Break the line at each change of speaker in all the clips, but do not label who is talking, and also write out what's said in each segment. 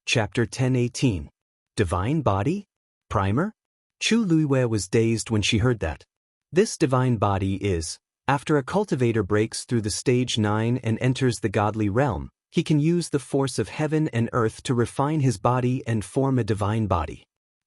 Chapter 10:18. Divine Body? Primer? Chu Luiwei was dazed when she heard that. This divine body is, after a cultivator breaks through the stage 9 and enters the godly realm, he can use the force of heaven and earth to refine his body and form a divine body.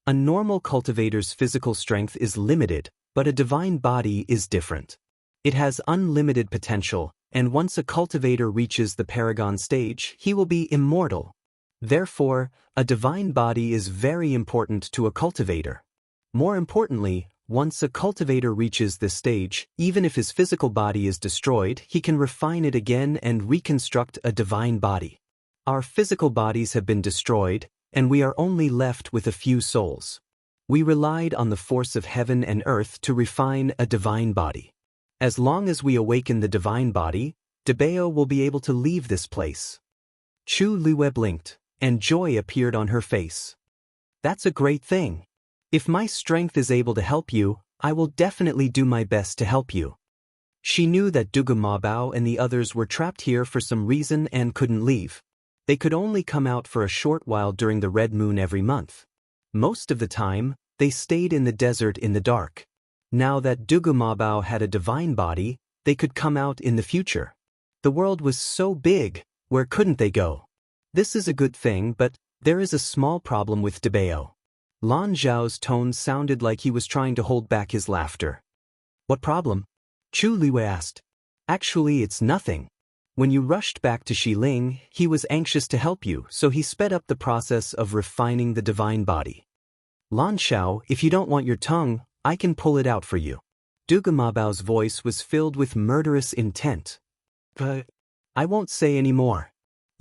A normal cultivator's physical strength is limited, but a divine body is different. It has unlimited potential, and once a cultivator reaches the paragon stage, he will be immortal. Therefore, a divine body is very important to a cultivator. More importantly, once a cultivator reaches this stage, even if his physical body is destroyed, he can refine it again and reconstruct a divine body. Our physical bodies have been destroyed, and we are only left with a few souls. We relied on the force of heaven and earth to refine a divine body. As long as we awaken the divine body, Dabeo will be able to leave this place. Chu Luiwei blinked, and joy appeared on her face. That's a great thing. If my strength is able to help you, I will definitely do my best to help you. She knew that Dugu Mabao and the others were trapped here for some reason and couldn't leave. They could only come out for a short while during the red moon every month. Most of the time, they stayed in the desert in the dark. Now that Dugu Mabao had a divine body, they could come out in the future. The world was so big, where couldn't they go? This is a good thing, but there is a small problem with Dabeo. Lan Zhao's tone sounded like he was trying to hold back his laughter. What problem? Chu Luiwei asked. Actually, it's nothing. When you rushed back to Xiling, he was anxious to help you, so he sped up the process of refining the divine body. Lan Zhao, if you don't want your tongue, I can pull it out for you. Dugu Mabao's voice was filled with murderous intent. But I won't say any more.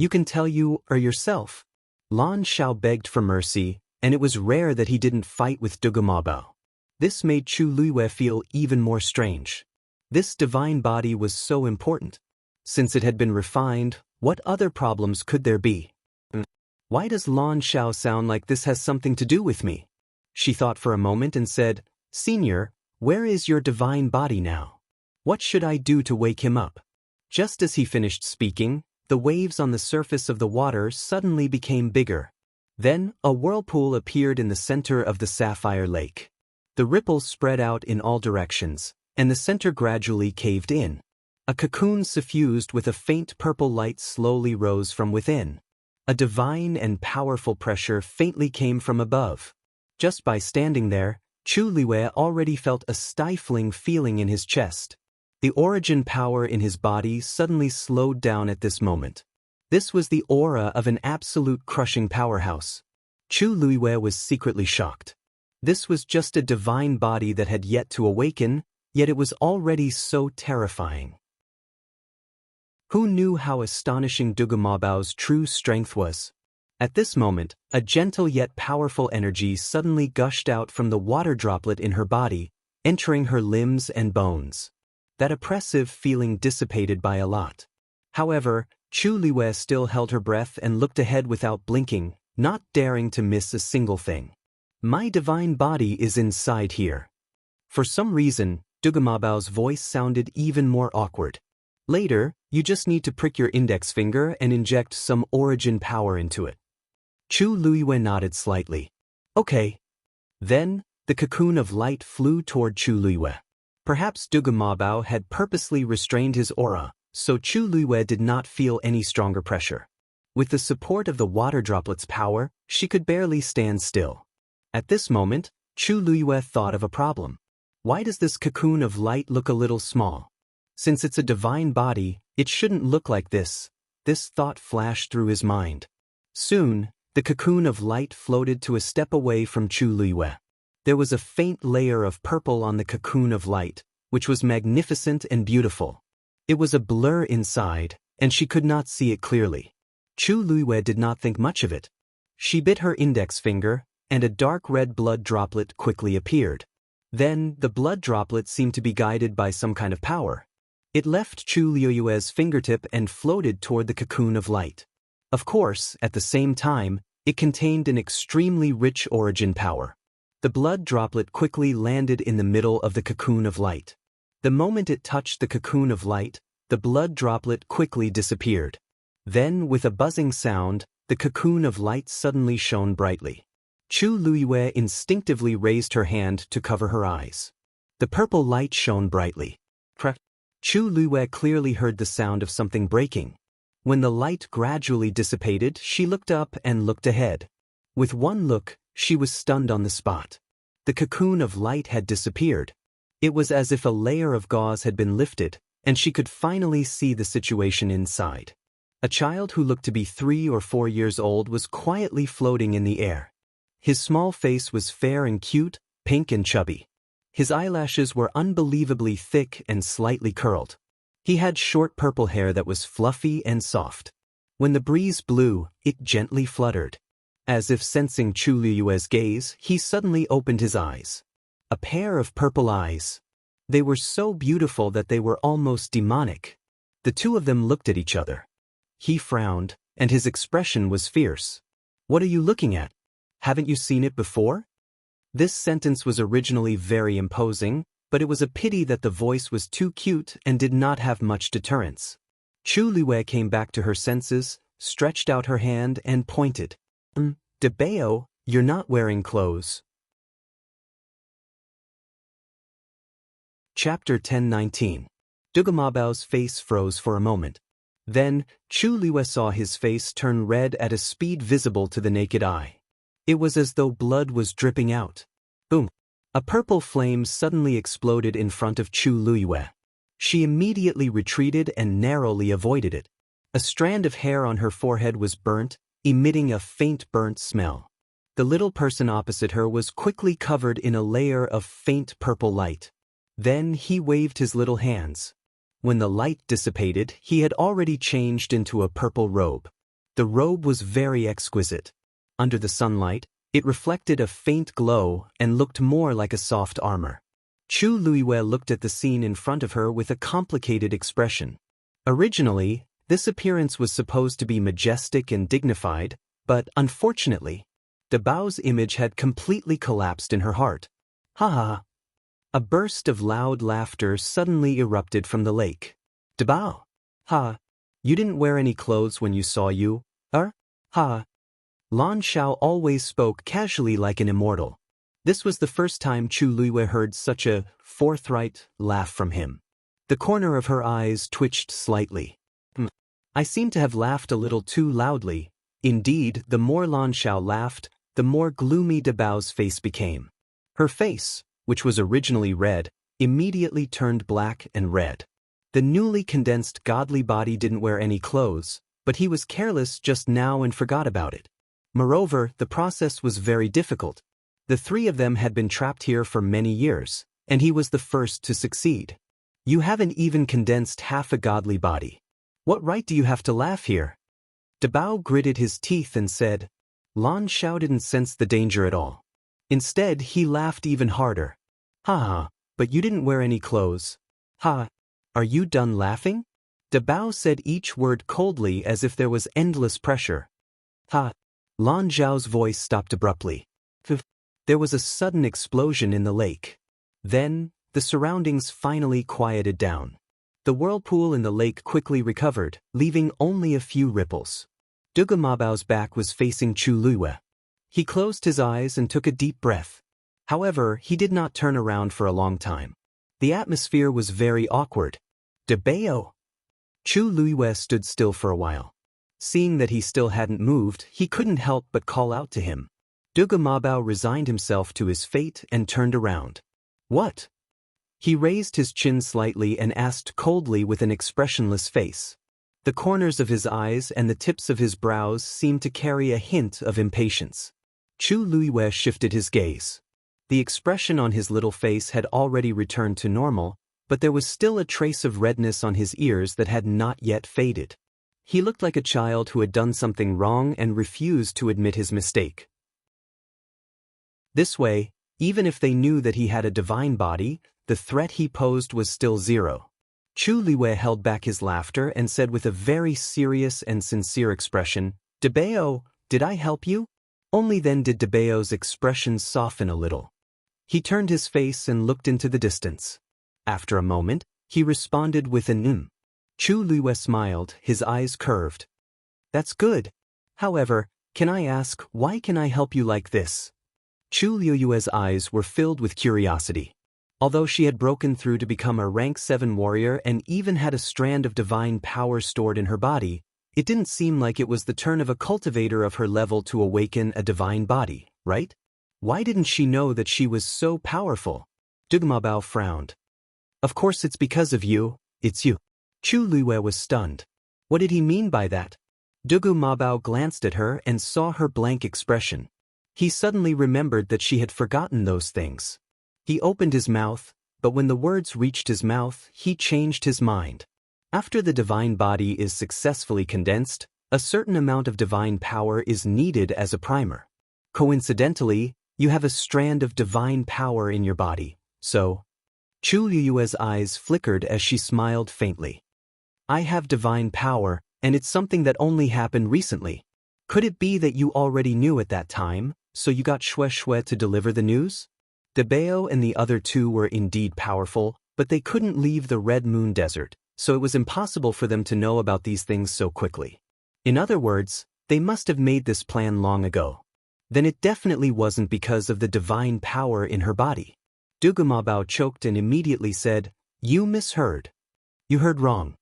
You can tell you or yourself. Lan Zhao begged for mercy, and it was rare that he didn't fight with Dugu Mabao. This made Chu Luiwei feel even more strange. This divine body was so important. Since it had been refined, what other problems could there be? Why does Lan Zhao sound like this has something to do with me? She thought for a moment and said, Senior, where is your divine body now? What should I do to wake him up? Just as he finished speaking, the waves on the surface of the water suddenly became bigger. Then, a whirlpool appeared in the center of the sapphire lake. The ripples spread out in all directions, and the center gradually caved in. A cocoon suffused with a faint purple light slowly rose from within. A divine and powerful pressure faintly came from above. Just by standing there, Chu Luiwei already felt a stifling feeling in his chest. The origin power in his body suddenly slowed down at this moment. This was the aura of an absolute crushing powerhouse. Chu Luiwei was secretly shocked. This was just a divine body that had yet to awaken, yet it was already so terrifying. Who knew how astonishing Dugu Mabao's true strength was? At this moment, a gentle yet powerful energy suddenly gushed out from the water droplet in her body, entering her limbs and bones. That oppressive feeling dissipated by a lot. However, Chu Luiwei still held her breath and looked ahead without blinking, not daring to miss a single thing. My divine body is inside here. For some reason, Dugu Mabao's voice sounded even more awkward. Later, you just need to prick your index finger and inject some origin power into it. Chu Luiwei nodded slightly. Okay. Then, the cocoon of light flew toward Chu Luiwei. Perhaps Dugu Mabao had purposely restrained his aura, so Chu Luiwei did not feel any stronger pressure. With the support of the water droplet's power, she could barely stand still. At this moment, Chu Luiwei thought of a problem. Why does this cocoon of light look a little small? Since it's a divine body, it shouldn't look like this. This thought flashed through his mind. Soon, the cocoon of light floated to a step away from Chu Luiwei. There was a faint layer of purple on the cocoon of light, which was magnificent and beautiful. It was a blur inside, and she could not see it clearly. Chu Luiwei did not think much of it. She bit her index finger, and a dark red blood droplet quickly appeared. Then, the blood droplet seemed to be guided by some kind of power. It left Chu Luiwei's fingertip and floated toward the cocoon of light. Of course, at the same time, it contained an extremely rich origin power. The blood droplet quickly landed in the middle of the cocoon of light. The moment it touched the cocoon of light, the blood droplet quickly disappeared. Then, with a buzzing sound, the cocoon of light suddenly shone brightly. Chu Luiyue instinctively raised her hand to cover her eyes. The purple light shone brightly. Chu Luiyue clearly heard the sound of something breaking. When the light gradually dissipated, she looked up and looked ahead. With one look, she was stunned on the spot. The cocoon of light had disappeared. It was as if a layer of gauze had been lifted, and she could finally see the situation inside. A child who looked to be 3 or 4 years old was quietly floating in the air. His small face was fair and cute, pink and chubby. His eyelashes were unbelievably thick and slightly curled. He had short purple hair that was fluffy and soft. When the breeze blew, it gently fluttered. As if sensing Chu Luiyue's gaze, he suddenly opened his eyes. A pair of purple eyes. They were so beautiful that they were almost demonic. The two of them looked at each other. He frowned, and his expression was fierce. "What are you looking at? Haven't you seen it before?" This sentence was originally very imposing, but it was a pity that the voice was too cute and did not have much deterrence. Chu Luiyue came back to her senses, stretched out her hand and pointed. "Dabao, you're not wearing clothes." Chapter 10:19. Dugamabao's face froze for a moment. Then, Chu Luiyue saw his face turn red at a speed visible to the naked eye. It was as though blood was dripping out. Boom! A purple flame suddenly exploded in front of Chu Luiyue. She immediately retreated and narrowly avoided it. A strand of hair on her forehead was burnt, emitting a faint burnt smell. The little person opposite her was quickly covered in a layer of faint purple light. Then he waved his little hands. When the light dissipated, he had already changed into a purple robe. The robe was very exquisite. Under the sunlight, it reflected a faint glow and looked more like a soft armor. Chu Luiyue looked at the scene in front of her with a complicated expression. Originally, this appearance was supposed to be majestic and dignified, but unfortunately, Dabao's image had completely collapsed in her heart. Ha ha! A burst of loud laughter suddenly erupted from the lake. "Dabao! Ha! You didn't wear any clothes when you saw you, Ha!" Lan Xiao always spoke casually like an immortal. This was the first time Chu Luiyue heard such a forthright laugh from him. The corner of her eyes twitched slightly. "I seem to have laughed a little too loudly." Indeed, the more Lan Xiao laughed, the more gloomy Dabao's face became. Her face, which was originally red, immediately turned black and red. The newly condensed godly body didn't wear any clothes, but he was careless just now and forgot about it. Moreover, the process was very difficult. The 3 of them had been trapped here for many years, and he was the first to succeed. "You haven't even condensed half a godly body. What right do you have to laugh here?" Dabao gritted his teeth and said. Lan Xiao didn't sense the danger at all. Instead, he laughed even harder. "Ha ha, but you didn't wear any clothes. Ha! Are you done laughing?" Dabao said each word coldly as if there was endless pressure. "Ha!" Lan Zhao's voice stopped abruptly. There was a sudden explosion in the lake. Then, the surroundings finally quieted down. The whirlpool in the lake quickly recovered, leaving only a few ripples. Dugamabao's back was facing Chu Luiyue. He closed his eyes and took a deep breath. However, he did not turn around for a long time. The atmosphere was very awkward. "Dabao!" Chu Luiyue stood still for a while. Seeing that he still hadn't moved, he couldn't help but call out to him. Dugamabao resigned himself to his fate and turned around. "What?" He raised his chin slightly and asked coldly with an expressionless face. The corners of his eyes and the tips of his brows seemed to carry a hint of impatience. Chu Luiyue shifted his gaze. The expression on his little face had already returned to normal, but there was still a trace of redness on his ears that had not yet faded. He looked like a child who had done something wrong and refused to admit his mistake. This way, even if they knew that he had a divine body, the threat he posed was still zero. Chu Luiyue held back his laughter and said with a very serious and sincere expression, "Dabao, did I help you?" Only then did Dabao's expression soften a little. He turned his face and looked into the distance. After a moment, he responded with an Chu Luiyue smiled, his eyes curved. That's good. However, can I ask, why can I help you like this? Chu Liyue's eyes were filled with curiosity. Although she had broken through to become a rank 7 warrior and even had a strand of divine power stored in her body, it didn't seem like it was the turn of a cultivator of her level to awaken a divine body, right? Why didn't she know that she was so powerful? Dugumabao frowned. Of course it's because of you, it's you. Chu Liyue was stunned. What did he mean by that? Dugumabao glanced at her and saw her blank expression. He suddenly remembered that she had forgotten those things. He opened his mouth, but when the words reached his mouth, he changed his mind. After the divine body is successfully condensed, a certain amount of divine power is needed as a primer. Coincidentally, you have a strand of divine power in your body, so... Chu Liyue's eyes flickered as she smiled faintly. I have divine power, and it's something that only happened recently. Could it be that you already knew at that time, so you got Xue to deliver the news? Dabao and the other two were indeed powerful, but they couldn't leave the Red Moon Desert, so it was impossible for them to know about these things so quickly. In other words, they must have made this plan long ago. Then it definitely wasn't because of the divine power in her body. Dugumabao choked and immediately said, You misheard. You heard wrong.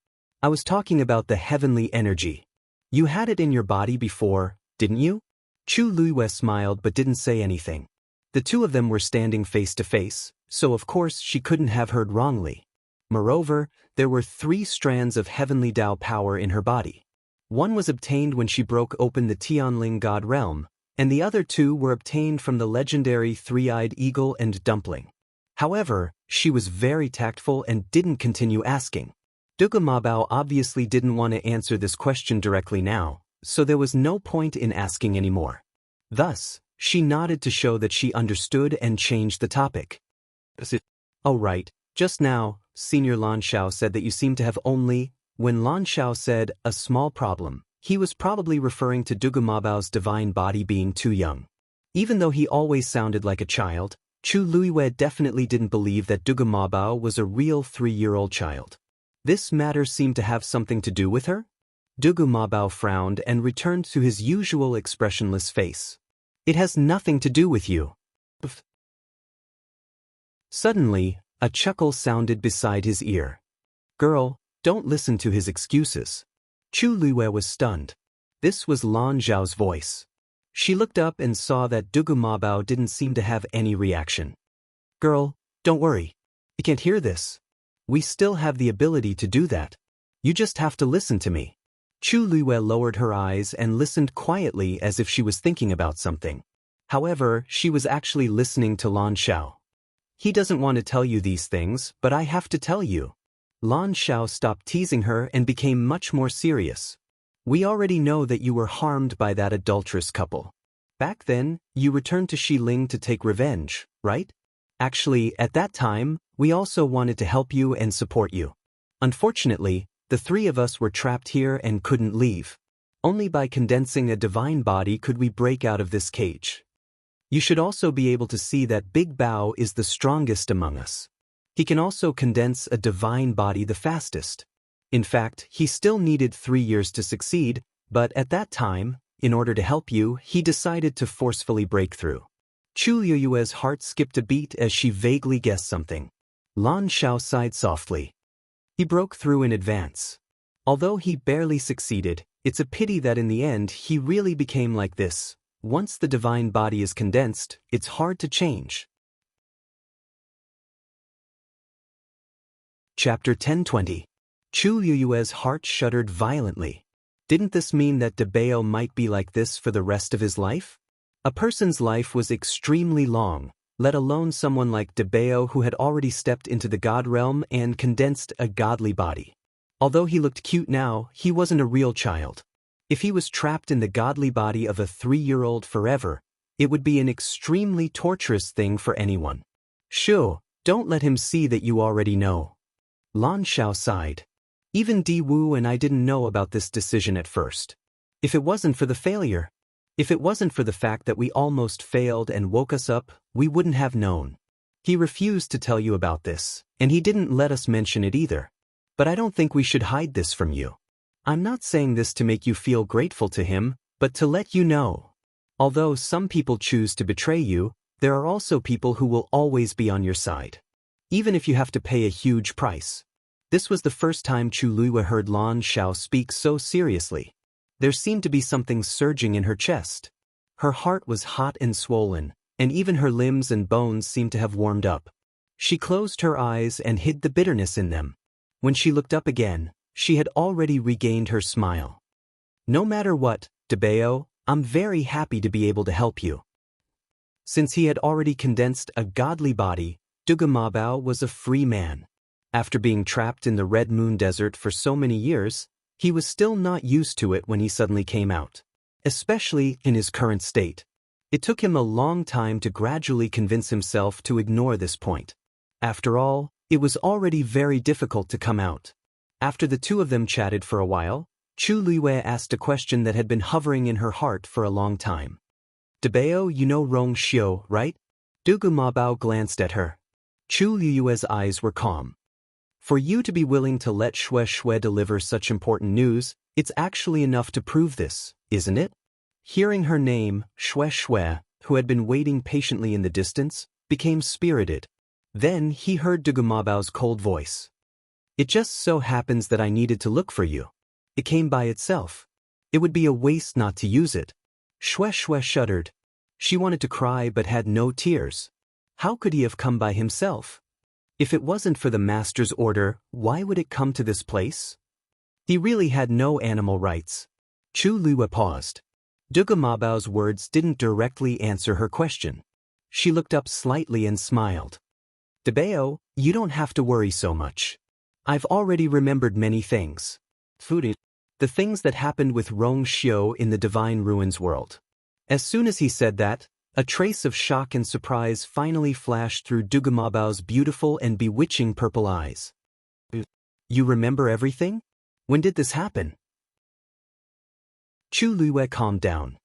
I was talking about the heavenly energy. You had it in your body before, didn't you? Chu Liyue smiled but didn't say anything. The two of them were standing face to face, so of course she couldn't have heard wrongly. Moreover, there were 3 strands of heavenly Dao power in her body. One was obtained when she broke open the Tianling God realm, and the other 2 were obtained from the legendary 3-eyed eagle and dumpling. However, she was very tactful and didn't continue asking. Dugumabao obviously didn't want to answer this question directly now, so there was no point in asking anymore. Thus, she nodded to show that she understood and changed the topic. Oh right, just now, Senior Lan Xiao said that you seem to have only... When Lan Xiao said, a small problem, he was probably referring to Dugumabao's divine body being too young. Even though he always sounded like a child, Chu Liyue definitely didn't believe that Dugumabao was a real 3-year-old child. This matter seemed to have something to do with her? Dugumabao frowned and returned to his usual expressionless face. It has nothing to do with you. Suddenly, a chuckle sounded beside his ear. Girl, don't listen to his excuses. Chu Liyue was stunned. This was Lan Zhao's voice. She looked up and saw that Dugumabao didn't seem to have any reaction. Girl, don't worry. You can't hear this. We still have the ability to do that. You just have to listen to me. Chu Liyue lowered her eyes and listened quietly as if she was thinking about something. However, she was actually listening to Lan Xiao. He doesn't want to tell you these things, but I have to tell you. Lan Xiao stopped teasing her and became much more serious. We already know that you were harmed by that adulterous couple. Back then, you returned to Xiling to take revenge, right? Actually, at that time, we also wanted to help you and support you. Unfortunately, the 3 of us were trapped here and couldn't leave. Only by condensing a divine body could we break out of this cage. You should also be able to see that Big Bao is the strongest among us. He can also condense a divine body the fastest. In fact, he still needed 3 years to succeed, but at that time, in order to help you, he decided to forcefully break through. Chu Liyue's heart skipped a beat as she vaguely guessed something. Lan Xiao sighed softly. He broke through in advance. Although he barely succeeded, it's a pity that in the end he really became like this. Once the divine body is condensed, it's hard to change. Chapter 1020. Chu Liyue's heart shuddered violently. Didn't this mean that Dabao might be like this for the rest of his life? A person's life was extremely long, let alone someone like Dabao who had already stepped into the god realm and condensed a godly body. Although he looked cute now, he wasn't a real child. If he was trapped in the godly body of a 3-year-old forever, it would be an extremely torturous thing for anyone. Shoo, don't let him see that you already know. Lan Xiao sighed. Even Di Wu and I didn't know about this decision at first. If it wasn't for the failure, if it wasn't for the fact that we almost failed and woke us up, we wouldn't have known. He refused to tell you about this, and he didn't let us mention it either. But I don't think we should hide this from you. I'm not saying this to make you feel grateful to him, but to let you know. Although some people choose to betray you, there are also people who will always be on your side. Even if you have to pay a huge price. This was the first time Chu Luiwe heard Lan Xiao speak so seriously. There seemed to be something surging in her chest. Her heart was hot and swollen, and even her limbs and bones seemed to have warmed up. She closed her eyes and hid the bitterness in them. When she looked up again, she had already regained her smile. No matter what, Dabeo, I'm very happy to be able to help you. Since he had already condensed a godly body, Dugu Mabao was a free man. After being trapped in the Red Moon Desert for so many years, he was still not used to it when he suddenly came out. Especially in his current state. It took him a long time to gradually convince himself to ignore this point. After all, it was already very difficult to come out. After the two of them chatted for a while, Chu Luiwe asked a question that had been hovering in her heart for a long time. Dabeo, you know Rong Xiu, right? Dugu Mabao glanced at her. Chu Luiwe's eyes were calm. For you to be willing to let Xue deliver such important news, it's actually enough to prove this, isn't it? Hearing her name, Xue, who had been waiting patiently in the distance, became spirited. Then he heard Dugu Mabao's cold voice. It just so happens that I needed to look for you. It came by itself. It would be a waste not to use it. Xue shuddered. She wanted to cry but had no tears. How could he have come by himself? If it wasn't for the master's order, why would it come to this place? He really had no animal rights. Chu Luiwe paused. Dugu Mabao's words didn't directly answer her question. She looked up slightly and smiled. Dabeo, you don't have to worry so much. I've already remembered many things. The things that happened with Rong Xiu in the Divine Ruins world. As soon as he said that, a trace of shock and surprise finally flashed through Dugu Mabao's beautiful and bewitching purple eyes. You remember everything? When did this happen? Chu Luiwe calmed down.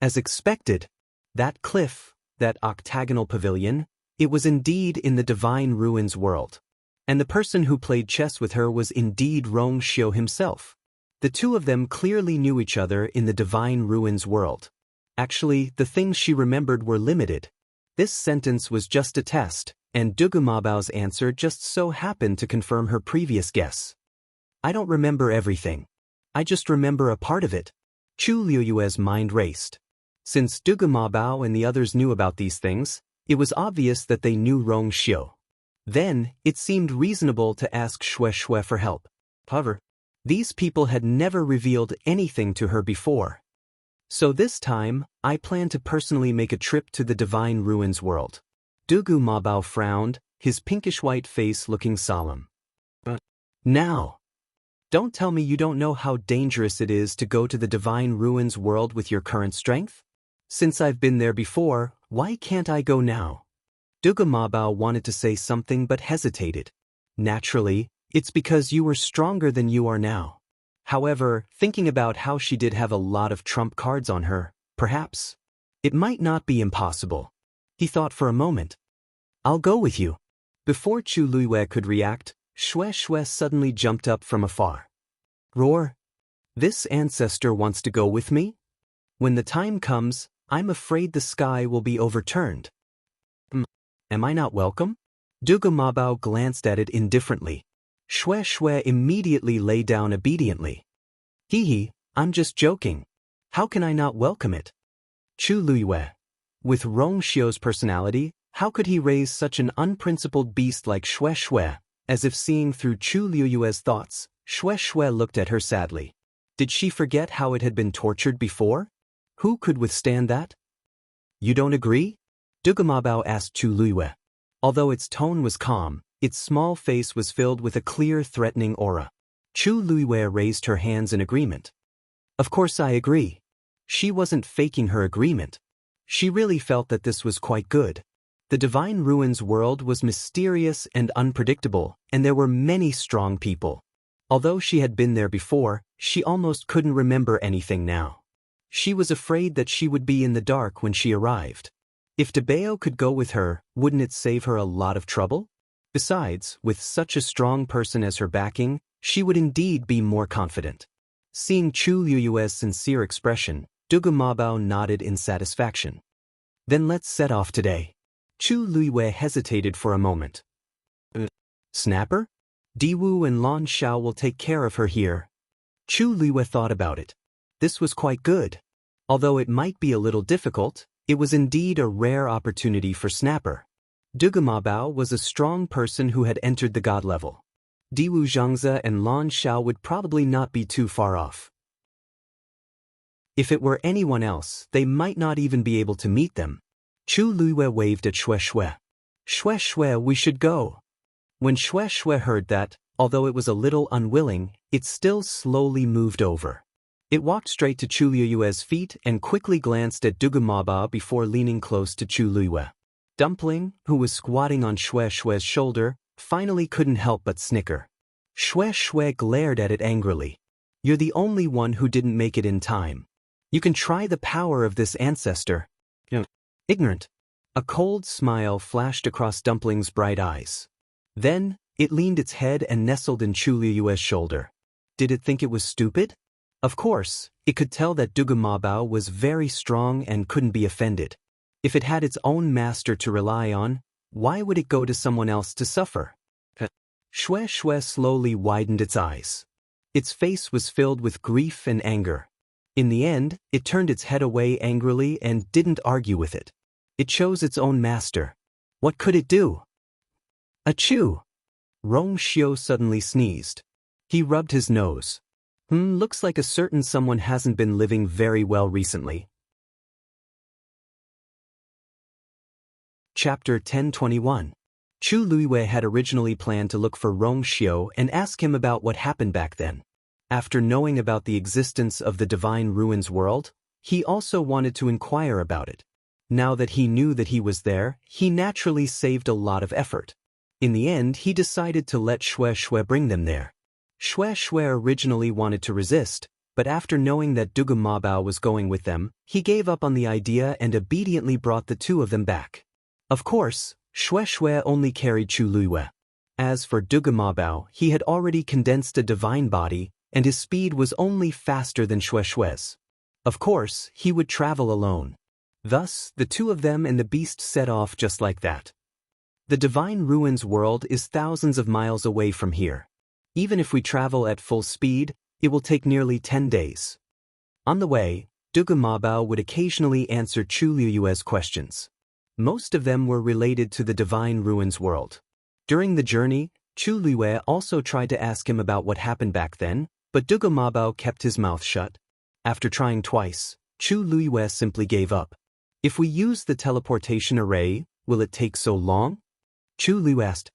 As expected, that cliff, that octagonal pavilion, it was indeed in the Divine Ruins world. And the person who played chess with her was indeed Rong Xiu himself. The two of them clearly knew each other in the Divine Ruins world. Actually, the things she remembered were limited. This sentence was just a test, and Dugu Mabao's answer just so happened to confirm her previous guess. I don't remember everything. I just remember a part of it. Chu Luiwe's mind raced. Since Dugu Mabao and the others knew about these things, it was obvious that they knew Rong Xiu. Then, it seemed reasonable to ask Xue for help. However, these people had never revealed anything to her before. So this time, I plan to personally make a trip to the Divine Ruins world. Dugu Mabao frowned, his pinkish-white face looking solemn. But now, don't tell me you don't know how dangerous it is to go to the Divine Ruins world with your current strength? Since I've been there before, why can't I go now? Dugu Mabao wanted to say something but hesitated. Naturally, it's because you were stronger than you are now. However, thinking about how she did have a lot of trump cards on her, perhaps it might not be impossible. He thought for a moment. I'll go with you. Before Chu Luiwe could react, Xue suddenly jumped up from afar. Roar! This ancestor wants to go with me? When the time comes, I'm afraid the sky will be overturned. Am I not welcome? Dugu Mabao glanced at it indifferently. Xue immediately lay down obediently. Hee, I'm just joking. How can I not welcome it? Chu Luiwe. With Rong Xiu's personality, how could he raise such an unprincipled beast like Xue? As if seeing through Chu Luiwe's thoughts, Xue looked at her sadly. Did she forget how it had been tortured before? Who could withstand that? You don't agree? Dugu Mabao asked Chu Luiwe. Although its tone was calm, its small face was filled with a clear, threatening aura. Chu Luiwe raised her hands in agreement. Of course I agree. She wasn't faking her agreement. She really felt that this was quite good. The Divine Ruins world was mysterious and unpredictable, and there were many strong people. Although she had been there before, she almost couldn't remember anything now. She was afraid that she would be in the dark when she arrived. If Dabeo could go with her, wouldn't it save her a lot of trouble? Besides, with such a strong person as her backing, she would indeed be more confident. Seeing Chu Liyue's sincere expression, Dugu Mabao nodded in satisfaction. Then let's set off today. Chu Liyue hesitated for a moment. Snapper? Diwu and Lan Xiao will take care of her here. Chu Liyue thought about it. This was quite good. Although it might be a little difficult, it was indeed a rare opportunity for Snapper. Dugu Mabao was a strong person who had entered the god level. Diwu Zhangzi and Lan Xiao would probably not be too far off. If it were anyone else, they might not even be able to meet them. Chu Liyue waved at Xue Xue. Xue Xue, we should go. When Xue Xue heard that, although it was a little unwilling, it still slowly moved over. It walked straight to Chu Liyue's feet and quickly glanced at Dugu Mabao before leaning close to Chu Liyue. Dumpling, who was squatting on Xue Xue's shoulder, finally couldn't help but snicker. Xue Xue glared at it angrily. You're the only one who didn't make it in time. You can try the power of this ancestor. Ignorant. A cold smile flashed across Dumpling's bright eyes. Then, it leaned its head and nestled in Chu Liyue's shoulder. Did it think it was stupid? Of course, it could tell that Dugu Mabao was very strong and couldn't be offended. If it had its own master to rely on, why would it go to someone else to suffer? Xue Xue slowly widened its eyes. Its face was filled with grief and anger. In the end, it turned its head away angrily and didn't argue with it. It chose its own master. What could it do? Achoo! Rong Xiu suddenly sneezed. He rubbed his nose. Looks like a certain someone hasn't been living very well recently. Chapter 1021. Chu Liyue had originally planned to look for Rong Xiu and ask him about what happened back then. After knowing about the existence of the Divine Ruins world, he also wanted to inquire about it. Now that he knew that he was there, he naturally saved a lot of effort. In the end, he decided to let Xue Xue bring them there. Xue Xue originally wanted to resist, but after knowing that Dugu Mabao was going with them, he gave up on the idea and obediently brought the two of them back. Of course, Xue Xue only carried Chu Liyue. As for Dugu Mabao, he had already condensed a divine body, and his speed was only faster than Xue Xue's. Of course, he would travel alone. Thus, the two of them and the beast set off just like that. The Divine Ruins world is thousands of miles away from here. Even if we travel at full speed, it will take nearly 10 days. On the way, Dugu Mabao would occasionally answer Chu Liyue's questions. Most of them were related to the Divine Ruins world. During the journey, Chu Liyue also tried to ask him about what happened back then, but Dugu Mabao kept his mouth shut. After trying twice, Chu Liyue simply gave up. If we use the teleportation array, will it take so long? Chu Liyue asked.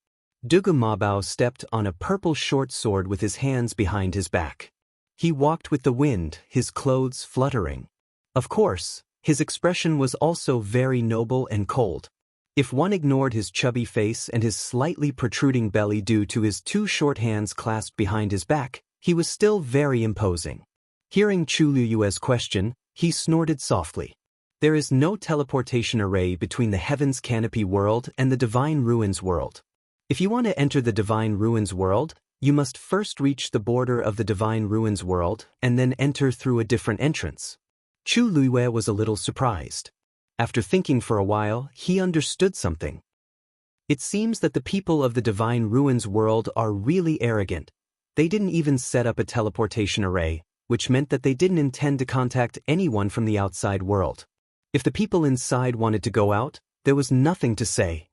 Dugu Mabao stepped on a purple short sword with his hands behind his back. He walked with the wind, his clothes fluttering. Of course, his expression was also very noble and cold. If one ignored his chubby face and his slightly protruding belly due to his two short hands clasped behind his back, he was still very imposing. Hearing Chu Liyue's question, he snorted softly. There is no teleportation array between the Heaven's Canopy world and the Divine Ruins world. If you want to enter the Divine Ruins world, you must first reach the border of the Divine Ruins world and then enter through a different entrance. Chu Liyue was a little surprised. After thinking for a while, he understood something. It seems that the people of the Divine Ruins world are really arrogant. They didn't even set up a teleportation array, which meant that they didn't intend to contact anyone from the outside world. If the people inside wanted to go out, there was nothing to say.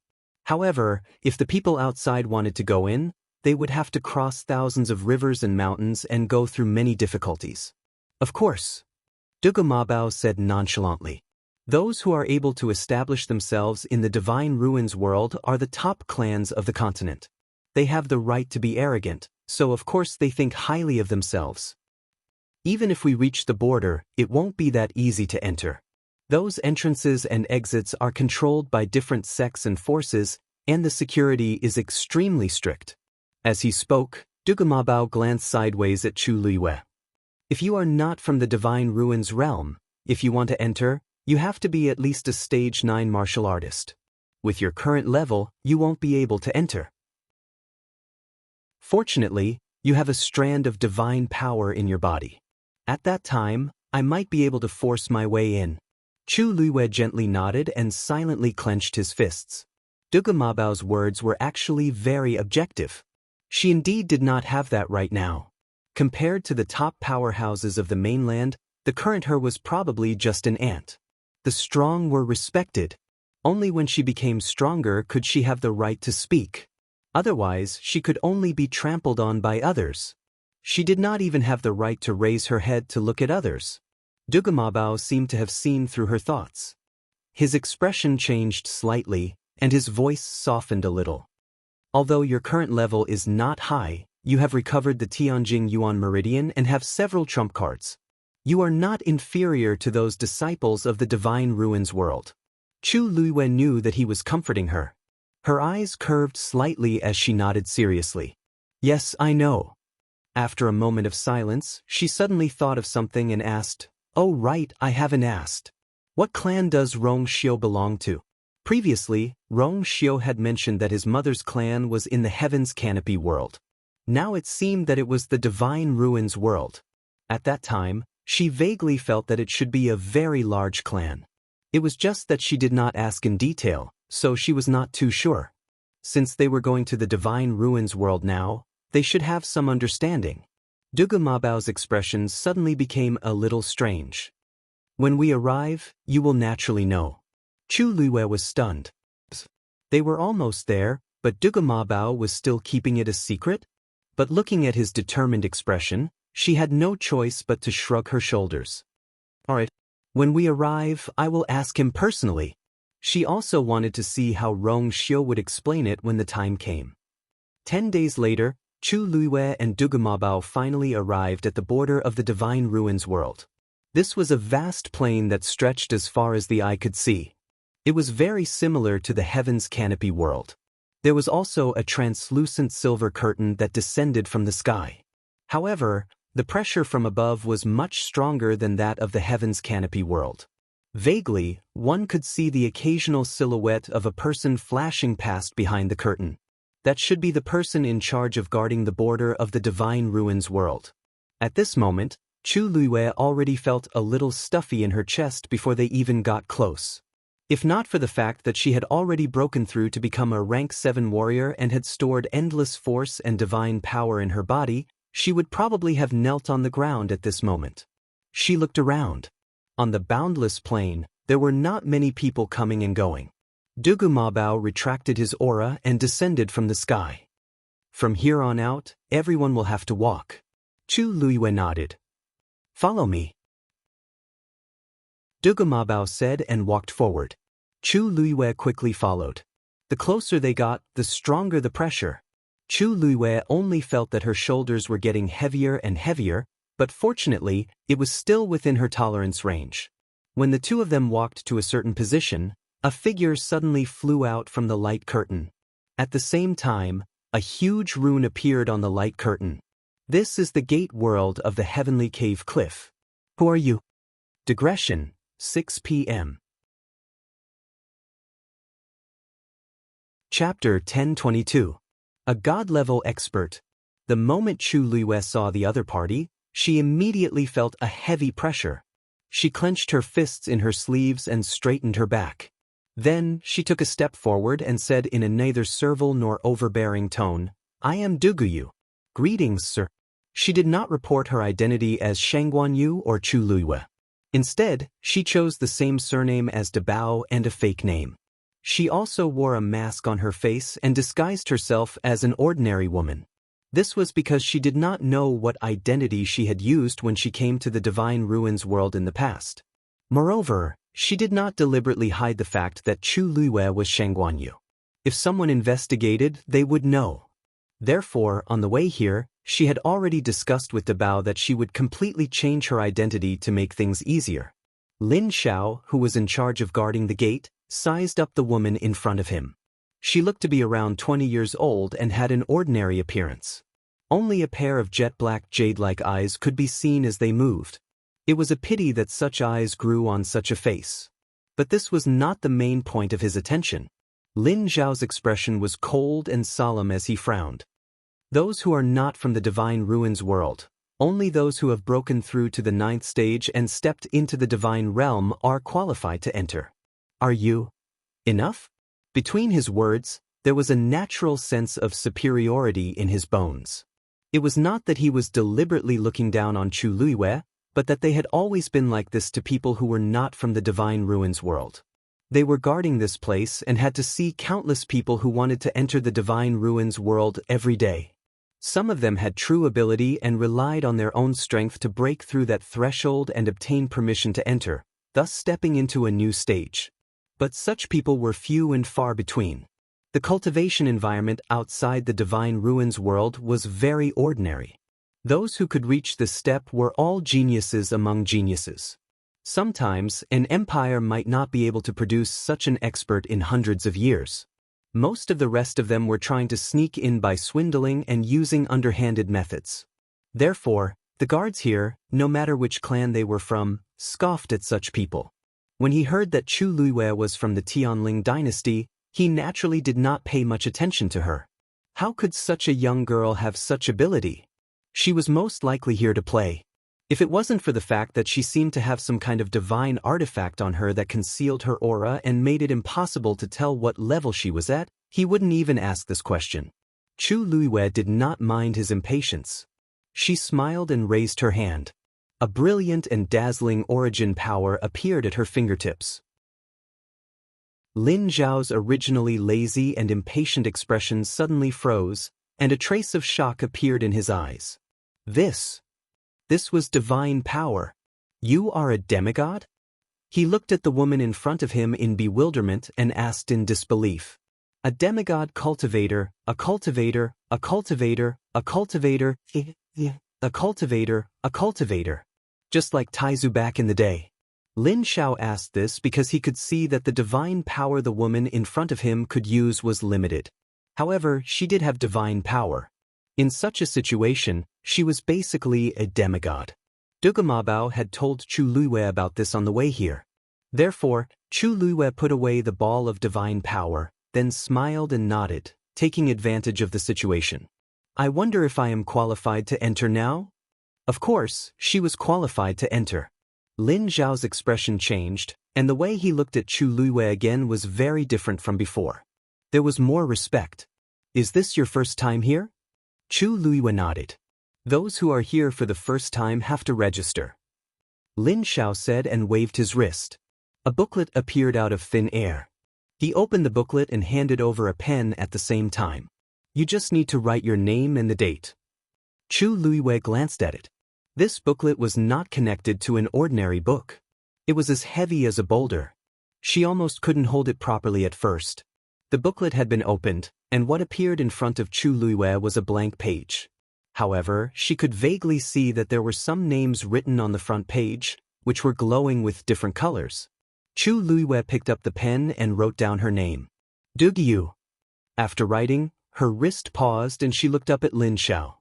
However, if the people outside wanted to go in, they would have to cross thousands of rivers and mountains and go through many difficulties. Of course, Dugu Mabao said nonchalantly. Those who are able to establish themselves in the Divine Ruins world are the top clans of the continent. They have the right to be arrogant, so of course they think highly of themselves. Even if we reach the border, it won't be that easy to enter. Those entrances and exits are controlled by different sects and forces, and the security is extremely strict. As he spoke, Dugu Mabao glanced sideways at Chu Liyue. If you are not from the Divine Ruins realm, if you want to enter, you have to be at least a stage 9 martial artist. With your current level, you won't be able to enter. Fortunately, you have a strand of divine power in your body. At that time, I might be able to force my way in. Chu Luiwei gently nodded and silently clenched his fists. Dugu Mabao's words were actually very objective. She indeed did not have that right now. Compared to the top powerhouses of the mainland, the current her was probably just an ant. The strong were respected. Only when she became stronger could she have the right to speak. Otherwise, she could only be trampled on by others. She did not even have the right to raise her head to look at others. Dugu Mabao seemed to have seen through her thoughts. His expression changed slightly, and his voice softened a little. Although your current level is not high, you have recovered the Tianjing Yuan Meridian and have several trump cards. You are not inferior to those disciples of the Divine Ruins world. Chu Luiwei knew that he was comforting her. Her eyes curved slightly as she nodded seriously. Yes, I know. After a moment of silence, she suddenly thought of something and asked, "Oh right, I haven't asked. What clan does Rong Xiu belong to?" Previously, Rong Xiu had mentioned that his mother's clan was in the Heaven's Canopy world. Now it seemed that it was the Divine Ruins world. At that time, she vaguely felt that it should be a very large clan. It was just that she did not ask in detail, so she was not too sure. Since they were going to the Divine Ruins world now, they should have some understanding. Dugu Mabao's expression suddenly became a little strange. When we arrive, you will naturally know. Chu Luiwei was stunned. They were almost there, but Dugu Mabao was still keeping it a secret? But looking at his determined expression, she had no choice but to shrug her shoulders. Alright. When we arrive, I will ask him personally. She also wanted to see how Rong Xiu would explain it when the time came. 10 days later, Chu Luiwei and Dugu Mabao finally arrived at the border of the Divine Ruins world. This was a vast plain that stretched as far as the eye could see. It was very similar to the Heaven's Canopy world. There was also a translucent silver curtain that descended from the sky. However, the pressure from above was much stronger than that of the Heaven's Canopy world. Vaguely, one could see the occasional silhouette of a person flashing past behind the curtain. That should be the person in charge of guarding the border of the Divine Ruins world. At this moment, Chu Luiwei already felt a little stuffy in her chest before they even got close. If not for the fact that she had already broken through to become a rank 7 warrior and had stored endless force and divine power in her body, she would probably have knelt on the ground at this moment. She looked around. On the boundless plain, there were not many people coming and going. Dugu Mabao retracted his aura and descended from the sky. From here on out, everyone will have to walk. Chu Luiwei nodded. Follow me. Dugu Mabao said and walked forward. Chu Luiwei quickly followed. The closer they got, the stronger the pressure. Chu Luiwei only felt that her shoulders were getting heavier and heavier, but fortunately, it was still within her tolerance range. When the two of them walked to a certain position, a figure suddenly flew out from the light curtain. At the same time, a huge rune appeared on the light curtain. This is the gate world of the Heavenly Cave Cliff. Who are you? Digression, 6 p.m. Chapter 1022. A God-level expert. The moment Chu Luiwei saw the other party, she immediately felt a heavy pressure. She clenched her fists in her sleeves and straightened her back. Then, she took a step forward and said in a neither servile nor overbearing tone, "I am Duguyu. Greetings, sir." She did not report her identity as Shangguanyu or Chu Luiwei. Instead, she chose the same surname as Dabao and a fake name. She also wore a mask on her face and disguised herself as an ordinary woman. This was because she did not know what identity she had used when she came to the Divine Ruins world in the past. Moreover, she did not deliberately hide the fact that Chu Luiwei was Shangguanyu. If someone investigated, they would know. Therefore, on the way here, she had already discussed with Dabao that she would completely change her identity to make things easier. Lin Xiao, who was in charge of guarding the gate, sized up the woman in front of him. She looked to be around 20 years old and had an ordinary appearance. Only a pair of jet-black jade-like eyes could be seen as they moved. It was a pity that such eyes grew on such a face. But this was not the main point of his attention. Lin Xiao's expression was cold and solemn as he frowned. Those who are not from the Divine Ruins world, Only those who have broken through to the 9th stage and stepped into the divine realm are qualified to enter. Are you enough? Between his words, there was a natural sense of superiority in his bones. It was not that he was deliberately looking down on Chu Luiwei, but that they had always been like this to people who were not from the Divine Ruins world. They were guarding this place and had to see countless people who wanted to enter the Divine Ruins world every day. Some of them had true ability and relied on their own strength to break through that threshold and obtain permission to enter, thus stepping into a new stage. But such people were few and far between. The cultivation environment outside the Divine Ruins world was very ordinary. Those who could reach this step were all geniuses among geniuses. Sometimes, an empire might not be able to produce such an expert in hundreds of years. Most of the rest of them were trying to sneak in by swindling and using underhanded methods. Therefore, the guards here, no matter which clan they were from, scoffed at such people. When he heard that Chu Luiwei was from the Tianling dynasty, he naturally did not pay much attention to her. How could such a young girl have such ability? She was most likely here to play. If it wasn't for the fact that she seemed to have some kind of divine artifact on her that concealed her aura and made it impossible to tell what level she was at, he wouldn't even ask this question. Chu Luiwei did not mind his impatience. She smiled and raised her hand. A brilliant and dazzling origin power appeared at her fingertips. Lin Zhao's originally lazy and impatient expression suddenly froze, and a trace of shock appeared in his eyes. This was divine power. You are a demigod? He looked at the woman in front of him in bewilderment and asked in disbelief. A demigod cultivator, a cultivator, a cultivator, a cultivator, a cultivator, a cultivator. Just like Taizu back in the day. Lin Zhao asked this because he could see that the divine power the woman in front of him could use was limited. However, she did have divine power. In such a situation, she was basically a demigod. Dugamabao had told Chu Luiwei about this on the way here. Therefore, Chu Luiwei put away the ball of divine power, then smiled and nodded, taking advantage of the situation. I wonder if I am qualified to enter now? Of course, she was qualified to enter. Lin Zhao's expression changed, and the way he looked at Chu Luiwei again was very different from before. There was more respect. Is this your first time here? Chu Luiwei nodded. Those who are here for the first time have to register. Lin Zhao said and waved his wrist. A booklet appeared out of thin air. He opened the booklet and handed over a pen at the same time. You just need to write your name and the date. Chu Luiwei glanced at it. This booklet was not connected to an ordinary book. It was as heavy as a boulder. She almost couldn't hold it properly at first. The booklet had been opened, and what appeared in front of Chu Luiwei was a blank page. However, she could vaguely see that there were some names written on the front page, which were glowing with different colors. Chu Luiwei picked up the pen and wrote down her name. Dugyu. After writing, her wrist paused and she looked up at Lin Zhao.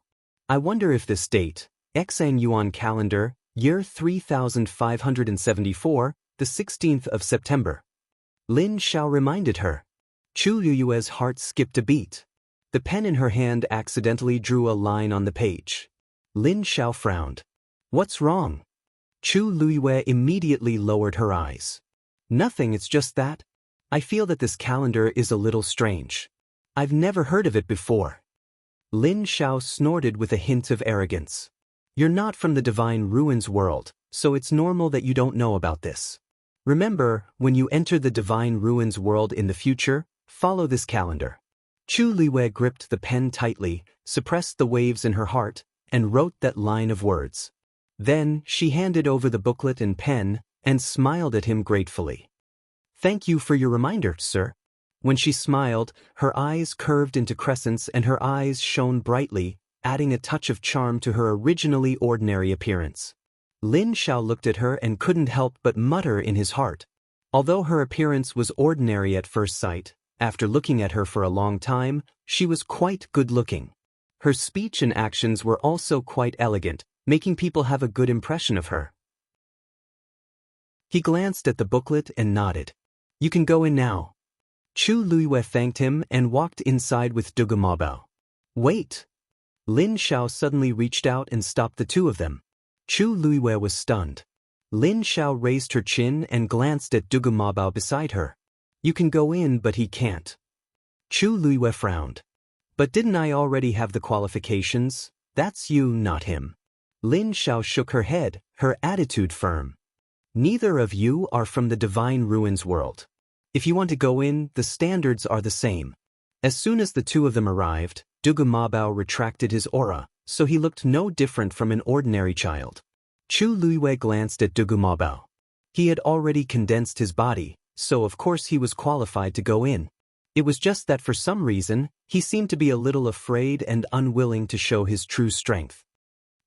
I wonder if this date, Xang Yuan calendar, year 3574, the 16th of September. Lin Zhao reminded her. Chu Luiwei's heart skipped a beat. The pen in her hand accidentally drew a line on the page. Lin Zhao frowned. What's wrong? Chu Luiwei immediately lowered her eyes. Nothing, it's just that. I feel that this calendar is a little strange. I've never heard of it before. Lin Zhao snorted with a hint of arrogance. You're not from the Divine Ruins world, so it's normal that you don't know about this. Remember, when you enter the Divine Ruins world in the future, follow this calendar. Chu Luiwei gripped the pen tightly, suppressed the waves in her heart, and wrote that line of words. Then, she handed over the booklet and pen, and smiled at him gratefully. Thank you for your reminder, sir. When she smiled, her eyes curved into crescents and her eyes shone brightly, adding a touch of charm to her originally ordinary appearance. Lin Zhao looked at her and couldn't help but mutter in his heart. Although her appearance was ordinary at first sight, after looking at her for a long time, she was quite good-looking. Her speech and actions were also quite elegant, making people have a good impression of her. He glanced at the booklet and nodded. You can go in now. Chu Luiwei thanked him and walked inside with Dugamabao. Wait! Lin Xiao suddenly reached out and stopped the two of them. Chu Luiwei was stunned. Lin Xiao raised her chin and glanced at Dugu Mabao beside her. You can go in, but he can't. Chu Luiwei frowned. But didn't I already have the qualifications? That's you, not him. Lin Xiao shook her head, her attitude firm. Neither of you are from the Divine Ruins world. If you want to go in, the standards are the same. As soon as the two of them arrived, Dugu Mabao retracted his aura, so he looked no different from an ordinary child. Chu Luiwei glanced at Dugu Mabao. He had already condensed his body, so of course he was qualified to go in. It was just that for some reason, he seemed to be a little afraid and unwilling to show his true strength.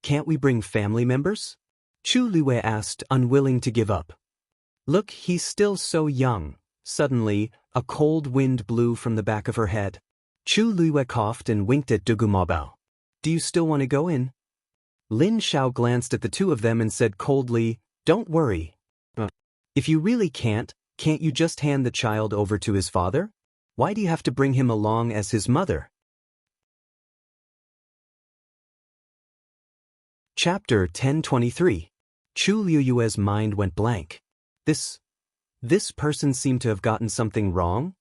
Can't we bring family members? Chu Luiwei asked, unwilling to give up. Look, he's still so young. Suddenly, a cold wind blew from the back of her head. Chu Luiwei coughed and winked at Dugu Mabao. Do you still want to go in? Lin Xiao glanced at the two of them and said coldly, Don't worry. If you really can't you just hand the child over to his father? Why do you have to bring him along as his mother? Chapter 1023. Chu Luiwei's mind went blank. This person seemed to have gotten something wrong?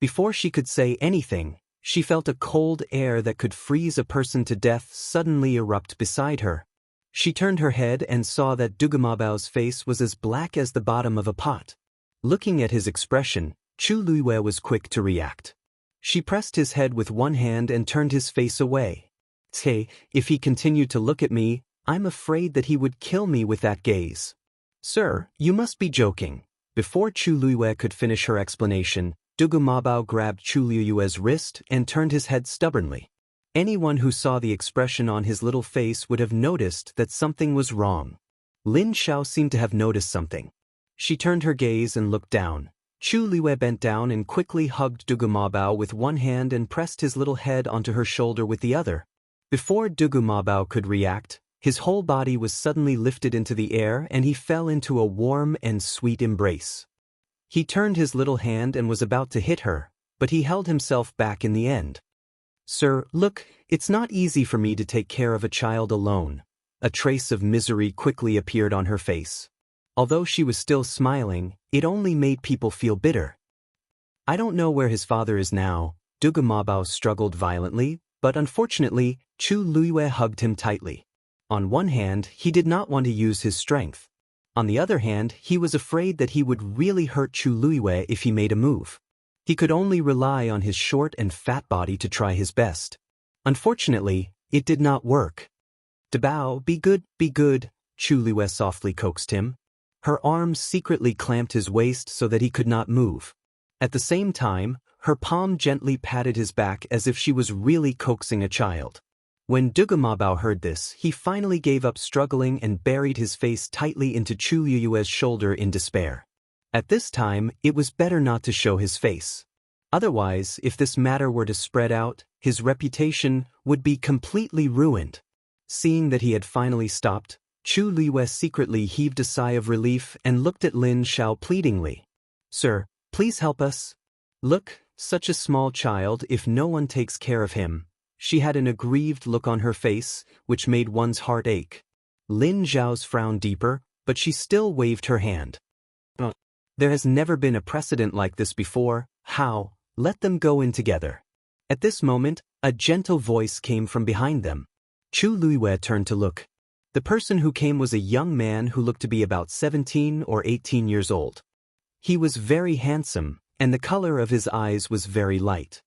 Before she could say anything, she felt a cold air that could freeze a person to death suddenly erupt beside her. She turned her head and saw that Dugu Mabao's face was as black as the bottom of a pot. Looking at his expression, Chu Luiwei was quick to react. She pressed his head with one hand and turned his face away. If he continued to look at me, I'm afraid that he would kill me with that gaze. Sir, you must be joking. Before Chu Luiwei could finish her explanation, Dugu Mabao grabbed Chu Luiwei's wrist and turned his head stubbornly. Anyone who saw the expression on his little face would have noticed that something was wrong. Lin Xiao seemed to have noticed something. She turned her gaze and looked down. Chu Luiwei bent down and quickly hugged Dugu Mabao with one hand and pressed his little head onto her shoulder with the other. Before Dugu Mabao could react, his whole body was suddenly lifted into the air and he fell into a warm and sweet embrace. He turned his little hand and was about to hit her, but he held himself back in the end. Sir, look, it's not easy for me to take care of a child alone. A trace of misery quickly appeared on her face. Although she was still smiling, it only made people feel bitter. I don't know where his father is now. Dugu Mabao struggled violently, but unfortunately, Chu Luiwei hugged him tightly. On one hand, he did not want to use his strength. On the other hand, he was afraid that he would really hurt Chu Luiwei if he made a move. He could only rely on his short and fat body to try his best. Unfortunately, it did not work. Dabao, be good, Chu Luiwei softly coaxed him. Her arms secretly clamped his waist so that he could not move. At the same time, her palm gently patted his back as if she was really coaxing a child. When Dugu Mabao heard this, he finally gave up struggling and buried his face tightly into Chu Luiwei's shoulder in despair. At this time, it was better not to show his face. Otherwise, if this matter were to spread out, his reputation would be completely ruined. Seeing that he had finally stopped, Chu Luiwei secretly heaved a sigh of relief and looked at Lin Xiao pleadingly. Sir, please help us. Look, such a small child, if no one takes care of him. She had an aggrieved look on her face, which made one's heart ache. Lin Xiao's frown deeper, but she still waved her hand. There has never been a precedent like this before. How? Let them go in together. At this moment, a gentle voice came from behind them. Chu Luiwei turned to look. The person who came was a young man who looked to be about 17 or 18 years old. He was very handsome, and the color of his eyes was very light.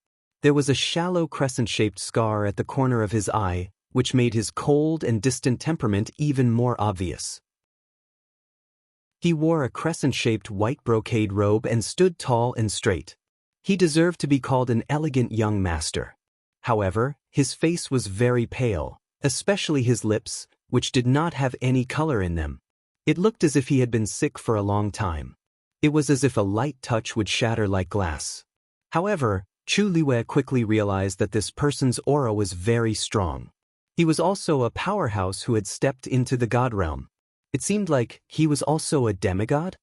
There was a shallow crescent-shaped scar at the corner of his eye, which made his cold and distant temperament even more obvious. He wore a crescent-shaped white brocade robe and stood tall and straight. He deserved to be called an elegant young master. However, his face was very pale, especially his lips, which did not have any color in them. It looked as if he had been sick for a long time. It was as if a light touch would shatter like glass. However, Chu Luiwei quickly realized that this person's aura was very strong. He was also a powerhouse who had stepped into the god realm. It seemed like he was also a demigod.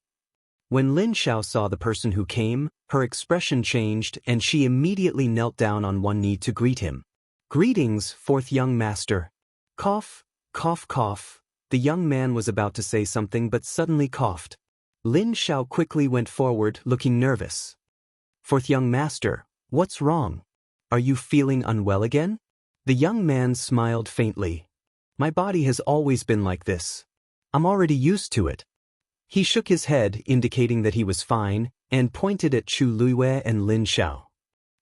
When Lin Xiao saw the person who came, her expression changed and she immediately knelt down on one knee to greet him. Greetings, fourth young master. Cough, cough, cough. The young man was about to say something but suddenly coughed. Lin Xiao quickly went forward, looking nervous. Fourth young master, what's wrong? Are you feeling unwell again? The young man smiled faintly. My body has always been like this. I'm already used to it. He shook his head, indicating that he was fine, and pointed at Chu Luiwei and Lin Xiao.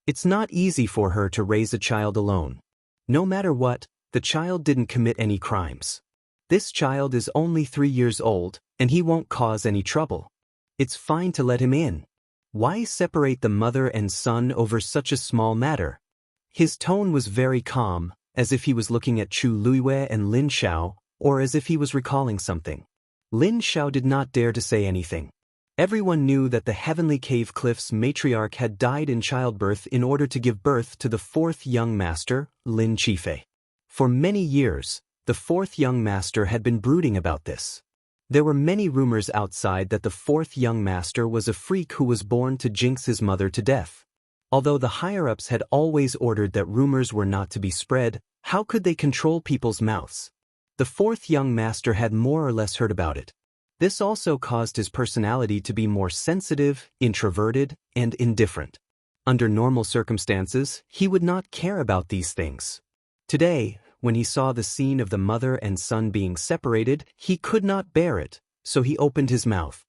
It's not easy for her to raise a child alone. No matter what, the child didn't commit any crimes. This child is only 3 years old, and he won't cause any trouble. It's fine to let him in. Why separate the mother and son over such a small matter? His tone was very calm, as if he was looking at Chu Luiwei and Lin Xiao, or as if he was recalling something. Lin Xiao did not dare to say anything. Everyone knew that the Heavenly Cave Cliff's matriarch had died in childbirth in order to give birth to the fourth young master, Lin Qifei. For many years, the fourth young master had been brooding about this. There were many rumors outside that the fourth young master was a freak who was born to jinx his mother to death. Although the higher-ups had always ordered that rumors were not to be spread, how could they control people's mouths? The fourth young master had more or less heard about it. This also caused his personality to be more sensitive, introverted, and indifferent. Under normal circumstances, he would not care about these things. Today, when he saw the scene of the mother and son being separated, he could not bear it, so he opened his mouth.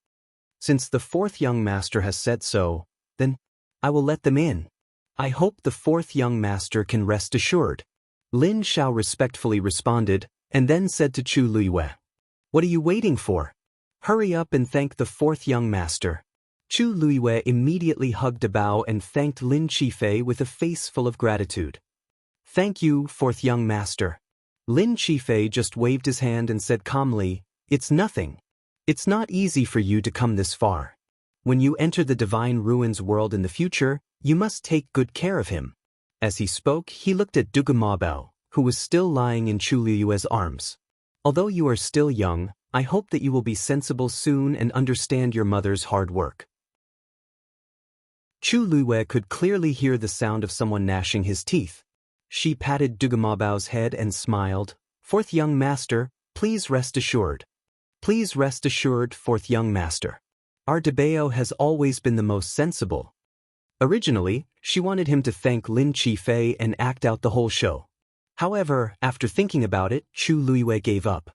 Since the fourth young master has said so, then I will let them in. I hope the fourth young master can rest assured. Lin Xiao respectfully responded, and then said to Chu Luiwei, "What are you waiting for? Hurry up and thank the fourth young master." Chu Luiwei immediately hugged a bow and thanked Lin Qifei with a face full of gratitude. "Thank you, fourth young master." Lin Qifei just waved his hand and said calmly, "It's nothing. It's not easy for you to come this far. When you enter the Divine Ruins world in the future, you must take good care of him." As he spoke, he looked at Dugu Mabao, who was still lying in Chu Luiwei's arms. "Although you are still young, I hope that you will be sensible soon and understand your mother's hard work." Chu Luiwei could clearly hear the sound of someone gnashing his teeth. She patted Dugu Mabao's head and smiled. "Fourth young master, please rest assured. Please rest assured, fourth young master. Our Dabao has always been the most sensible." Originally, she wanted him to thank Lin Qifei and act out the whole show. However, after thinking about it, Chu Luiwei gave up.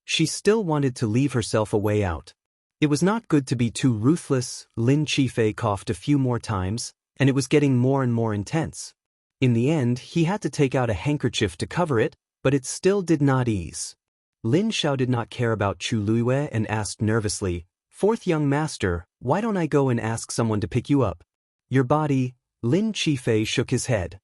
She still wanted to leave herself a way out. It was not good to be too ruthless. Lin Qifei coughed a few more times, and it was getting more and more intense. In the end, he had to take out a handkerchief to cover it, but it still did not ease. Lin Xiao did not care about Chu Luiwei and asked nervously, "Fourth young master, why don't I go and ask someone to pick you up?" "Your body." Lin Qifei shook his head.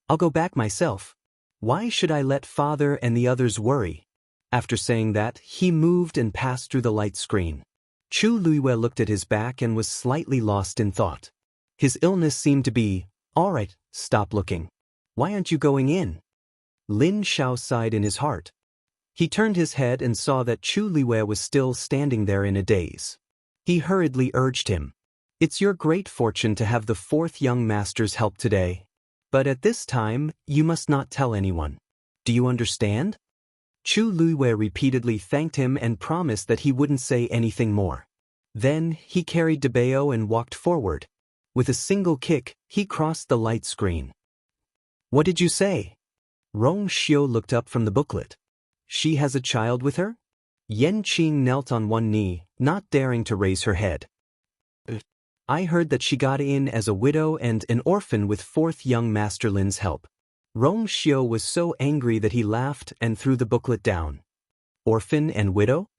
"I'll go back myself. Why should I let father and the others worry?" After saying that, he moved and passed through the light screen. Chu Luiwei looked at his back and was slightly lost in thought. His illness seemed to be, "All right, stop looking. Why aren't you going in?" Lin Xiao sighed in his heart. He turned his head and saw that Chu Luiwei was still standing there in a daze. He hurriedly urged him, "It's your great fortune to have the fourth young master's help today. But at this time, you must not tell anyone. Do you understand?" Chu Luiwei repeatedly thanked him and promised that he wouldn't say anything more. Then, he carried Dabao and walked forward. With a single kick, he crossed the light screen. "What did you say?" Rong Xiu looked up from the booklet. "She has a child with her?" Yan Qing knelt on one knee, not daring to raise her head. "I heard that she got in as a widow and an orphan with fourth young master Lin's help." Rong Xiu was so angry that he laughed and threw the booklet down. Orphan and widow?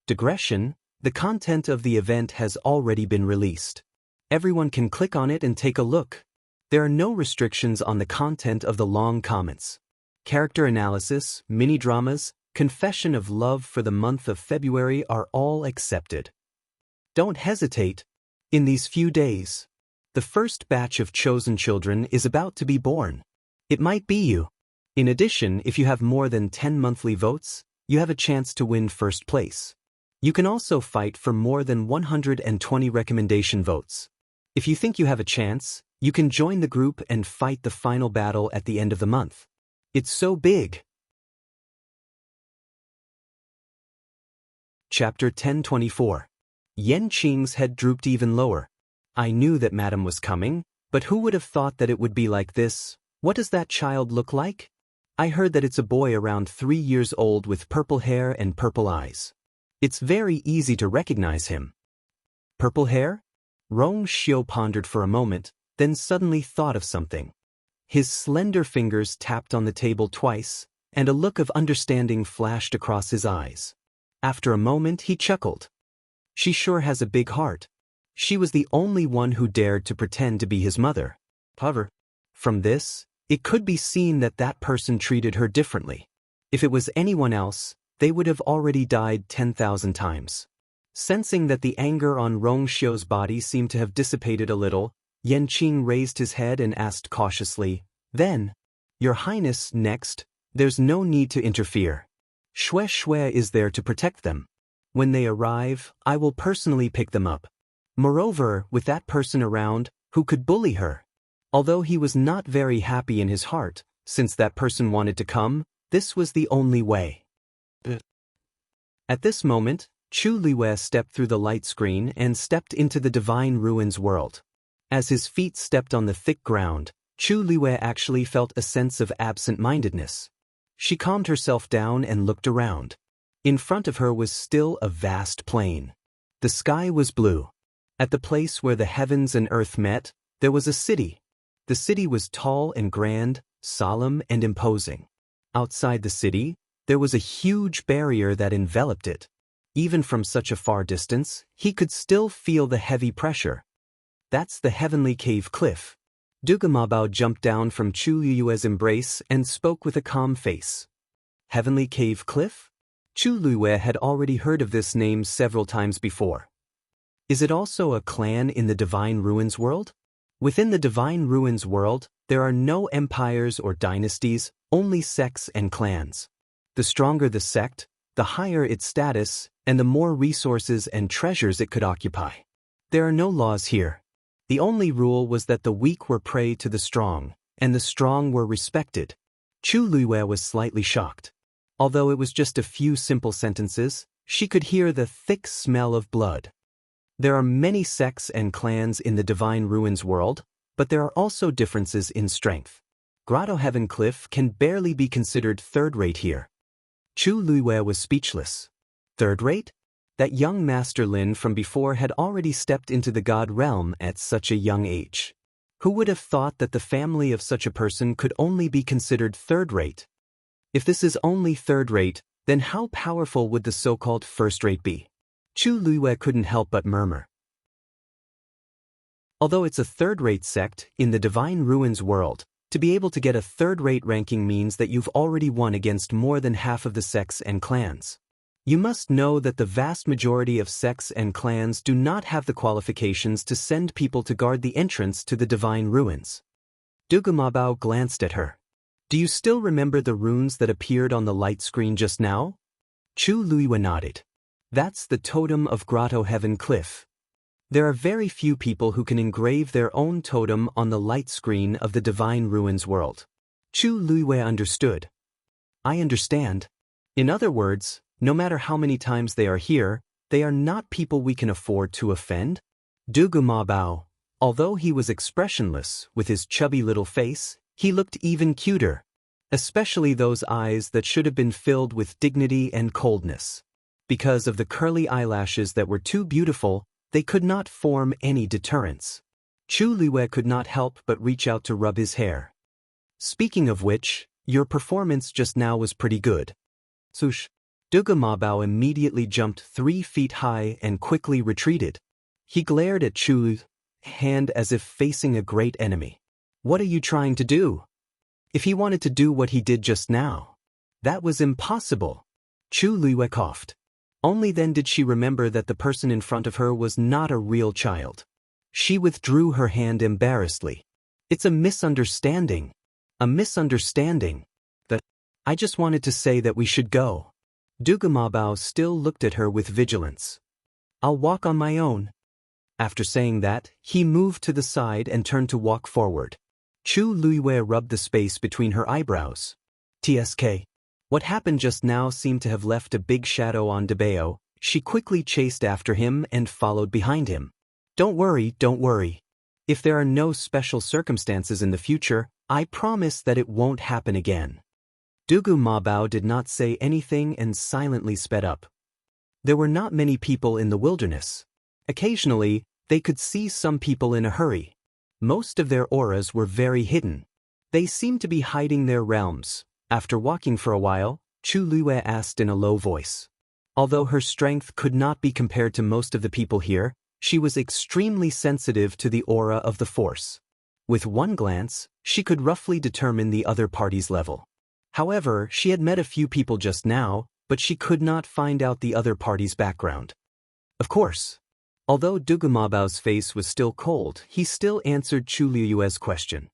Digression, the content of the event has already been released. Everyone can click on it and take a look. There are no restrictions on the content of the long comments. Character analysis, mini-dramas, confession of love for the month of February are all accepted. Don't hesitate. In these few days, the first batch of chosen children is about to be born. It might be you. In addition, if you have more than 10 monthly votes, you have a chance to win first place. You can also fight for more than 120 recommendation votes. If you think you have a chance, you can join the group and fight the final battle at the end of the month. It's so big. Chapter 1024. Yan Qing's head drooped even lower. I knew that Madam was coming, but who would have thought that it would be like this? What does that child look like? I heard that it's a boy around 3 years old with purple hair and purple eyes. It's very easy to recognize him. Purple hair? Rong Xiu pondered for a moment, then suddenly thought of something. His slender fingers tapped on the table twice, and a look of understanding flashed across his eyes. After a moment he chuckled. She sure has a big heart. She was the only one who dared to pretend to be his mother. However, from this, it could be seen that that person treated her differently. If it was anyone else, they would have already died 10,000 times. Sensing that the anger on Rong Xiu's body seemed to have dissipated a little, Yan Qing raised his head and asked cautiously, "Then, Your Highness, next, there's no need to interfere. Xue is there to protect them. When they arrive, I will personally pick them up. Moreover, with that person around, who could bully her?" Although he was not very happy in his heart, since that person wanted to come, this was the only way. At this moment, Chu Liwei stepped through the light screen and stepped into the Divine Ruins world. As his feet stepped on the thick ground, Chu Liwei actually felt a sense of absent-mindedness. She calmed herself down and looked around. In front of her was still a vast plain. The sky was blue. At the place where the heavens and earth met, there was a city. The city was tall and grand, solemn and imposing. Outside the city, there was a huge barrier that enveloped it. Even from such a far distance, he could still feel the heavy pressure. That's the Heavenly Cave Cliff. Dugamabao jumped down from Chu Liyue's embrace and spoke with a calm face. Heavenly Cave Cliff? Chu Liyue had already heard of this name several times before. Is it also a clan in the Divine Ruins world? Within the Divine Ruins world, there are no empires or dynasties, only sects and clans. The stronger the sect, the higher its status, and the more resources and treasures it could occupy. There are no laws here. The only rule was that the weak were prey to the strong, and the strong were respected. Chu Liyue was slightly shocked. Although it was just a few simple sentences, she could hear the thick smell of blood. There are many sects and clans in the Divine Ruins world, but there are also differences in strength. Grotto Heaven Cliff can barely be considered third-rate here. Chu Liyue was speechless. Third-rate? That young Master Lin from before had already stepped into the God realm at such a young age. Who would have thought that the family of such a person could only be considered third-rate? If this is only third-rate, then how powerful would the so-called first-rate be? Chu Liyue couldn't help but murmur. Although it's a third-rate sect in the Divine Ruins world, to be able to get a third-rate ranking means that you've already won against more than half of the sects and clans. You must know that the vast majority of sects and clans do not have the qualifications to send people to guard the entrance to the Divine Ruins. Dugamabao glanced at her. Do you still remember the runes that appeared on the light screen just now? Chu Liyue nodded. That's the totem of Grotto Heaven Cliff. There are very few people who can engrave their own totem on the light screen of the Divine Ruins world. Chu Liyue understood. I understand. In other words, no matter how many times they are here, they are not people we can afford to offend. Dugamabao, although he was expressionless with his chubby little face, he looked even cuter, especially those eyes that should have been filled with dignity and coldness. Because of the curly eyelashes that were too beautiful, they could not form any deterrence. Chu Liyue could not help but reach out to rub his hair. Speaking of which, your performance just now was pretty good. Sush. Dugamabao immediately jumped 3 feet high and quickly retreated. He glared at Chu's hand as if facing a great enemy. What are you trying to do? If he wanted to do what he did just now, that was impossible. Chu Liyue coughed. Only then did she remember that the person in front of her was not a real child. She withdrew her hand embarrassedly. It's a misunderstanding. A misunderstanding. I just wanted to say that we should go. Dugamabao still looked at her with vigilance. I'll walk on my own. After saying that, he moved to the side and turned to walk forward. Chu Liyue rubbed the space between her eyebrows. TSK. What happened just now seemed to have left a big shadow on Dabeo. She quickly chased after him and followed behind him. Don't worry, don't worry. If there are no special circumstances in the future, I promise that it won't happen again. Dugu Mabao did not say anything and silently sped up. There were not many people in the wilderness. Occasionally, they could see some people in a hurry. Most of their auras were very hidden. They seemed to be hiding their realms. After walking for a while, Chu Luiyue asked in a low voice. Although her strength could not be compared to most of the people here, she was extremely sensitive to the aura of the force. With one glance, she could roughly determine the other party's level. However, she had met a few people just now, but she could not find out the other party's background. Of course. Although Dugu Mabao's face was still cold, he still answered Chu Luiyue's question.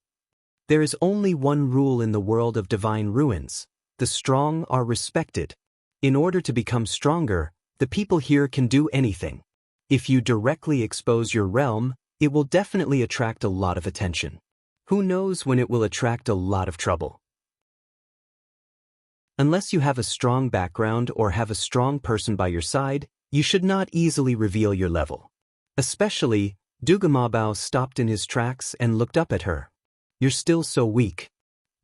There is only one rule in the world of divine ruins. The strong are respected. In order to become stronger, the people here can do anything. If you directly expose your realm, it will definitely attract a lot of attention. Who knows when it will attract a lot of trouble? Unless you have a strong background or have a strong person by your side, you should not easily reveal your level. Especially, Dugu Mabao stopped in his tracks and looked up at her. You're still so weak.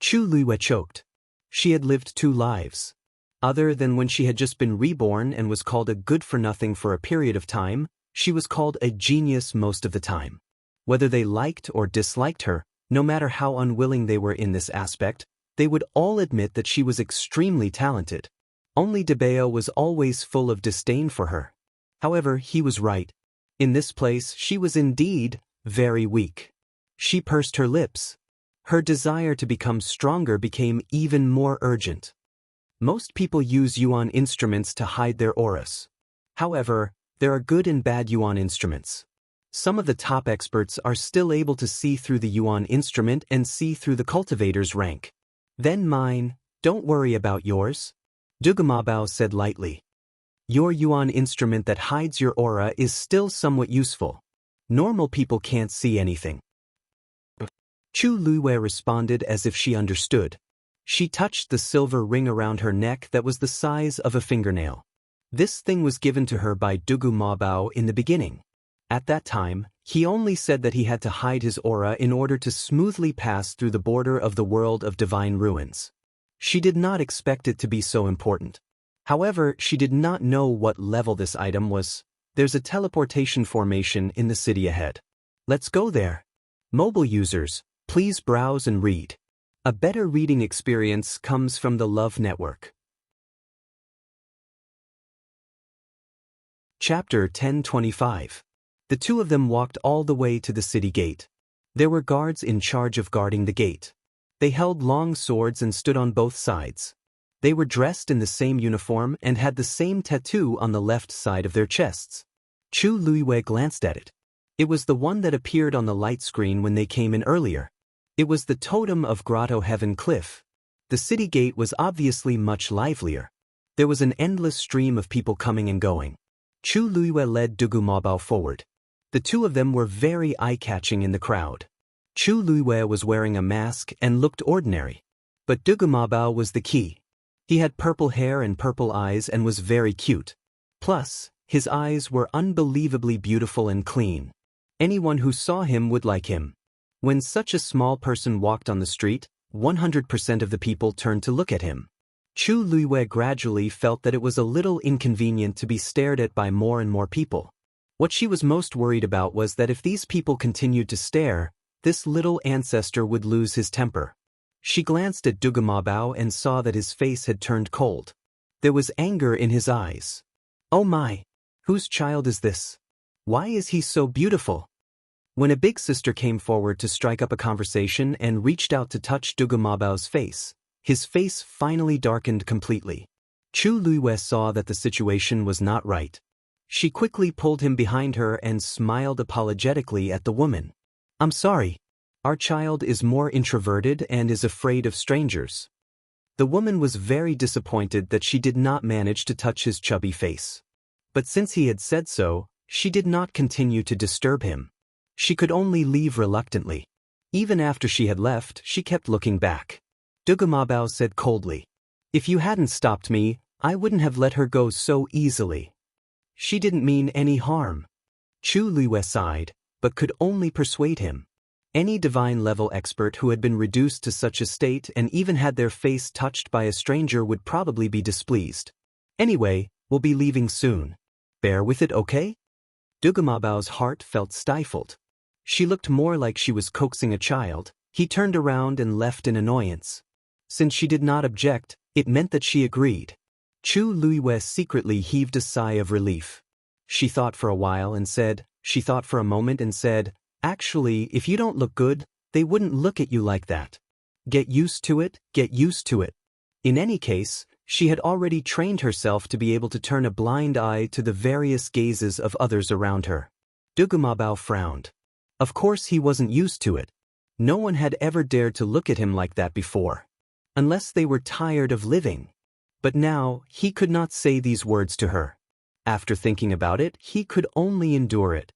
Chu Luiyue choked. She had lived 2 lives. Other than when she had just been reborn and was called a good-for-nothing for a period of time, she was called a genius most of the time. Whether they liked or disliked her, no matter how unwilling they were in this aspect, they would all admit that she was extremely talented. Only Dabeo was always full of disdain for her. However, he was right. In this place, she was indeed very weak. She pursed her lips. Her desire to become stronger became even more urgent. Most people use yuan instruments to hide their auras. However, there are good and bad yuan instruments. Some of the top experts are still able to see through the yuan instrument and see through the cultivator's rank. Then mine, don't worry about yours. Dugu Mabao said lightly. Your yuan instrument that hides your aura is still somewhat useful. Normal people can't see anything. Chu Luiyue responded as if she understood. She touched the silver ring around her neck that was the size of a fingernail. This thing was given to her by Dugu Mabao in the beginning. At that time, he only said that he had to hide his aura in order to smoothly pass through the border of the world of divine ruins. She did not expect it to be so important. However, she did not know what level this item was. There's a teleportation formation in the city ahead. Let's go there. Mobile users, please browse and read. A better reading experience comes from the Love Network. Chapter 1025. The 2 of them walked all the way to the city gate. There were guards in charge of guarding the gate. They held long swords and stood on both sides. They were dressed in the same uniform and had the same tattoo on the left side of their chests. Chu Luiyue glanced at it. It was the one that appeared on the light screen when they came in earlier. It was the totem of Grotto Heaven Cliff. The city gate was obviously much livelier. There was an endless stream of people coming and going. Chu Luiyue led Dugu Mabao forward. The 2 of them were very eye-catching in the crowd. Chu Luiyue was wearing a mask and looked ordinary. But Dugu Mabao was the key. He had purple hair and purple eyes and was very cute. Plus, his eyes were unbelievably beautiful and clean. Anyone who saw him would like him. When such a small person walked on the street, 100% of the people turned to look at him. Chu Luiyue gradually felt that it was a little inconvenient to be stared at by more and more people. What she was most worried about was that if these people continued to stare, this little ancestor would lose his temper. She glanced at Dugu Mabao and saw that his face had turned cold. There was anger in his eyes. Oh my! Whose child is this? Why is he so beautiful? When a big sister came forward to strike up a conversation and reached out to touch Dugu Mabao's face, his face finally darkened completely. Chu Luiyue saw that the situation was not right. She quickly pulled him behind her and smiled apologetically at the woman. I'm sorry. Our child is more introverted and is afraid of strangers. The woman was very disappointed that she did not manage to touch his chubby face. But since he had said so, she did not continue to disturb him. She could only leave reluctantly. Even after she had left, she kept looking back. Dugumabao said coldly. If you hadn't stopped me, I wouldn't have let her go so easily. She didn't mean any harm. Chu Luiwei sighed, but could only persuade him. Any divine-level expert who had been reduced to such a state and even had their face touched by a stranger would probably be displeased. Anyway, we'll be leaving soon. Bear with it, okay? Dugumabao's heart felt stifled. She looked more like she was coaxing a child. He turned around and left in annoyance. Since she did not object, it meant that she agreed. Chu Luiwei secretly heaved a sigh of relief. She thought for a moment and said, actually, if you don't look good, they wouldn't look at you like that. Get used to it, get used to it. In any case, she had already trained herself to be able to turn a blind eye to the various gazes of others around her. Dugumabao frowned. Of course he wasn't used to it. No one had ever dared to look at him like that before. Unless they were tired of living. But now, he could not say these words to her. After thinking about it, he could only endure it.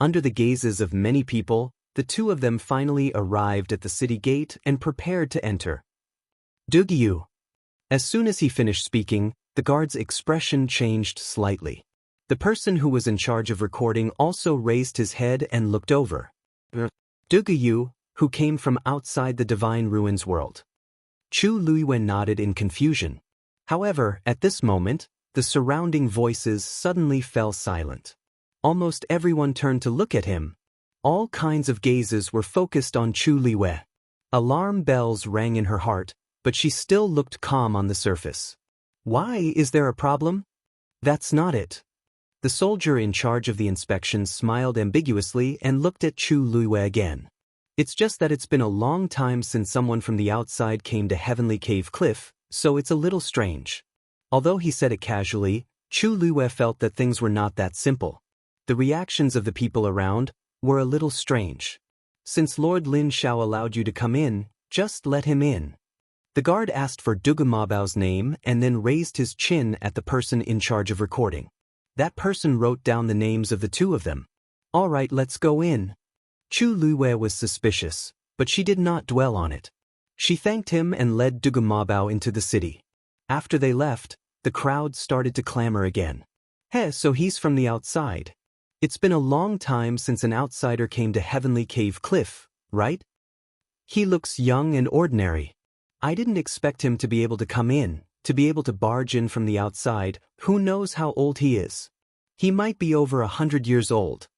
Under the gazes of many people, the two of them finally arrived at the city gate and prepared to enter. Dugyu. As soon as he finished speaking, the guard's expression changed slightly. The person who was in charge of recording also raised his head and looked over. Dugyu, who came from outside the Divine Ruins world. Chu Luiwei nodded in confusion. However, at this moment, the surrounding voices suddenly fell silent. Almost everyone turned to look at him. All kinds of gazes were focused on Chu Luiwei. Alarm bells rang in her heart, but she still looked calm on the surface. Why, is there a problem? That's not it. The soldier in charge of the inspection smiled ambiguously and looked at Chu Luiwei again. It's just that it's been a long time since someone from the outside came to Heavenly Cave Cliff, so it's a little strange. Although he said it casually, Chu Luiwei felt that things were not that simple. The reactions of the people around were a little strange. Since Lord Lin Xiao allowed you to come in, just let him in. The guard asked for Dugumabao's name and then raised his chin at the person in charge of recording. That person wrote down the names of the two of them. All right, let's go in. Chu Luiwei was suspicious, but she did not dwell on it. She thanked him and led Dugumabao into the city. After they left, the crowd started to clamor again. Hey, so he's from the outside. It's been a long time since an outsider came to Heavenly Cave Cliff, right? He looks young and ordinary. I didn't expect him to be able to come in, to be able to barge in from the outside. Who knows how old he is? He might be over 100 years old.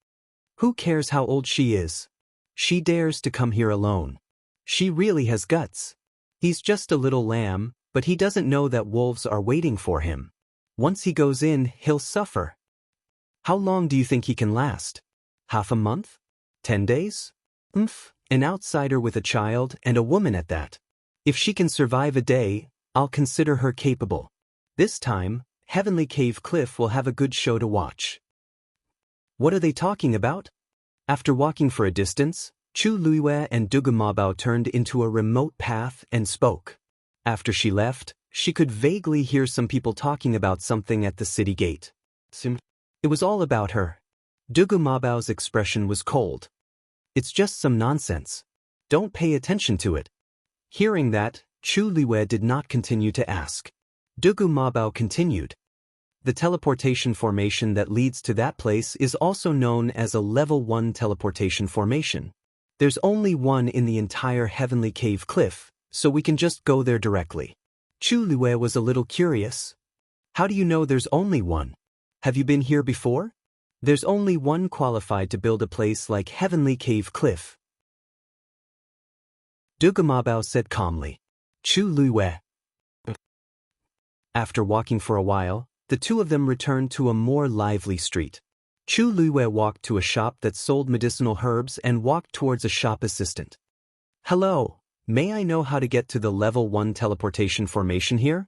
Who cares how old she is? She dares to come here alone. She really has guts. He's just a little lamb, but he doesn't know that wolves are waiting for him. Once he goes in, he'll suffer. How long do you think he can last? Half a month? 10 days? An outsider with a child and a woman at that. If she can survive a day, I'll consider her capable. This time, Heavenly Cave Cliff will have a good show to watch. What are they talking about? After walking for a distance, Chu Luiwei and Dugumabao turned into a remote path and spoke. After she left, she could vaguely hear some people talking about something at the city gate. It was all about her. Dugumabao's expression was cold. It's just some nonsense. Don't pay attention to it. Hearing that, Chu Luiwei did not continue to ask. Dugumabao continued. The teleportation formation that leads to that place is also known as a level 1 teleportation formation. There's only one in the entire Heavenly Cave Cliff, so we can just go there directly. Chu Luiwei was a little curious. How do you know there's only one? Have you been here before? There's only one qualified to build a place like Heavenly Cave Cliff. Dugumabao said calmly. Chu Luiwei. After walking for a while, the two of them returned to a more lively street. Chu Luiwei walked to a shop that sold medicinal herbs and walked towards a shop assistant. Hello, may I know how to get to the level 1 teleportation formation here?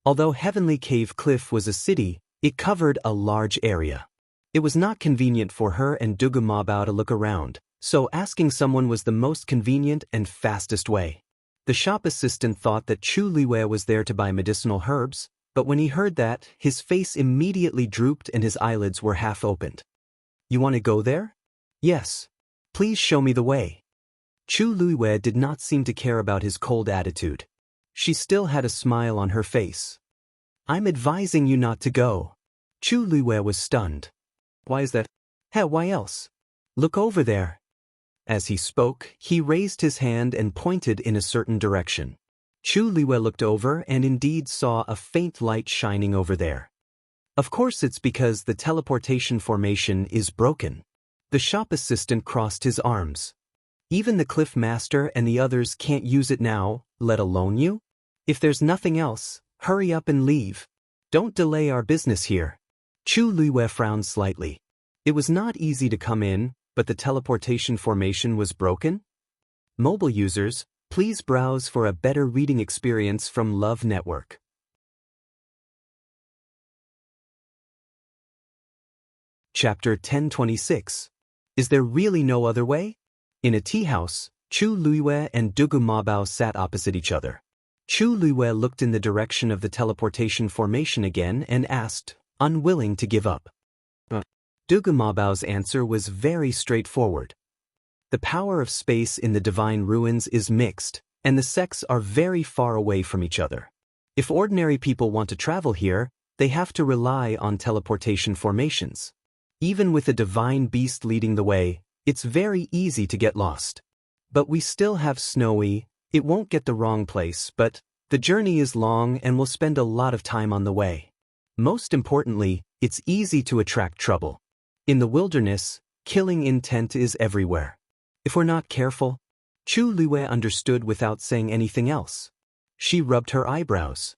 Although Heavenly Cave Cliff was a city, it covered a large area. It was not convenient for her and Dugumabao to look around, so asking someone was the most convenient and fastest way. The shop assistant thought that Chu Luiwei was there to buy medicinal herbs, but when he heard that, his face immediately drooped and his eyelids were half opened. You want to go there? Yes. Please show me the way. Chu Luiwei did not seem to care about his cold attitude. She still had a smile on her face. I'm advising you not to go. Chu Luiwei was stunned. Why is that? Hey, why else? Look over there. As he spoke, he raised his hand and pointed in a certain direction. Chu Luiwei looked over and indeed saw a faint light shining over there. Of course it's because the teleportation formation is broken. The shop assistant crossed his arms. Even the cliff master and the others can't use it now, let alone you? If there's nothing else, hurry up and leave. Don't delay our business here. Chu Luiwei frowned slightly. It was not easy to come in, but the teleportation formation was broken? Mobile users, please browse for a better reading experience from Love Network. Chapter 1026. Is there really no other way? In a tea house, Chu Luiwei and Dugu Mabao sat opposite each other. Chu Luiwei looked in the direction of the teleportation formation again and asked, unwilling to give up. Dugu Mabao's answer was very straightforward. The power of space in the divine ruins is mixed, and the sects are very far away from each other. If ordinary people want to travel here, they have to rely on teleportation formations. Even with a divine beast leading the way, it's very easy to get lost. But we still have Snowy. It won't get the wrong place, but the journey is long and we'll spend a lot of time on the way. Most importantly, it's easy to attract trouble. In the wilderness, killing intent is everywhere. If we're not careful, Chu Luiwei understood without saying anything else. She rubbed her eyebrows.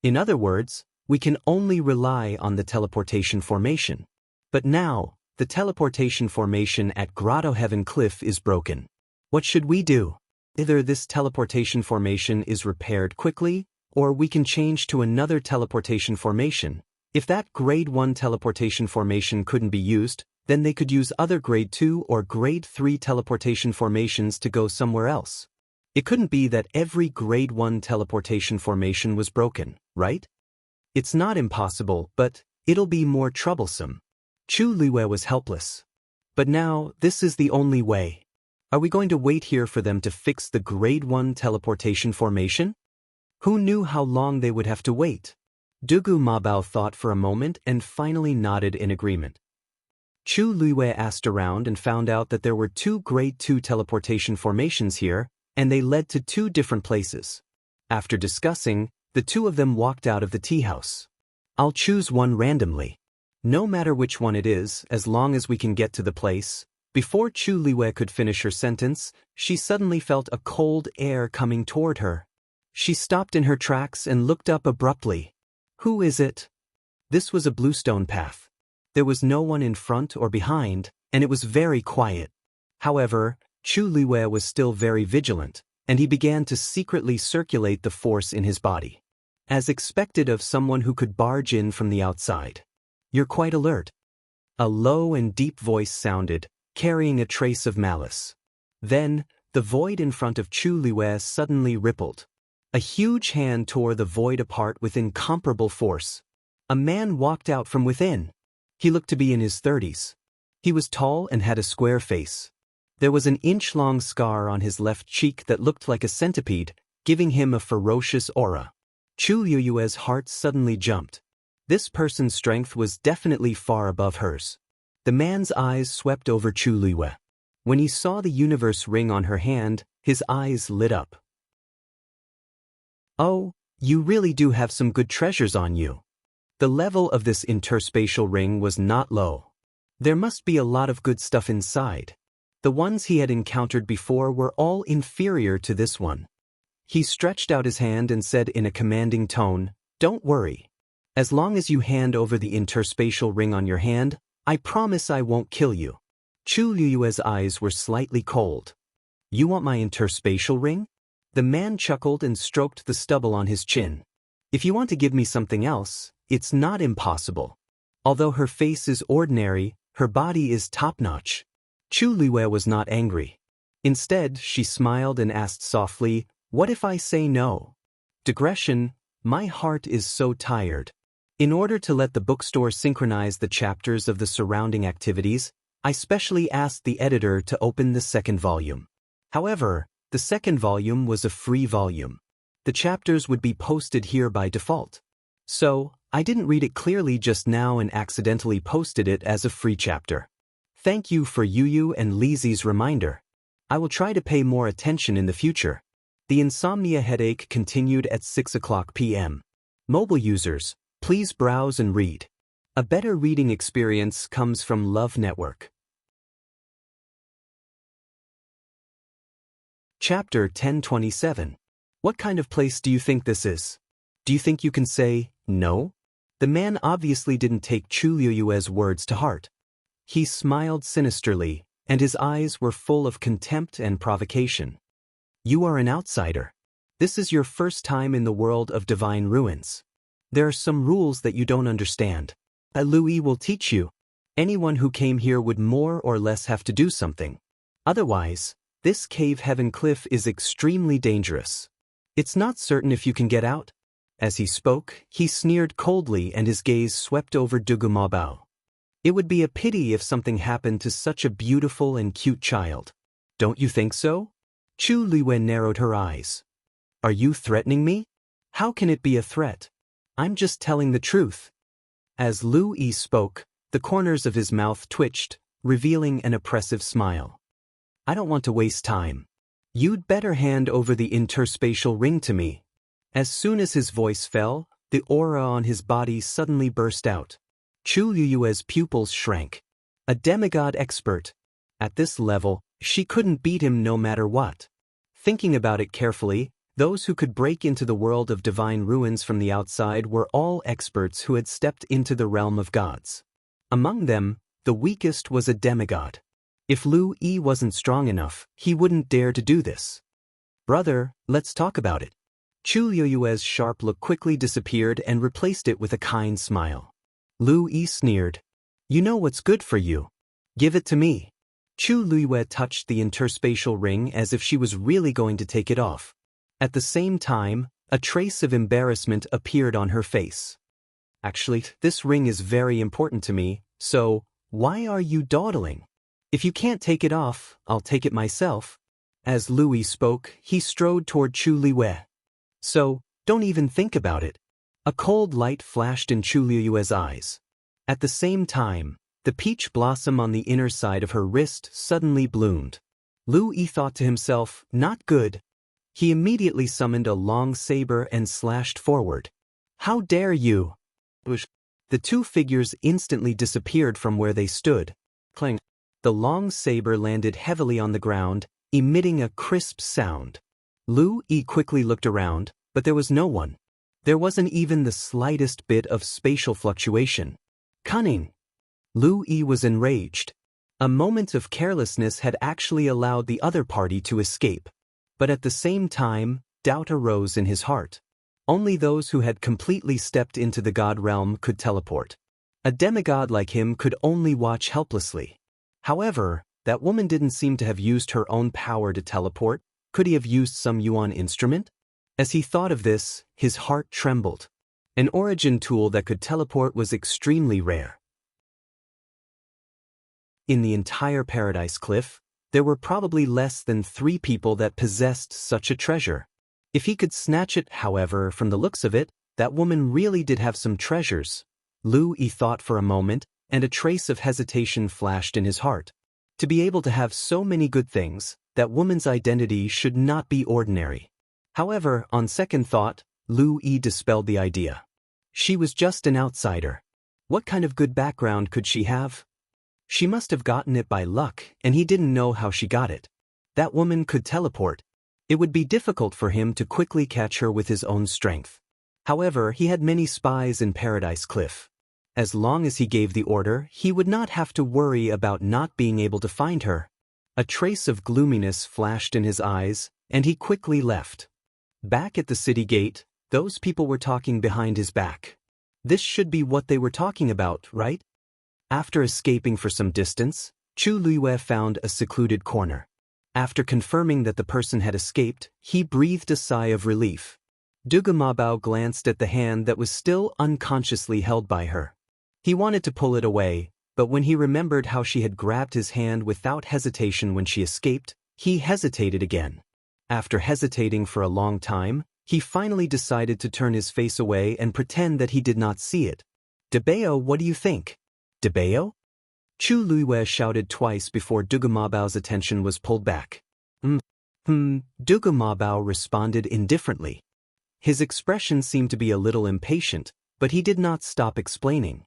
In other words, we can only rely on the teleportation formation. But now, the teleportation formation at Grotto Heaven Cliff is broken. What should we do? Either this teleportation formation is repaired quickly, or we can change to another teleportation formation. If that Grade 1 teleportation formation couldn't be used, then they could use other Grade 2 or Grade 3 teleportation formations to go somewhere else. It couldn't be that every Grade 1 teleportation formation was broken, right? It's not impossible, but it'll be more troublesome. Chu Luiwei was helpless. But now, this is the only way. Are we going to wait here for them to fix the Grade 1 teleportation formation? Who knew how long they would have to wait? Dugu Mabao thought for a moment and finally nodded in agreement. Chu Luiwei asked around and found out that there were 2 Grade 2 teleportation formations here, and they led to 2 different places. After discussing, the 2 of them walked out of the tea house. I'll choose one randomly. No matter which one it is, as long as we can get to the place. Before Chu Luiwei could finish her sentence, she suddenly felt a cold air coming toward her. She stopped in her tracks and looked up abruptly. Who is it? This was a bluestone path. There was no one in front or behind, and it was very quiet. However, Chu Luiwei was still very vigilant, and he began to secretly circulate the force in his body. As expected of someone who could barge in from the outside. You're quite alert. A low and deep voice sounded, carrying a trace of malice. Then, the void in front of Chu Luiwei suddenly rippled. A huge hand tore the void apart with incomparable force. A man walked out from within. He looked to be in his 30s. He was tall and had a square face. There was an inch-long scar on his left cheek that looked like a centipede, giving him a ferocious aura. Chu Luiwei's heart suddenly jumped. This person's strength was definitely far above hers. The man's eyes swept over Chu Luiwei. When he saw the universe ring on her hand, his eyes lit up. Oh, you really do have some good treasures on you. The level of this interspatial ring was not low. There must be a lot of good stuff inside. The ones he had encountered before were all inferior to this one. He stretched out his hand and said in a commanding tone, "Don't worry. As long as you hand over the interspatial ring on your hand, I promise I won't kill you." Chu Luiwei's eyes were slightly cold. You want my interspatial ring? The man chuckled and stroked the stubble on his chin. If you want to give me something else, it's not impossible. Although her face is ordinary, her body is top-notch. Chu Luiwei was not angry. Instead, she smiled and asked softly, "What if I say no?" Digression, my heart is so tired. In order to let the bookstore synchronize the chapters of the surrounding activities, I specially asked the editor to open the second volume. However, the second volume was a free volume. The chapters would be posted here by default. So, I didn't read it clearly just now and accidentally posted it as a free chapter. Thank you for Yuyu and Lizi's reminder. I will try to pay more attention in the future. The insomnia headache continued at 6:00 p.m. Mobile users, please browse and read. A better reading experience comes from Love Network. Chapter 1027. What kind of place do you think this is? Do you think you can say, no? The man obviously didn't take Chu Liyue's words to heart. He smiled sinisterly, and his eyes were full of contempt and provocation. You are an outsider. This is your first time in the world of divine ruins. There are some rules that you don't understand. Louis will teach you. Anyone who came here would more or less have to do something. Otherwise, this cave heaven cliff is extremely dangerous. It's not certain if you can get out. As he spoke, he sneered coldly and his gaze swept over Dugumabao. It would be a pity if something happened to such a beautiful and cute child. Don't you think so? Chu Liyue narrowed her eyes. Are you threatening me? How can it be a threat? I'm just telling the truth. As Lu Yi spoke, the corners of his mouth twitched, revealing an oppressive smile. I don't want to waste time. You'd better hand over the interspatial ring to me. As soon as his voice fell, the aura on his body suddenly burst out. Chu Liyue's pupils shrank. A demigod expert. At this level, she couldn't beat him no matter what. Thinking about it carefully, those who could break into the world of divine ruins from the outside were all experts who had stepped into the realm of gods. Among them, the weakest was a demigod. If Lu Yi wasn't strong enough, he wouldn't dare to do this. Brother, let's talk about it. Chu Liyue's sharp look quickly disappeared and replaced it with a kind smile. Lu Yi sneered. You know what's good for you. Give it to me. Chu Liyue touched the interspatial ring as if she was really going to take it off. At the same time, a trace of embarrassment appeared on her face. Actually, this ring is very important to me, so why are you dawdling? If you can't take it off, I'll take it myself. As Lu Yi spoke, he strode toward Chu Liyue. So, don't even think about it. A cold light flashed in Chu Liyue's eyes. At the same time, the peach blossom on the inner side of her wrist suddenly bloomed. Lu Yi thought to himself, not good. He immediately summoned a long saber and slashed forward. How dare you? The two figures instantly disappeared from where they stood. Clang. The long saber landed heavily on the ground, emitting a crisp sound. Lu Yi quickly looked around, but there was no one. There wasn't even the slightest bit of spatial fluctuation. Cunning! Lu Yi was enraged. A moment of carelessness had actually allowed the other party to escape. But at the same time, doubt arose in his heart. Only those who had completely stepped into the god realm could teleport. A demigod like him could only watch helplessly. However, that woman didn't seem to have used her own power to teleport. Could he have used some Yuan instrument? As he thought of this, his heart trembled. An origin tool that could teleport was extremely rare. In the entire Paradise Cliff, there were probably less than 3 people that possessed such a treasure. If he could snatch it, however, from the looks of it, that woman really did have some treasures. Lu Yi thought for a moment, and a trace of hesitation flashed in his heart. To be able to have so many good things, that woman's identity should not be ordinary. However, on second thought, Lu Yi dispelled the idea. She was just an outsider. What kind of good background could she have? She must have gotten it by luck, and he didn't know how she got it. That woman could teleport. It would be difficult for him to quickly catch her with his own strength. However, he had many spies in Paradise Cliff. As long as he gave the order, he would not have to worry about not being able to find her. A trace of gloominess flashed in his eyes, and he quickly left. Back at the city gate, those people were talking behind his back. This should be what they were talking about, right? After escaping for some distance, Chu Liyue found a secluded corner. After confirming that the person had escaped, he breathed a sigh of relief. Dugumabao glanced at the hand that was still unconsciously held by her. He wanted to pull it away, but when he remembered how she had grabbed his hand without hesitation when she escaped, he hesitated again. After hesitating for a long time, he finally decided to turn his face away and pretend that he did not see it. Dabeo, what do you think? Dabeo? Chu Luiwei shouted twice before Dugumabao's attention was pulled back. Dugumabao responded indifferently. His expression seemed to be a little impatient, but he did not stop explaining.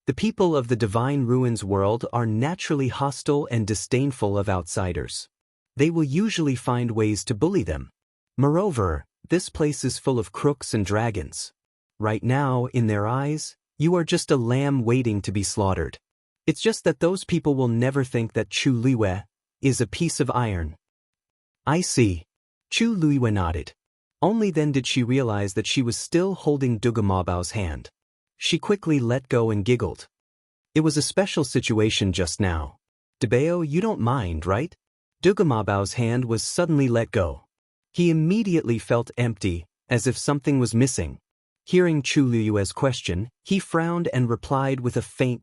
The people of the Divine Ruins world are naturally hostile and disdainful of outsiders. They will usually find ways to bully them. Moreover, this place is full of crooks and dragons. Right now, in their eyes, you are just a lamb waiting to be slaughtered. It's just that those people will never think that Chu Luiwei is a piece of iron. I see. Chu Luiwei nodded. Only then did she realize that she was still holding Dugumabao's hand. She quickly let go and giggled. It was a special situation just now. Dabeo, you don't mind, right? Dugumabao's hand was suddenly let go. He immediately felt empty, as if something was missing. Hearing Chu Luiwei's question, he frowned and replied with a faint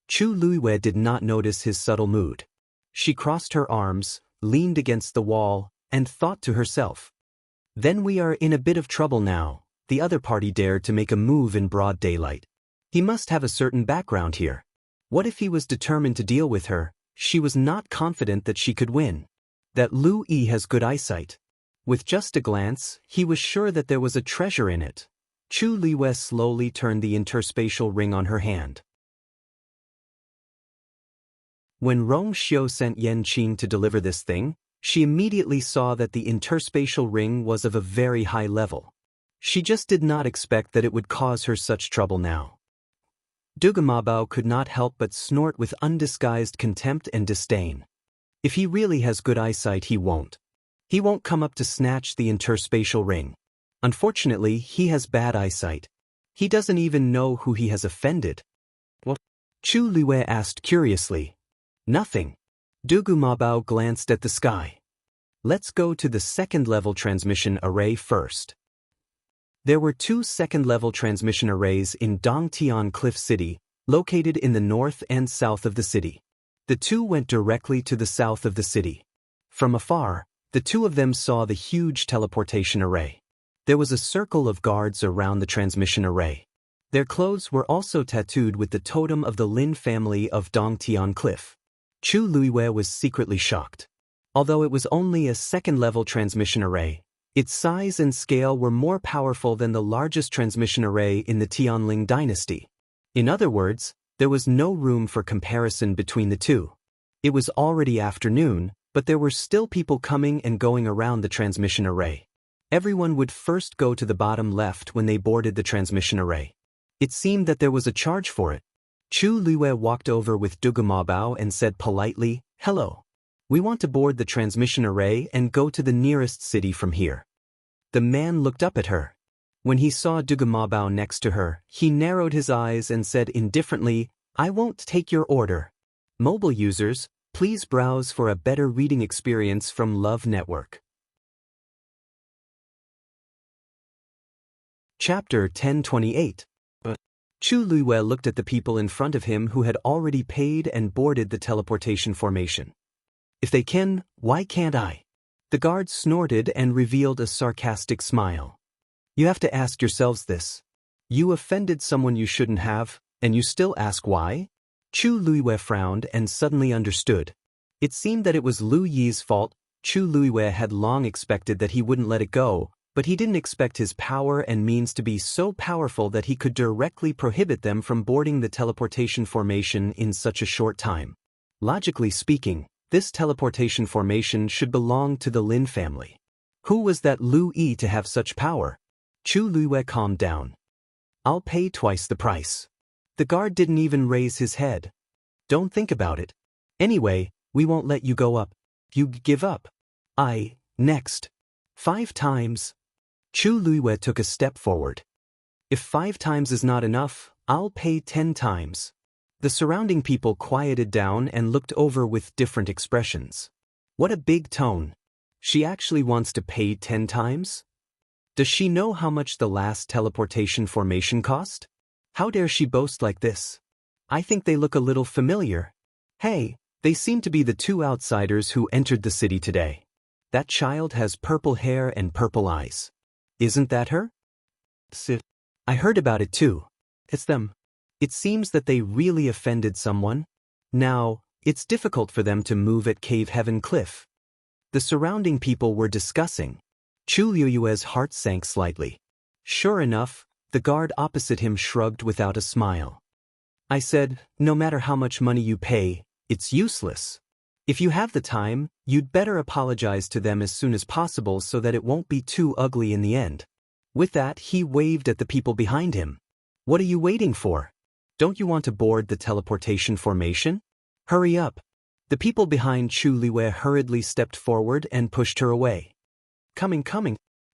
Chu Luiwei did not notice his subtle mood. She crossed her arms, leaned against the wall, and thought to herself. Then we are in a bit of trouble now. The other party dared to make a move in broad daylight. He must have a certain background here. What if he was determined to deal with her? She was not confident that she could win. That Lu Yi has good eyesight. With just a glance, he was sure that there was a treasure in it. Chu Luiwei slowly turned the interspatial ring on her hand. When Rong Xiu sent Yan Qin to deliver this thing, she immediately saw that the interspatial ring was of a very high level. She just did not expect that it would cause her such trouble now. Dugamabao could not help but snort with undisguised contempt and disdain. If he really has good eyesight, he won't. He won't come up to snatch the interspatial ring. Unfortunately, he has bad eyesight. He doesn't even know who he has offended. What? Chu Luiwei asked curiously. Nothing. Dugumabao glanced at the sky. Let's go to the second-level transmission array first. There were 2 second-level transmission arrays in Dongtian Cliff City, located in the north and south of the city. The 2 went directly to the south of the city. From afar, the 2 of them saw the huge teleportation array. There was a circle of guards around the transmission array. Their clothes were also tattooed with the totem of the Lin family of Dongtian Cliff. Chu Luiwei was secretly shocked. Although it was only a second-level transmission array, its size and scale were more powerful than the largest transmission array in the Tianling dynasty. In other words, there was no room for comparison between the 2. It was already afternoon, but there were still people coming and going around the transmission array. Everyone would first go to the bottom left when they boarded the transmission array. It seemed that there was a charge for it. Chu Luiwei walked over with Dugumabao and said politely, "Hello. We want to board the transmission array and go to the nearest city from here." The man looked up at her. When he saw Dugumabao next to her, he narrowed his eyes and said indifferently, "I won't take your order. Mobile users, please browse for a better reading experience from Love Network." Chapter 1028. Chu Luiwei looked at the people in front of him who had already paid and boarded the teleportation formation. If they can, why can't I? The guard snorted and revealed a sarcastic smile. You have to ask yourselves this. You offended someone you shouldn't have, and you still ask why? Chu Luiwei frowned and suddenly understood. It seemed that it was Lu Yi's fault. Chu Luiwei had long expected that he wouldn't let it go, but he didn't expect his power and means to be so powerful that he could directly prohibit them from boarding the teleportation formation in such a short time. Logically speaking, this teleportation formation should belong to the Lin family. Who was that Lu Yi to have such power? Chu Luiwei calmed down. I'll pay twice the price. The guard didn't even raise his head. Don't think about it. Anyway, we won't let you go up. You give up. Next. 5 times. Chu Luiwei took a step forward. If 5 times is not enough, I'll pay 10 times. The surrounding people quieted down and looked over with different expressions. What a big tone. She actually wants to pay 10 times? Does she know how much the last teleportation formation cost? How dare she boast like this? I think they look a little familiar. Hey, They seem to be the two outsiders who entered the city today. That child has purple hair and purple eyes. Isn't that her? Sit. I heard about it too. It's them. It seems that they really offended someone. Now, it's difficult for them to move at Cave Heaven Cliff. The surrounding people were discussing. Chu Liyue's heart sank slightly. Sure enough, the guard opposite him shrugged without a smile. I said, no matter how much money you pay, it's useless. If you have the time, you'd better apologize to them as soon as possible so that it won't be too ugly in the end. With that, he waved at the people behind him. What are you waiting for? Don't you want to board the teleportation formation? Hurry up. The people behind Chu Liyue hurriedly stepped forward and pushed her away. Coming.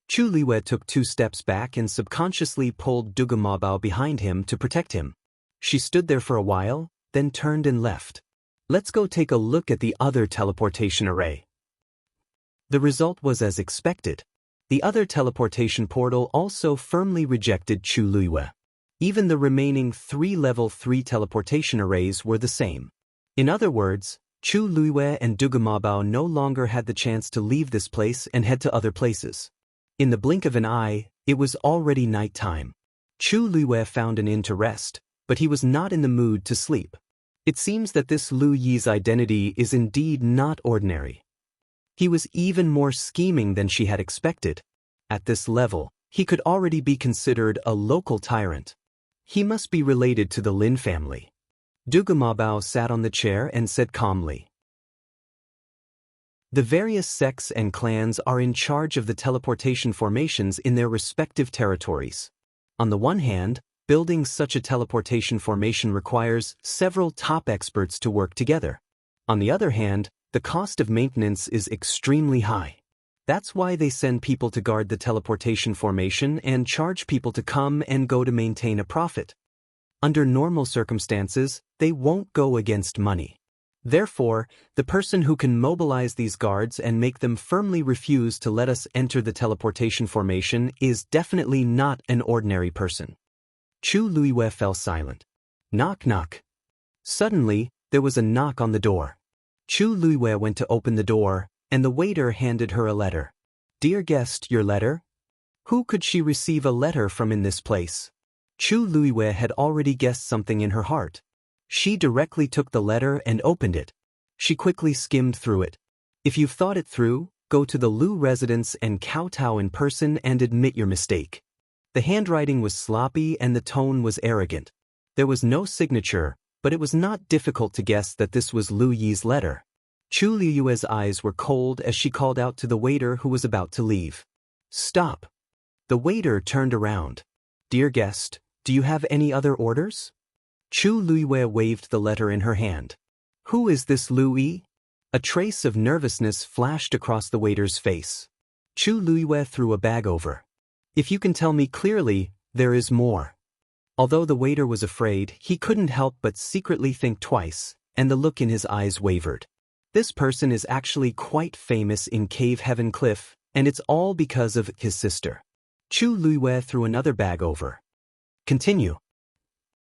Chu Liyue took 2 steps back and subconsciously pulled Dugamabao behind him to protect him. She stood there for a while, then turned and left. Let's go take a look at the other teleportation array. The result was as expected. The other teleportation portal also firmly rejected Chu Liyue. Even the remaining 3 level 3 teleportation arrays were the same. In other words, Chu Liyue and Dugamabao no longer had the chance to leave this place and head to other places. In the blink of an eye, it was already nighttime. Chu Liyue found an inn to rest, but he was not in the mood to sleep. It seems that this Lu Yi's identity is indeed not ordinary. He was even more scheming than she had expected. At this level, he could already be considered a local tyrant. He must be related to the Lin family. Dugamabao sat on the chair and said calmly. The various sects and clans are in charge of the teleportation formations in their respective territories. On the one hand, building such a teleportation formation requires several top experts to work together. On the other hand, the cost of maintenance is extremely high. That's why they send people to guard the teleportation formation and charge people to come and go to maintain a profit. Under normal circumstances, they won't go against money. Therefore, the person who can mobilize these guards and make them firmly refuse to let us enter the teleportation formation is definitely not an ordinary person. Chu Liyue fell silent. Knock. Suddenly, there was a knock on the door. Chu Liyue went to open the door, and the waiter handed her a letter. Dear guest, your letter? Who could she receive a letter from in this place? Chu Liyue had already guessed something in her heart. She directly took the letter and opened it. She quickly skimmed through it. If you've thought it through, go to the Lu residence and kowtow in person and admit your mistake. The handwriting was sloppy and the tone was arrogant. There was no signature, but it was not difficult to guess that this was Lu Yi's letter. Chu Liyue's eyes were cold as she called out to the waiter who was about to leave. Stop. The waiter turned around. Dear guest, do you have any other orders? Chu Liyue waved the letter in her hand. Who is this Lu Yi? A trace of nervousness flashed across the waiter's face. Chu Liyue threw a bag over. If you can tell me clearly, there is more. Although the waiter was afraid, he couldn't help but secretly think twice, and the look in his eyes wavered. This person is actually quite famous in Cave Heaven Cliff, and it's all because of his sister. Chu Liyue threw another bag over. Continue.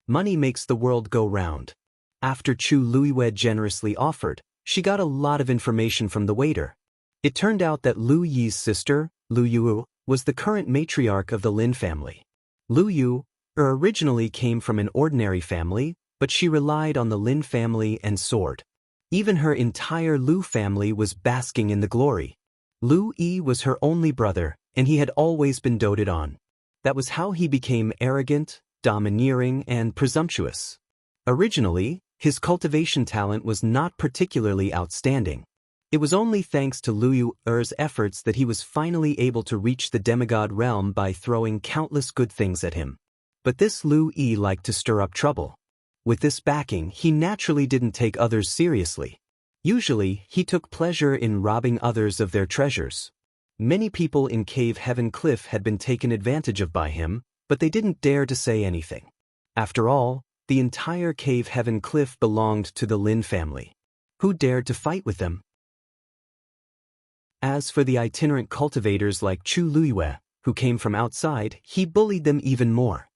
Money makes the world go round. After Chu Liyue generously offered, she got a lot of information from the waiter. It turned out that Lu Yi's sister, Lu Yu, was the current matriarch of the Lin family. Lu Yu originally came from an ordinary family, but she relied on the Lin family and soared. Even her entire Lu family was basking in the glory. Lu Yi was her only brother, and he had always been doted on. That was how he became arrogant, domineering, and presumptuous. Originally, his cultivation talent was not particularly outstanding. It was only thanks to Lu Yi's efforts that he was finally able to reach the demigod realm by throwing countless good things at him. But this Lu Yi liked to stir up trouble. With this backing, he naturally didn't take others seriously. Usually, he took pleasure in robbing others of their treasures. Many people in Cave Heaven Cliff had been taken advantage of by him, but they didn't dare to say anything. After all, the entire Cave Heaven Cliff belonged to the Lin family. Who dared to fight with them? As for the itinerant cultivators like Chu Liyue, who came from outside, he bullied them even more.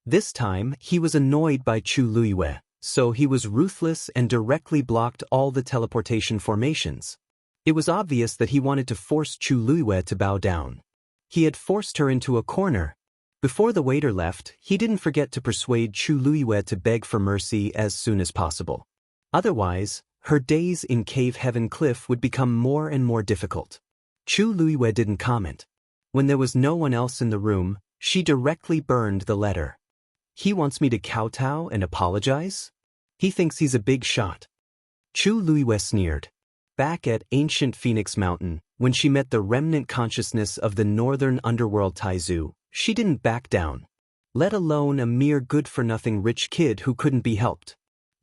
This time, he was annoyed by Chu Liyue, so he was ruthless and directly blocked all the teleportation formations. It was obvious that he wanted to force Chu Luiwei to bow down. He had forced her into a corner. Before the waiter left, he didn't forget to persuade Chu Luiwei to beg for mercy as soon as possible. Otherwise, her days in Cave Heaven Cliff would become more and more difficult. Chu Luiwei didn't comment. When there was no one else in the room, she directly burned the letter. He wants me to kowtow and apologize? He thinks he's a big shot. Chu Luiwei sneered. Back at ancient Phoenix Mountain, when she met the remnant consciousness of the northern underworld Taizu, she didn't back down. Let alone a mere good-for-nothing rich kid who couldn't be helped.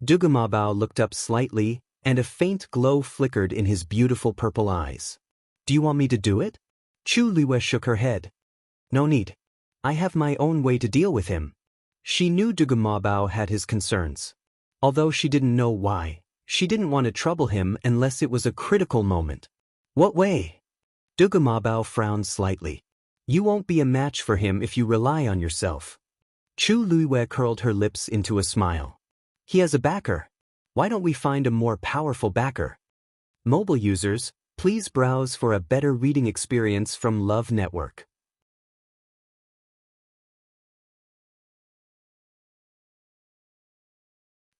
Dugamabao looked up slightly, and a faint glow flickered in his beautiful purple eyes. Do you want me to do it? Chu Luiwei shook her head. No need. I have my own way to deal with him. She knew Dugamabao had his concerns. Although she didn't know why, she didn't want to trouble him unless it was a critical moment. What way? Dugamabao frowned slightly. You won't be a match for him if you rely on yourself. Chu Luiwei curled her lips into a smile. He has a backer. Why don't we find a more powerful backer? Mobile users, please browse for a better reading experience from Love Network.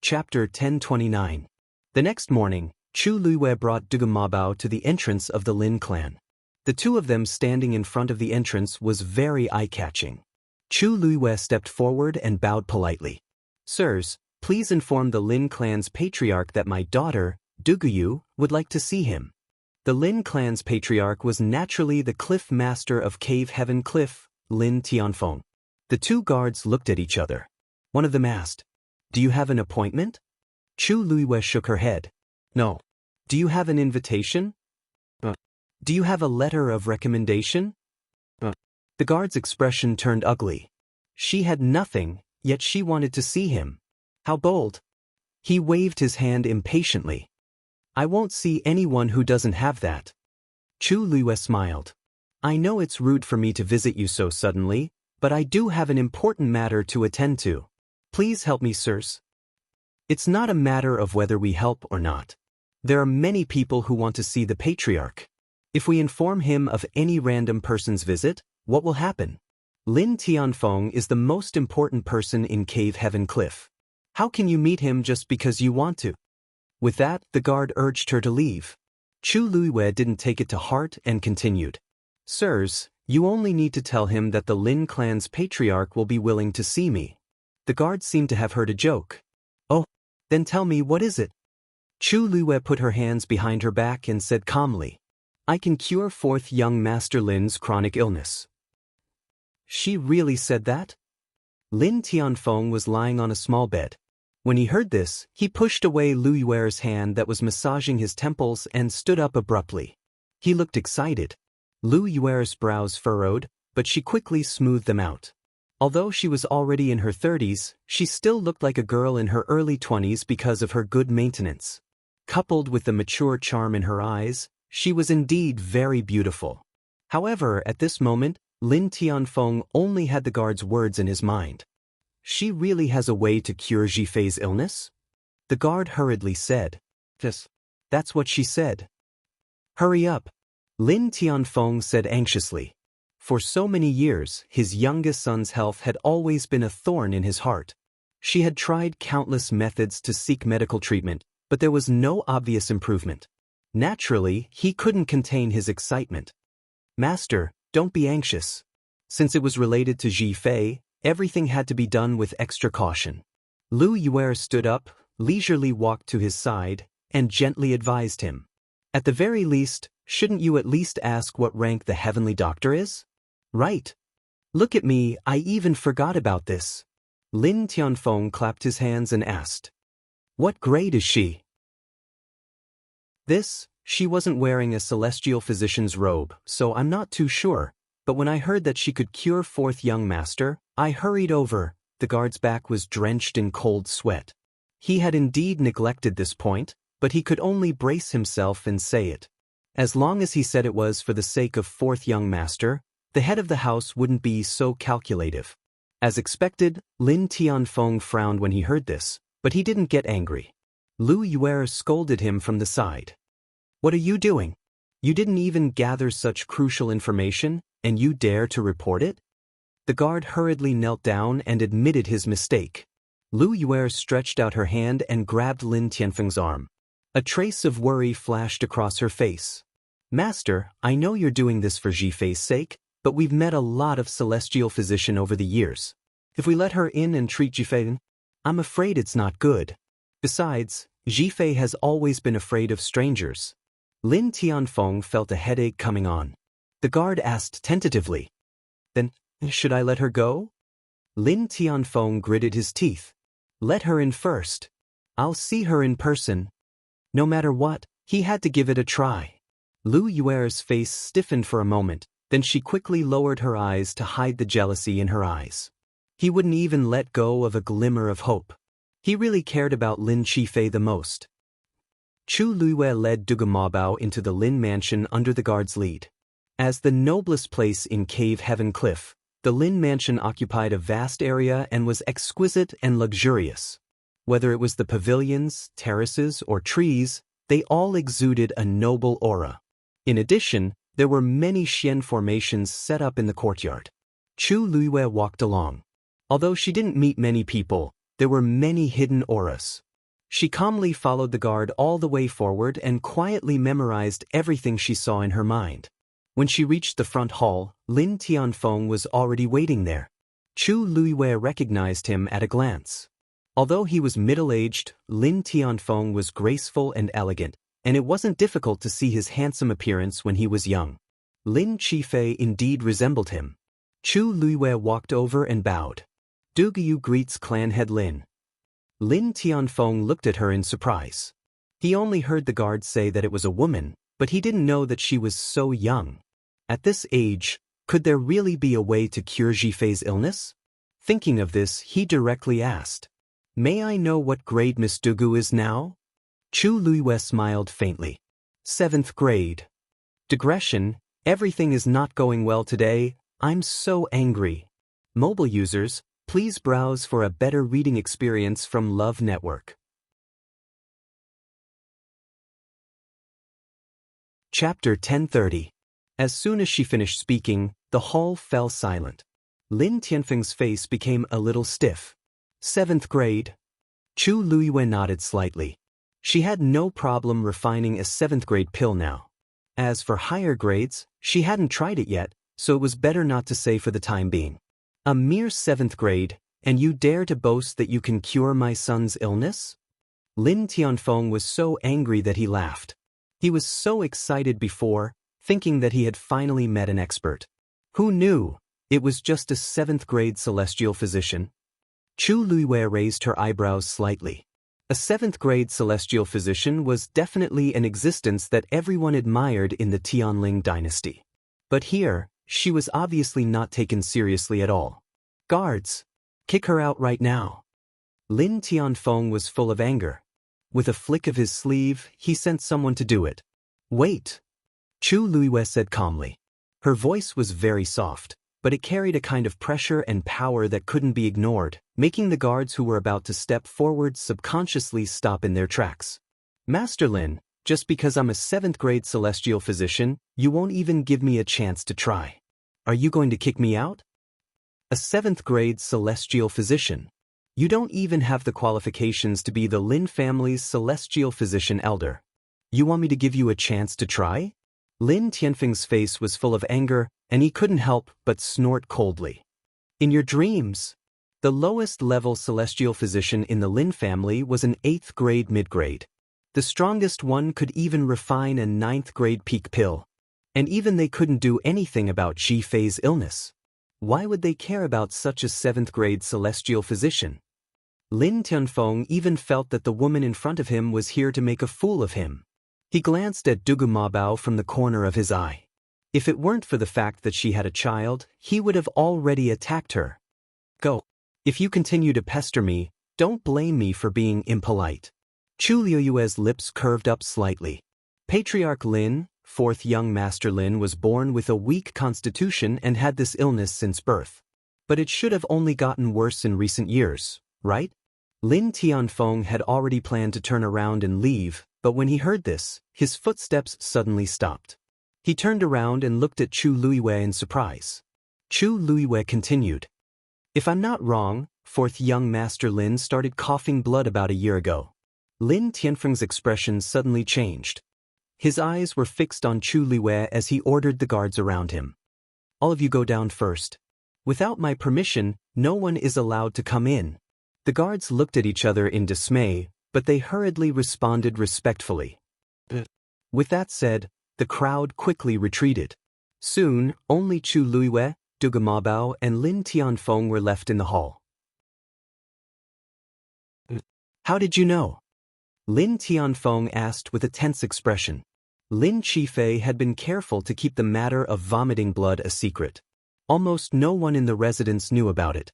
Chapter 1029. The next morning, Chu Luiwei brought Dugamabao to the entrance of the Lin clan. The two of them standing in front of the entrance was very eye-catching. Chu Luiwei stepped forward and bowed politely. Sirs, please inform the Lin clan's patriarch that my daughter, Duguyu, would like to see him. The Lin clan's patriarch was naturally the cliff master of Cave Heaven Cliff, Lin Tianfeng. The two guards looked at each other. One of them asked, Do you have an appointment? Chu Luiwei shook her head. No. Do you have an invitation? Do you have a letter of recommendation? The guard's expression turned ugly. She had nothing, yet she wanted to see him. How bold. He waved his hand impatiently. I won't see anyone who doesn't have that. Chu Luiwei smiled. I know it's rude for me to visit you so suddenly, but I do have an important matter to attend to. Please help me, sirs. It's not a matter of whether we help or not. There are many people who want to see the patriarch. If we inform him of any random person's visit, what will happen? Lin Tianfeng is the most important person in Cave Heaven Cliff. How can you meet him just because you want to? With that, the guard urged her to leave. Chu Luiwei didn't take it to heart and continued. Sirs, you only need to tell him that the Lin clan's patriarch will be willing to see me. The guard seemed to have heard a joke. Oh, then tell me, what is it? Chu Luiwei put her hands behind her back and said calmly, I can cure 4th young Master Lin's chronic illness. She really said that? Lin Tianfeng was lying on a small bed. When he heard this, he pushed away Lu Yuer's hand that was massaging his temples and stood up abruptly. He looked excited. Lu Yuer's brows furrowed, but she quickly smoothed them out. Although she was already in her 30s, she still looked like a girl in her early 20s because of her good maintenance. Coupled with the mature charm in her eyes, she was indeed very beautiful. However, at this moment, Lin Tianfeng only had the guard's words in his mind. She really has a way to cure Jifei's illness? The guard hurriedly said. Yes. That's what she said. Hurry up. Lin Tianfeng said anxiously. For so many years, his youngest son's health had always been a thorn in his heart. She had tried countless methods to seek medical treatment, but there was no obvious improvement. Naturally, he couldn't contain his excitement. Master, don't be anxious. Since it was related to Jifei, everything had to be done with extra caution. Lu Yuer stood up, leisurely walked to his side, and gently advised him. At the very least, shouldn't you at least ask what rank the heavenly doctor is? Right. Look at me, I even forgot about this. Lin Tianfeng clapped his hands and asked. What grade is she? She wasn't wearing a celestial physician's robe, so I'm not too sure, but when I heard that she could cure 4th young master, I hurried over. The guard's back was drenched in cold sweat. He had indeed neglected this point, but he could only brace himself and say it. As long as he said it was for the sake of 4th young master, the head of the house wouldn't be so calculative. As expected, Lin Tianfeng frowned when he heard this, But he didn't get angry. Lu Yue scolded him from the side. "What are you doing? You didn't even gather such crucial information, and you dare to report it?" The guard hurriedly knelt down and admitted his mistake. Lu Yue stretched out her hand and grabbed Lin Tianfeng's arm. A trace of worry flashed across her face. "Master, I know you're doing this for Zhifei's sake, but we've met a lot of celestial physicians over the years. If we let her in and treat Zhifei, I'm afraid it's not good. Besides, Zhifei has always been afraid of strangers." Lin Tianfeng felt a headache coming on. The guard asked tentatively, "Then, should I let her go?" Lin Tianfeng gritted his teeth. "Let her in first. I'll see her in person." No matter what, he had to give it a try. Lu Yue's face stiffened for a moment, then she quickly lowered her eyes to hide the jealousy in her eyes. He wouldn't even let go of a glimmer of hope. He really cared about Lin Zhifei the most. Chu Luiyue led Dugu Mabao into the Lin mansion under the guard's lead. As the noblest place in Cave Heaven Cliff, the Lin mansion occupied a vast area and was exquisite and luxurious. Whether it was the pavilions, terraces, or trees, they all exuded a noble aura. In addition, there were many Xian formations set up in the courtyard. Chu Luiyue walked along. Although she didn't meet many people, there were many hidden auras. She calmly followed the guard all the way forward and quietly memorized everything she saw in her mind. When she reached the front hall, Lin Tianfeng was already waiting there. Chu Luiyue recognized him at a glance. Although he was middle-aged, Lin Tianfeng was graceful and elegant, and it wasn't difficult to see his handsome appearance when he was young. Lin Zhifei indeed resembled him. Chu Luiyue walked over and bowed. "Dugu greets clan head Lin." Lin Tianfeng looked at her in surprise. He only heard the guard say that it was a woman, but he didn't know that she was so young. At this age, could there really be a way to cure Zhifei's illness? Thinking of this, he directly asked, "May I know what grade Miss Dugu is now?" Chu Luiyue smiled faintly. "7th grade. Digression, everything is not going well today. I'm so angry. Mobile users, please browse for a better reading experience from Love Network." Chapter 1030. As soon as she finished speaking, the hall fell silent. Lin Tianfeng's face became a little stiff. 7th grade. Chu Luiyue nodded slightly. She had no problem refining a 7th grade pill now. As for higher grades, she hadn't tried it yet, so it was better not to say for the time being. "A mere 7th grade, and you dare to boast that you can cure my son's illness?" Lin Tianfeng was so angry that he laughed. He was so excited before, thinking that he had finally met an expert. Who knew? It was just a 7th grade celestial physician. Chu Luiyue raised her eyebrows slightly. A 7th grade celestial physician was definitely an existence that everyone admired in the Tianling dynasty. But here, she was obviously not taken seriously at all. "Guards! Kick her out right now." Lin Tianfeng was full of anger. With a flick of his sleeve, he sent someone to do it. "Wait," Chu Luiyue said calmly. Her voice was very soft, but it carried a kind of pressure and power that couldn't be ignored, making the guards who were about to step forward subconsciously stop in their tracks. "Master Lin, just because I'm a 7th grade celestial physician, you won't even give me a chance to try. Are you going to kick me out?" A 7th grade celestial physician. You don't even have the qualifications to be the Lin family's celestial physician elder. You want me to give you a chance to try? Lin Tianfeng's face was full of anger, and he couldn't help but snort coldly. "In your dreams." The lowest level celestial physician in the Lin family was an 8th grade mid-grade. The strongest one could even refine a 9th grade peak pill. And even they couldn't do anything about Zhifei's illness. Why would they care about such a 7th grade celestial physician? Lin Tianfeng even felt that the woman in front of him was here to make a fool of him. He glanced at Dugu Mabao from the corner of his eye. If it weren't for the fact that she had a child, he would have already attacked her. "Go. If you continue to pester me, don't blame me for being impolite." Chu Luiyue's lips curved up slightly. Patriarch Lin, 4th young Master Lin, was born with a weak constitution and had this illness since birth. But it should have only gotten worse in recent years, right? Lin Tianfeng had already planned to turn around and leave, but when he heard this, his footsteps suddenly stopped. He turned around and looked at Chu Luiwei in surprise. Chu Luiwei continued. If I'm not wrong, fourth young Master Lin started coughing blood about a year ago. Lin Tianfeng's expression suddenly changed. His eyes were fixed on Chu Luiwei as he ordered the guards around him. All of you go down first. Without my permission, no one is allowed to come in. The guards looked at each other in dismay, but they hurriedly responded respectfully. With that said, the crowd quickly retreated. Soon, only Chu Luiwei, Duge Mabao, and Lin Tianfeng were left in the hall. How did you know? Lin Tianfeng asked with a tense expression. Lin Qifei had been careful to keep the matter of vomiting blood a secret. Almost no one in the residence knew about it.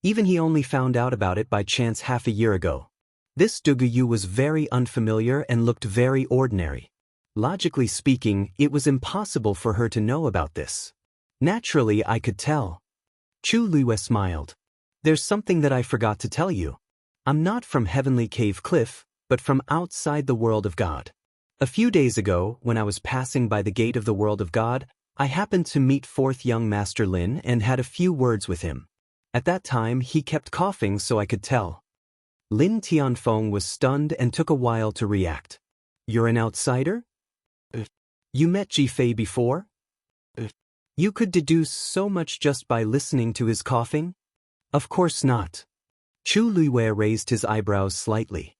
Even he only found out about it by chance half a year ago. This Duge Yu was very unfamiliar and looked very ordinary. Logically speaking, it was impossible for her to know about this. Naturally, I could tell. Chu Luiwei smiled. There's something that I forgot to tell you. I'm not from Heavenly Cave Cliff, but from outside the world of God. A few days ago, when I was passing by the gate of the world of God, I happened to meet fourth young Master Lin and had a few words with him. At that time, he kept coughing so I could tell. Lin Tianfeng was stunned and took a while to react. You're an outsider? You met Jifei before? You could deduce so much just by listening to his coughing? Of course not. Chu Luiwei raised his eyebrows slightly.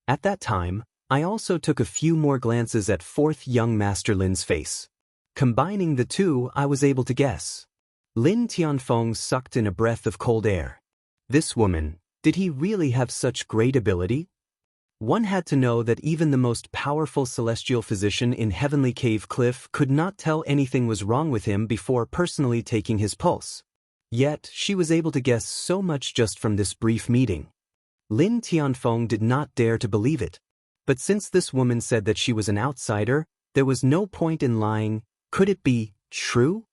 At that time, I also took a few more glances at fourth young Master Lin's face. Combining the two, I was able to guess. Lin Tianfeng sucked in a breath of cold air. This woman, did he really have such great ability? One had to know that even the most powerful celestial physician in Heavenly Cave Cliff could not tell anything was wrong with him before personally taking his pulse. Yet, she was able to guess so much just from this brief meeting. Lin Tianfeng did not dare to believe it. But since this woman said that she was an outsider, there was no point in lying. Could it be true?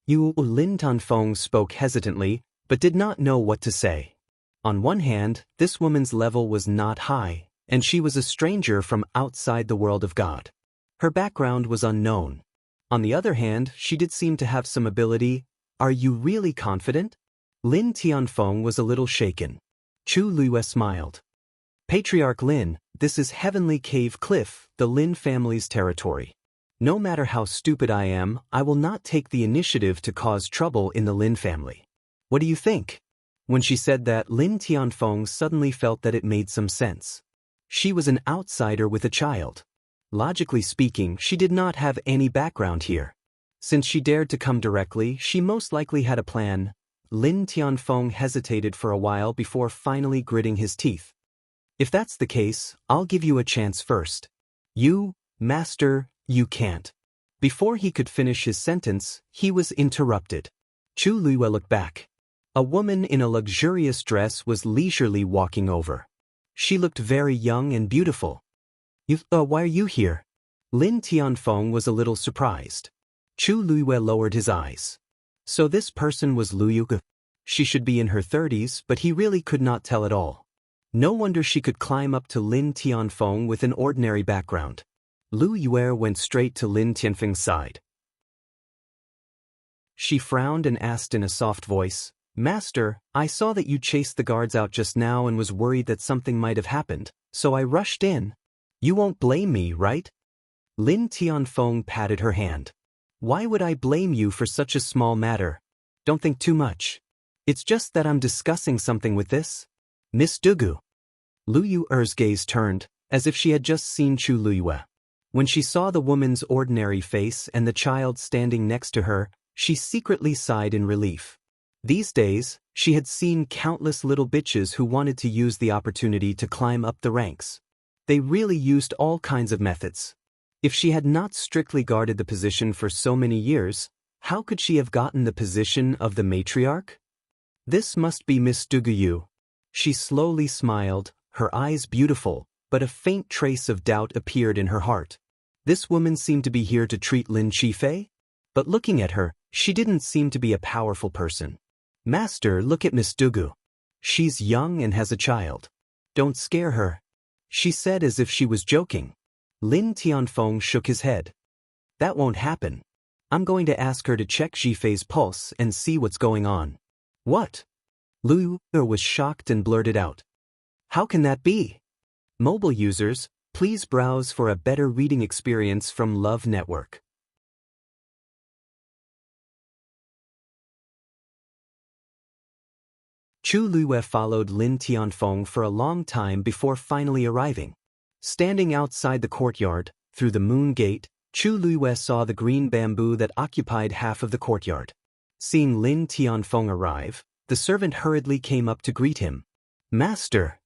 Lin Tianfeng spoke hesitantly, but did not know what to say. On one hand, this woman's level was not high, and she was a stranger from outside the world of God. Her background was unknown. On the other hand, she did seem to have some ability. Are you really confident? Lin Tianfeng was a little shaken. Chu Luiwei smiled. Patriarch Lin, this is Heavenly Cave Cliff, the Lin family's territory. No matter how stupid I am, I will not take the initiative to cause trouble in the Lin family. What do you think? When she said that, Lin Tianfeng suddenly felt that it made some sense. She was an outsider with a child. Logically speaking, she did not have any background here. Since she dared to come directly, she most likely had a plan. Lin Tianfeng hesitated for a while before finally gritting his teeth. If that's the case, I'll give you a chance first. You, Master, you can't. Before he could finish his sentence, he was interrupted. Chu Luiwei looked back. A woman in a luxurious dress was leisurely walking over. She looked very young and beautiful. Why are you here? Lin Tianfeng was a little surprised. Chu Luiwei lowered his eyes. So this person was Lu Yu. She should be in her 30s, but he really could not tell at all. No wonder she could climb up to Lin Tianfeng with an ordinary background. Lu Yue went straight to Lin Tianfeng's side. She frowned and asked in a soft voice, Master, I saw that you chased the guards out just now and was worried that something might have happened, so I rushed in. You won't blame me, right? Lin Tianfeng patted her hand. Why would I blame you for such a small matter? Don't think too much. It's just that I'm discussing something with this Miss Dugu. Lu Yu's gaze turned, as if she had just seen Chu Luiwei. When she saw the woman's ordinary face and the child standing next to her, she secretly sighed in relief. These days, she had seen countless little bitches who wanted to use the opportunity to climb up the ranks. They really used all kinds of methods. If she had not strictly guarded the position for so many years, how could she have gotten the position of the matriarch? This must be Miss Dugu. She slowly smiled, her eyes beautiful, but a faint trace of doubt appeared in her heart. This woman seemed to be here to treat Lin Qifei? But looking at her, she didn't seem to be a powerful person. Master, look at Miss Dugu. She's young and has a child. Don't scare her, she said as if she was joking. Lin Tianfeng shook his head. That won't happen. I'm going to ask her to check Zhifei's pulse and see what's going on. What? Lu Yu was shocked and blurted out. How can that be? Mobile users, please browse for a better reading experience from Love Network. Chu Luiyue followed Lin Tianfeng for a long time before finally arriving. Standing outside the courtyard, through the moon gate, Chu Luiyue saw the green bamboo that occupied half of the courtyard. Seeing Lin Tianfeng arrive, the servant hurriedly came up to greet him. Master!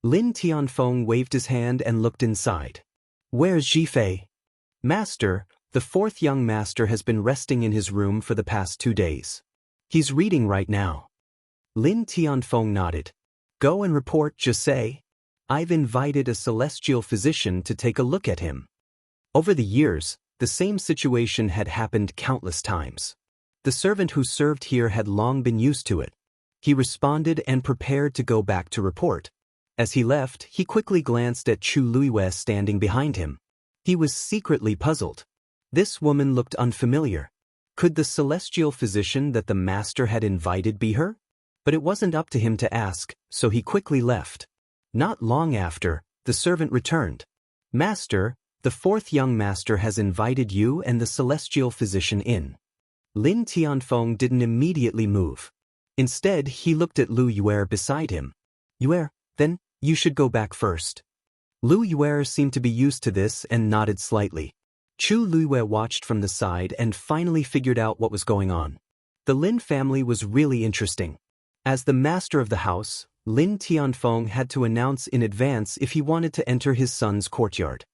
Lin Tianfeng waved his hand and looked inside. Where's Zhifei? Master, the fourth young master has been resting in his room for the past 2 days. He's reading right now. Lin Tianfeng nodded. Go and report, just say. I've invited a celestial physician to take a look at him. Over the years, the same situation had happened countless times. The servant who served here had long been used to it. He responded and prepared to go back to report. As he left, he quickly glanced at Chu Luiyue standing behind him. He was secretly puzzled. This woman looked unfamiliar. Could the celestial physician that the master had invited be her? But it wasn't up to him to ask, so he quickly left. Not long after, the servant returned. Master, the fourth young master has invited you and the celestial physician in. Lin Tianfeng didn't immediately move. Instead, he looked at Lu Yue beside him. Yue, then, you should go back first. Lu Yue seemed to be used to this and nodded slightly. Chu Luiyue watched from the side and finally figured out what was going on. The Lin family was really interesting. As the master of the house, Lin Tianfeng had to announce in advance if he wanted to enter his son's courtyard.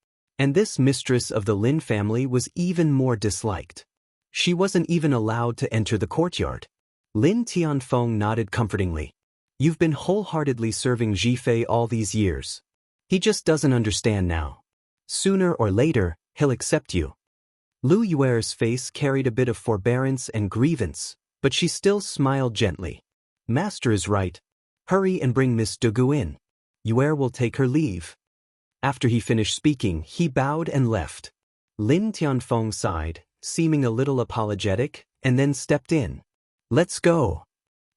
And this mistress of the Lin family was even more disliked. She wasn't even allowed to enter the courtyard. Lin Tianfeng nodded comfortingly. You've been wholeheartedly serving Zhifei all these years. He just doesn't understand now. Sooner or later, he'll accept you. Lu Yue's face carried a bit of forbearance and grievance, but she still smiled gently. Master is right. Hurry and bring Miss Dugu in. Yue will take her leave. After he finished speaking, he bowed and left. Lin Tianfeng sighed, seeming a little apologetic, and then stepped in. Let's go.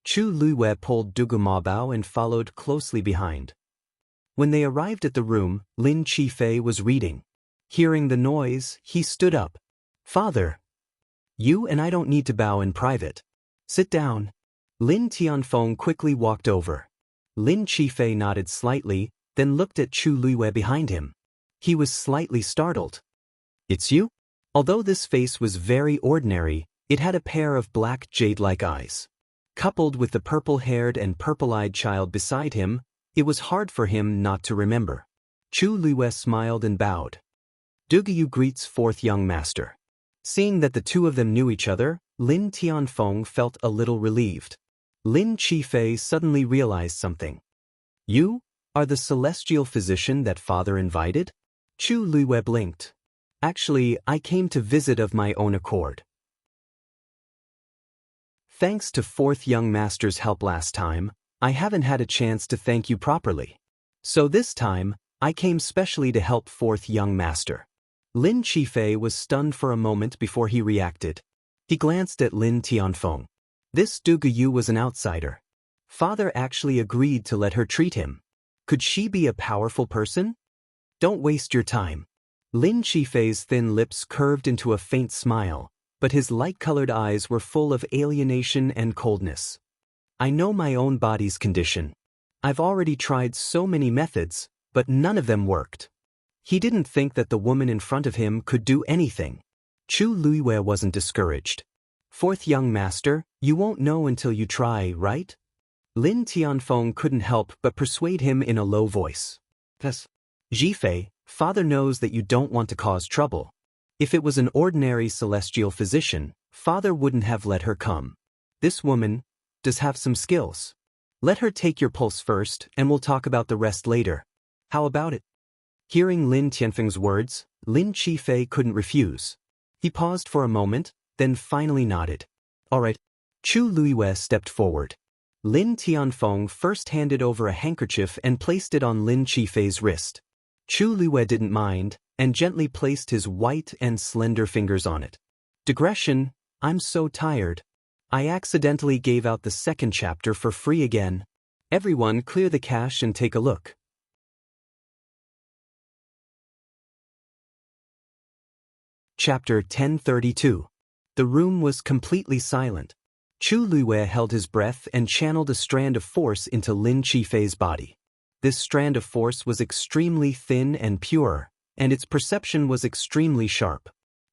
Chu Luiyue pulled Dugu Mabao and followed closely behind. When they arrived at the room, Lin Zhifei was reading. Hearing the noise, he stood up. Father. You and I don't need to bow in private. Sit down. Lin Tianfeng quickly walked over. Lin Zhifei nodded slightly, then looked at Chu Luiyue behind him. He was slightly startled. It's you? Although this face was very ordinary, it had a pair of black jade-like eyes. Coupled with the purple-haired and purple-eyed child beside him, it was hard for him not to remember. Chu Luiyue smiled and bowed. Dugu greets fourth young master. Seeing that the two of them knew each other, Lin Tianfeng felt a little relieved. Lin Zhifei suddenly realized something. You are the celestial physician that father invited? Chu Luiyue blinked. Actually, I came to visit of my own accord. Thanks to fourth young master's help last time, I haven't had a chance to thank you properly. So this time, I came specially to help fourth young master. Lin Zhifei was stunned for a moment before he reacted. He glanced at Lin Tianfeng. This Dugu Yu was an outsider. Father actually agreed to let her treat him. Could she be a powerful person? Don't waste your time. Lin Zhifei's thin lips curved into a faint smile, but his light-colored eyes were full of alienation and coldness. I know my own body's condition. I've already tried so many methods, but none of them worked. He didn't think that the woman in front of him could do anything. Chu Luiyue wasn't discouraged. Fourth young master, you won't know until you try, right? Lin Tianfeng couldn't help but persuade him in a low voice. Yes. Zhifei, father knows that you don't want to cause trouble. If it was an ordinary celestial physician, father wouldn't have let her come. This woman does have some skills. Let her take your pulse first, and we'll talk about the rest later. How about it? Hearing Lin Tianfeng's words, Lin Zhifei couldn't refuse. He paused for a moment, then finally nodded. All right. Chu Luiyue stepped forward. Lin Tianfeng first handed over a handkerchief and placed it on Lin Qifei's wrist. Chu Luiwei didn't mind, and gently placed his white and slender fingers on it. Digression, I'm so tired. I accidentally gave out the second chapter for free again. Everyone clear the cache and take a look. Chapter 1032. The room was completely silent. Chu Luiwei held his breath and channeled a strand of force into Lin Qifei's body. This strand of force was extremely thin and pure, and its perception was extremely sharp.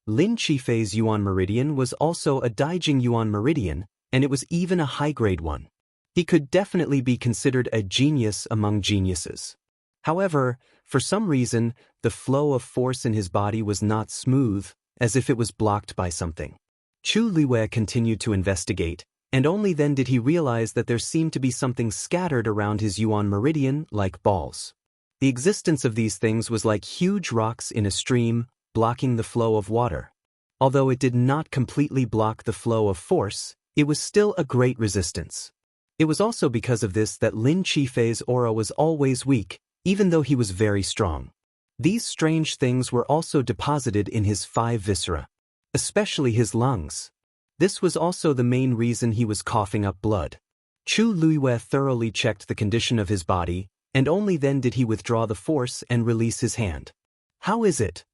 Lin Qifei's Yuan Meridian was also a Daijing Yuan Meridian, and it was even a high-grade one. He could definitely be considered a genius among geniuses. However, for some reason, the flow of force in his body was not smooth, as if it was blocked by something. Chu Luiwei continued to investigate, and only then did he realize that there seemed to be something scattered around his Yuan Meridian like balls. The existence of these things was like huge rocks in a stream, blocking the flow of water. Although it did not completely block the flow of force, it was still a great resistance. It was also because of this that Lin Qifei's aura was always weak, even though he was very strong. These strange things were also deposited in his 5 viscera, especially his lungs. This was also the main reason he was coughing up blood. Chu Luiwei thoroughly checked the condition of his body, and only then did he withdraw the force and release his hand. How is it?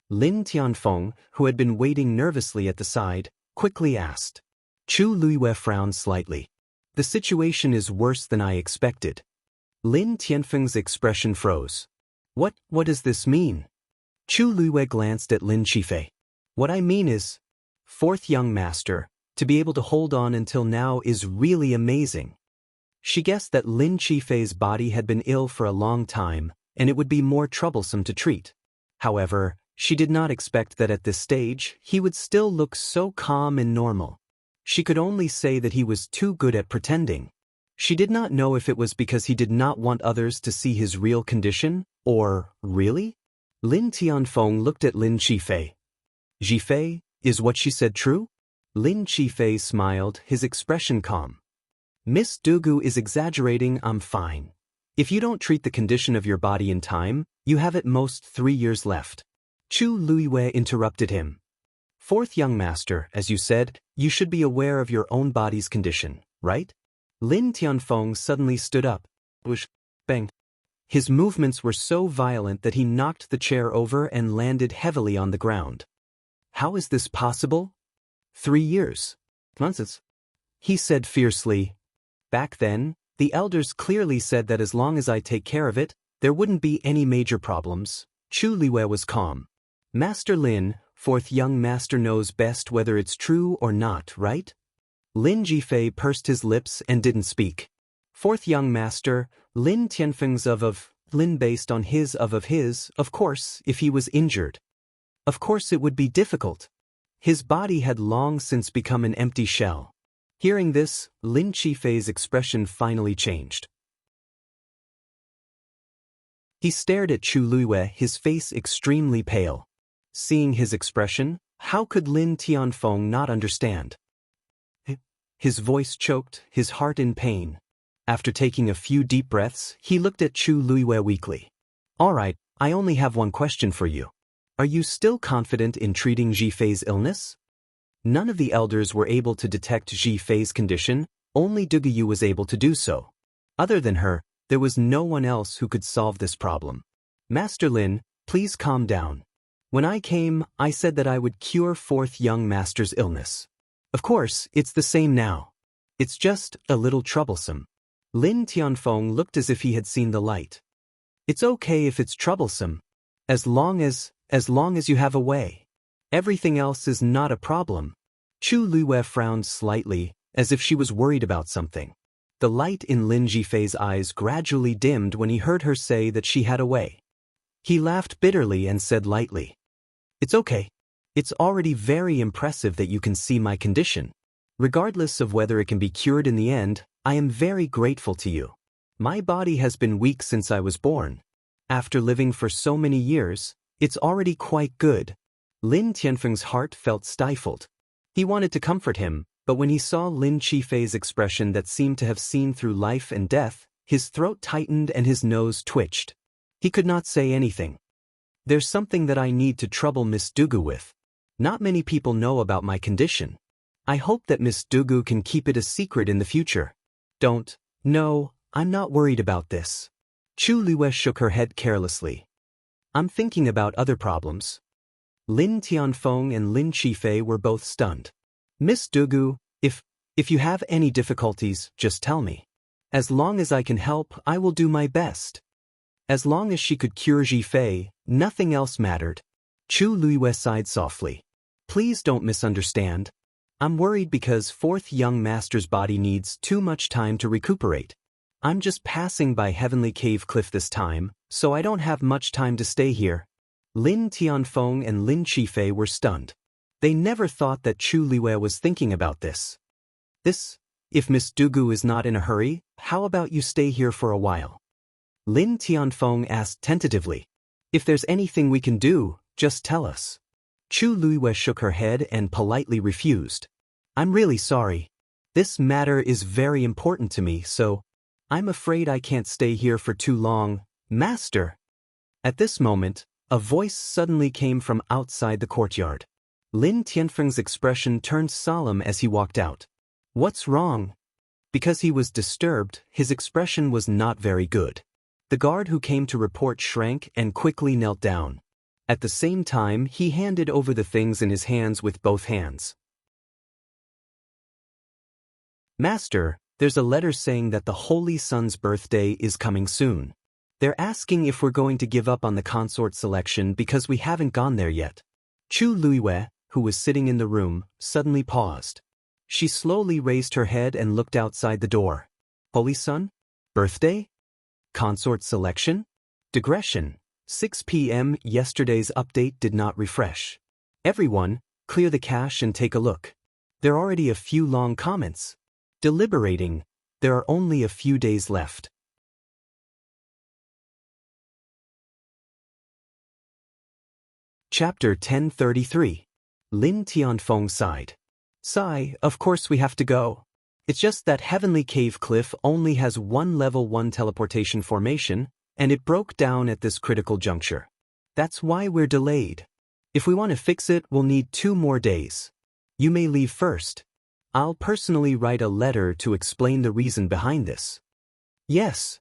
Lin Tianfeng, who had been waiting nervously at the side, quickly asked. Chu Luiwei frowned slightly. The situation is worse than I expected. Lin Tianfeng's expression froze. What does this mean? Chu Luiwei glanced at Lin Qifei. What I mean is, 4th young master, to be able to hold on until now is really amazing. She guessed that Lin Qifei's body had been ill for a long time, and it would be more troublesome to treat. However, she did not expect that at this stage, he would still look so calm and normal. She could only say that he was too good at pretending. She did not know if it was because he did not want others to see his real condition, or, really? Lin Tianfeng looked at Lin Qifei. Qifei, is what she said true? Lin Qifei smiled, his expression calm. Miss Dugu is exaggerating, I'm fine. If you don't treat the condition of your body in time, you have at most 3 years left. Chu Luiwei interrupted him. 4th young master, as you said, you should be aware of your own body's condition, right? Lin Tianfeng suddenly stood up. Whoosh, bang. His movements were so violent that he knocked the chair over and landed heavily on the ground. How is this possible? 3 years. Nonsense. He said fiercely. Back then, the elders clearly said that as long as I take care of it, there wouldn't be any major problems. Chu Luiwei was calm. Master Lin, 4th young master knows best whether it's true or not, right? Lin Qifei pursed his lips and didn't speak. 4th young master, Lin Tianfeng's of Lin based on his of course, if he was injured. Of course it would be difficult. His body had long since become an empty shell. Hearing this, Lin Qifei's expression finally changed. He stared at Chu Luiwei, his face extremely pale. Seeing his expression, how could Lin Tianfeng not understand? His voice choked, his heart in pain. After taking a few deep breaths, he looked at Chu Luiwei weakly. All right, I only have one question for you. Are you still confident in treating Qifei's illness? None of the elders were able to detect Qifei's condition, only Dugu was able to do so. Other than her, there was no one else who could solve this problem. Master Lin, please calm down. When I came, I said that I would cure 4th young master's illness. Of course, it's the same now. It's just a little troublesome. Lin Tianfeng looked as if he had seen the light. It's okay if it's troublesome. As long as you have a way. Everything else is not a problem. Chu Luiwei frowned slightly, as if she was worried about something. The light in Lin Qifei's eyes gradually dimmed when he heard her say that she had a way. He laughed bitterly and said lightly, It's okay. It's already very impressive that you can see my condition. Regardless of whether it can be cured in the end, I am very grateful to you. My body has been weak since I was born. After living for so many years, it's already quite good. Lin Tianfeng's heart felt stifled. He wanted to comfort him, But when he saw Lin Qifei's expression that seemed to have seen through life and death, his throat tightened and his nose twitched. He could not say anything. There's something that I need to trouble Miss Dugu with. Not many people know about my condition. I hope that Miss Dugu can keep it a secret in the future. Don't. No, I'm not worried about this. Chu Luwe shook her head carelessly. I'm thinking about other problems. Lin Tianfeng and Lin Qifei were both stunned. Miss Dugu, if you have any difficulties, just tell me. As long as I can help, I will do my best. As long as she could cure Qifei, nothing else mattered. Chu Luwe sighed softly. Please don't misunderstand. I'm worried because fourth young master's body needs too much time to recuperate. I'm just passing by Heavenly Cave Cliff this time, so I don't have much time to stay here. Lin Tianfeng and Lin Qifei were stunned. They never thought that Chu Luwe was thinking about this. If Miss Dugu is not in a hurry, how about you stay here for a while? Lin Tianfeng asked tentatively. If there's anything we can do, just tell us. Chu Luwe shook her head and politely refused. I'm really sorry. This matter is very important to me, so I'm afraid I can't stay here for too long, Master. At this moment, a voice suddenly came from outside the courtyard. Lin Tianfeng's expression turned solemn as he walked out. What's wrong? Because he was disturbed, his expression was not very good. The guard who came to report shrank and quickly knelt down. At the same time, he handed over the things in his hands with both hands. Master, there's a letter saying that the Holy Sun's birthday is coming soon. They're asking if we're going to give up on the consort selection because we haven't gone there yet. Chu Luwe, who was sitting in the room, suddenly paused. She slowly raised her head and looked outside the door. Holy Sun? Birthday? Consort selection? Digression. 6 p.m. Yesterday's update did not refresh. Everyone, clear the cache and take a look. There are already a few long comments. Deliberating. There are only a few days left. Chapter 1033. Lin Tianfeng sighed. Sigh, of course we have to go. It's just that Heavenly Cave Cliff only has one level 1 teleportation formation, and it broke down at this critical juncture. That's why we're delayed. If we want to fix it, we'll need 2 more days. You may leave first. I'll personally write a letter to explain the reason behind this. Yes.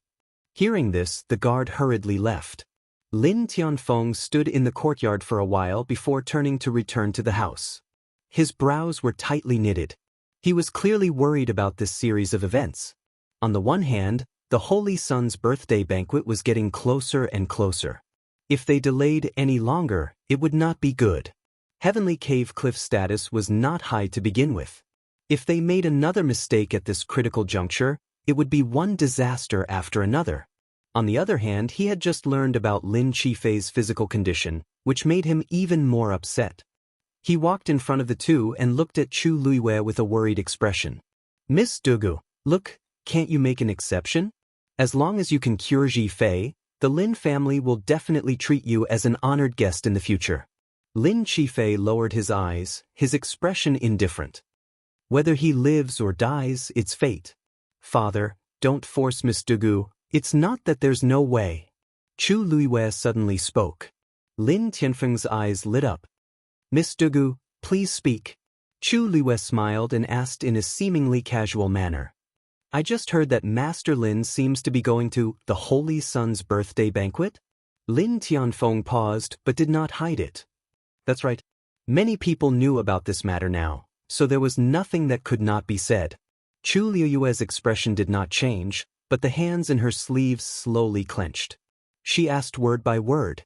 Hearing this, the guard hurriedly left. Lin Tianfeng stood in the courtyard for a while before turning to return to the house. His brows were tightly knitted. He was clearly worried about this series of events. On the one hand, the Holy Sun's birthday banquet was getting closer and closer. If they delayed any longer, it would not be good. Heavenly Cave Cliff's status was not high to begin with. If they made another mistake at this critical juncture, it would be one disaster after another. On the other hand, he had just learned about Lin Qifei's physical condition, which made him even more upset. He walked in front of the two and looked at Chu Luwe with a worried expression. Miss Dugu, look, can't you make an exception? As long as you can cure Qifei, the Lin family will definitely treat you as an honored guest in the future. Lin Qifei lowered his eyes, his expression indifferent. Whether he lives or dies, it's fate. Father, don't force Miss Dugu, it's not that there's no way. Chu Luwe suddenly spoke. Lin Tianfeng's eyes lit up. Miss Dugu, please speak. Chu Luwe smiled and asked in a seemingly casual manner. I just heard that Master Lin seems to be going to the Holy Sun's birthday banquet? Lin Tianfeng paused but did not hide it. That's right. Many people knew about this matter now, so there was nothing that could not be said. Chu Luwe's expression did not change, but the hands in her sleeves slowly clenched. She asked word by word.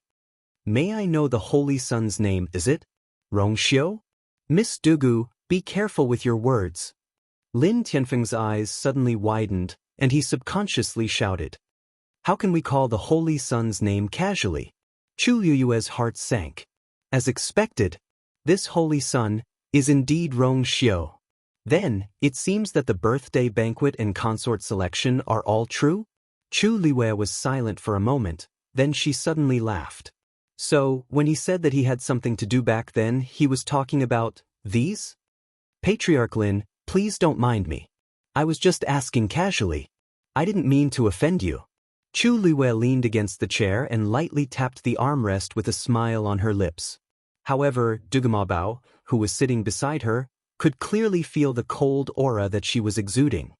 May I know the Holy Sun's name, is it? Rongxiu? Miss Dugu, be careful with your words. Lin Tianfeng's eyes suddenly widened, and he subconsciously shouted. How can we call the Holy Sun's name casually? Chu Luwe's heart sank. As expected, this Holy Sun is indeed Rongxiu. Then, it seems that the birthday banquet and consort selection are all true? Chu Luwe was silent for a moment, then she suddenly laughed. So, when he said that he had something to do back then, he was talking about these? Patriarch Lin, please don't mind me. I was just asking casually. I didn't mean to offend you. Chu Luiwei leaned against the chair and lightly tapped the armrest with a smile on her lips. However, Dugamabao, who was sitting beside her, could clearly feel the cold aura that she was exuding.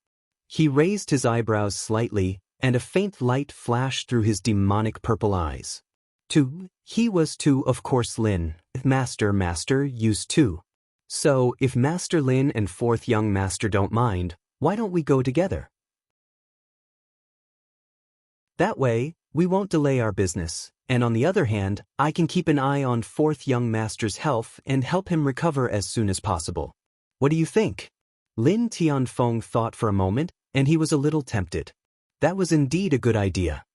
He raised his eyebrows slightly, and a faint light flashed through his demonic purple eyes. He was of course Lin, Master used to. So, if Master Lin and fourth young master don't mind, why don't we go together? That way, we won't delay our business, and on the other hand, I can keep an eye on fourth young master's health and help him recover as soon as possible. What do you think? Lin Tianfeng thought for a moment, and he was a little tempted. That was indeed a good idea.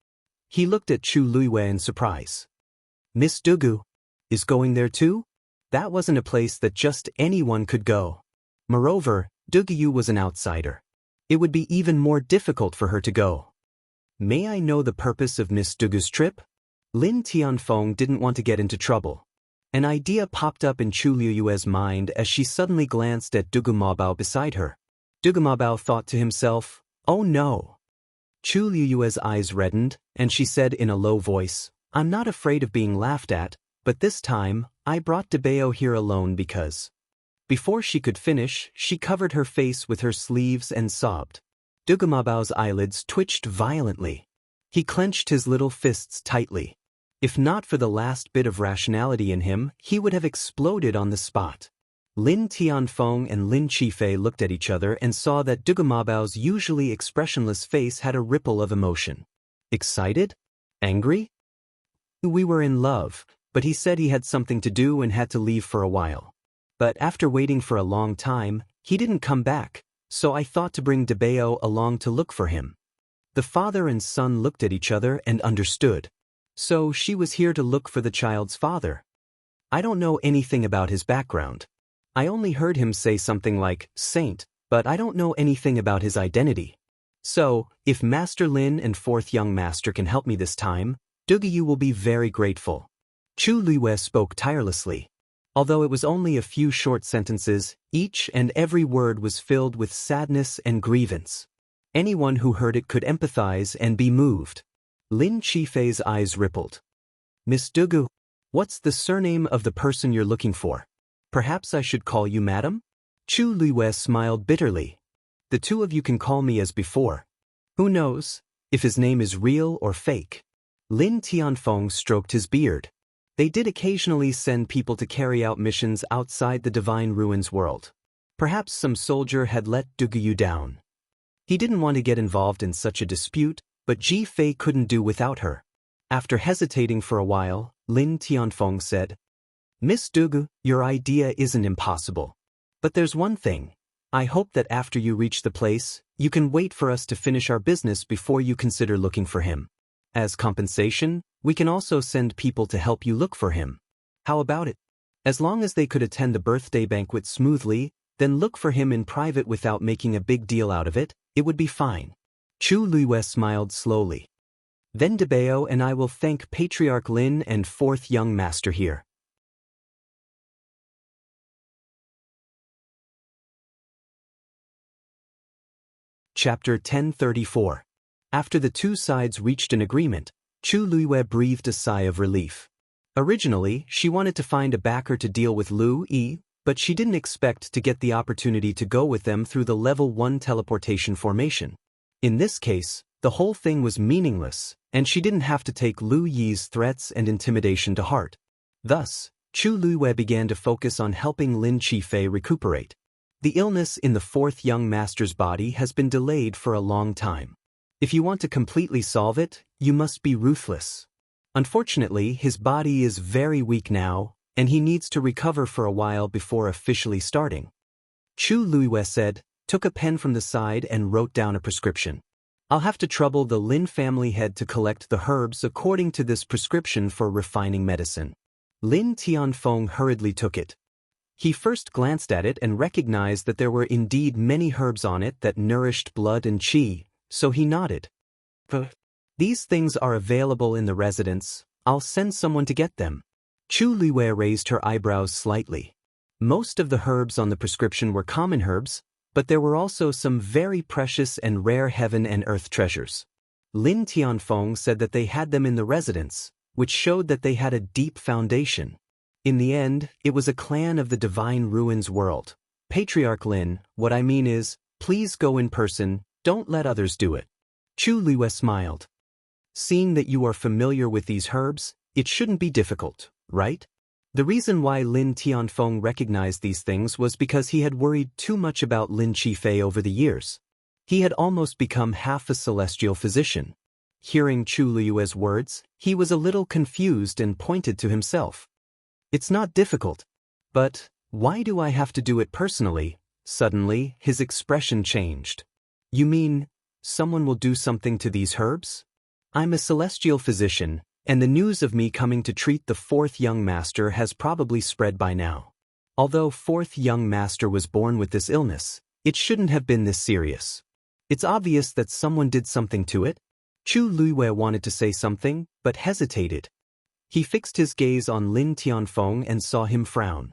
He looked at Chu Luiwei in surprise. Miss Dugu is going there too? That wasn't a place that just anyone could go. Moreover, Dugu was an outsider. It would be even more difficult for her to go. May I know the purpose of Miss Dugu's trip? Lin Tianfeng didn't want to get into trouble. An idea popped up in Chu Luiwei's mind as she suddenly glanced at Dugamabao beside her. Dugamabao thought to himself, oh no. Chu Luiwei's eyes reddened, and she said in a low voice, I'm not afraid of being laughed at, but this time, I brought Dabeo here alone because... Before she could finish, she covered her face with her sleeves and sobbed. Dugamabao's eyelids twitched violently. He clenched his little fists tightly. If not for the last bit of rationality in him, he would have exploded on the spot. Lin Tianfeng and Lin Qifei looked at each other and saw that Dugamabao's usually expressionless face had a ripple of emotion. Excited? Angry? We were in love, but he said he had something to do and had to leave for a while. But after waiting for a long time, he didn't come back, so I thought to bring Dabeo along to look for him. The father and son looked at each other and understood. So she was here to look for the child's father. I don't know anything about his background. I only heard him say something like, saint, but I don't know anything about his identity. So, if Master Lin and fourth young master can help me this time, Dugu will be very grateful. Chu Luiwei spoke tirelessly. Although it was only a few short sentences, each and every word was filled with sadness and grievance. Anyone who heard it could empathize and be moved. Lin Qifei's eyes rippled. Miss Dugu, what's the surname of the person you're looking for? Perhaps I should call you madam? Chu Luiwei smiled bitterly. The two of you can call me as before. Who knows if his name is real or fake? Lin Tianfeng stroked his beard. They did occasionally send people to carry out missions outside the Divine Ruins world. Perhaps some soldier had let Dugu down. He didn't want to get involved in such a dispute, but Ji Fei couldn't do without her. After hesitating for a while, Lin Tianfeng said, Miss Dugu, your idea isn't impossible. But there's one thing. I hope that after you reach the place, you can wait for us to finish our business before you consider looking for him. As compensation, we can also send people to help you look for him. How about it? As long as they could attend the birthday banquet smoothly, then look for him in private without making a big deal out of it, it would be fine. Chu Luiwei smiled slowly. Then Dabeo and I will thank Patriarch Lin and fourth young master here. Chapter 1034. After the two sides reached an agreement, Chu Luiwei breathed a sigh of relief. Originally, she wanted to find a backer to deal with Lu Yi, but she didn't expect to get the opportunity to go with them through the level 1 teleportation formation. In this case, the whole thing was meaningless, and she didn't have to take Lu Yi's threats and intimidation to heart. Thus, Chu Luiwei began to focus on helping Lin Qifei recuperate. The illness in the fourth young master's body has been delayed for a long time. If you want to completely solve it, you must be ruthless. Unfortunately, his body is very weak now, and he needs to recover for a while before officially starting. Chu Luiwei said, took a pen from the side and wrote down a prescription. I'll have to trouble the Lin family head to collect the herbs according to this prescription for refining medicine. Lin Tianfeng hurriedly took it. He first glanced at it and recognized that there were indeed many herbs on it that nourished blood and qi, so he nodded. These things are available in the residence, I'll send someone to get them. Chu Luiwei raised her eyebrows slightly. Most of the herbs on the prescription were common herbs, but there were also some very precious and rare heaven and earth treasures. Lin Tianfeng said that they had them in the residence, which showed that they had a deep foundation. In the end, it was a clan of the Divine Ruins world. Patriarch Lin, what I mean is, please go in person, don't let others do it. Chu Liyue smiled. Seeing that you are familiar with these herbs, it shouldn't be difficult, right? The reason why Lin Tianfeng recognized these things was because he had worried too much about Lin Qifei over the years. He had almost become half a celestial physician. Hearing Chu Liyue's words, he was a little confused and pointed to himself. It's not difficult. But why do I have to do it personally? Suddenly, his expression changed. You mean, someone will do something to these herbs? I'm a celestial physician, and the news of me coming to treat the fourth young master has probably spread by now. Although fourth young master was born with this illness, it shouldn't have been this serious. It's obvious that someone did something to it. Chu Liyue wanted to say something, but hesitated. He fixed his gaze on Lin Tianfeng and saw him frown.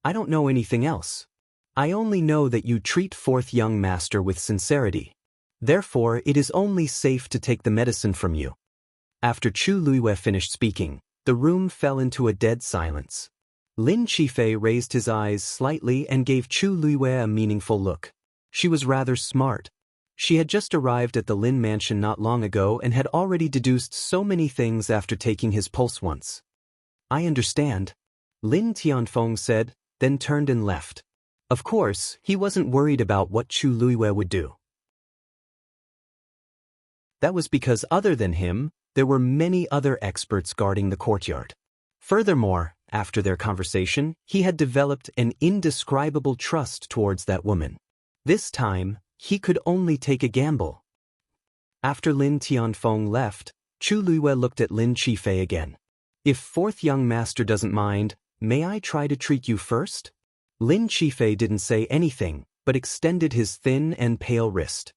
I don't know anything else. I only know that you treat fourth young master with sincerity. Therefore, it is only safe to take the medicine from you. After Chu Liyue finished speaking, the room fell into a dead silence. Lin Qifei raised his eyes slightly and gave Chu Liyue a meaningful look. She was rather smart. She had just arrived at the Lin mansion not long ago and had already deduced so many things after taking his pulse once. I understand, Lin Tianfeng said, then turned and left. Of course, he wasn't worried about what Chu Liyue would do. That was because other than him, there were many other experts guarding the courtyard. Furthermore, after their conversation, he had developed an indescribable trust towards that woman. This time, he could only take a gamble. After Lin Tianfeng left, Chu Liyue looked at Lin Qifei again. If fourth young master doesn't mind, may I try to treat you first? Lin Qifei didn't say anything, but extended his thin and pale wrist.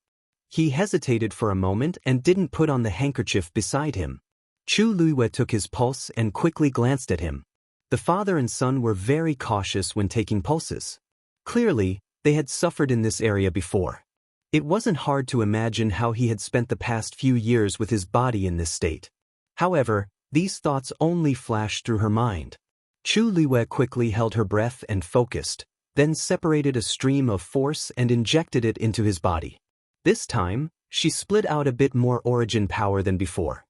He hesitated for a moment and didn't put on the handkerchief beside him. Chu Liyue took his pulse and quickly glanced at him. The father and son were very cautious when taking pulses. Clearly, they had suffered in this area before. It wasn't hard to imagine how he had spent the past few years with his body in this state. However, these thoughts only flashed through her mind. Chu Liyue quickly held her breath and focused, then separated a stream of force and injected it into his body. This time, she split out a bit more origin power than before.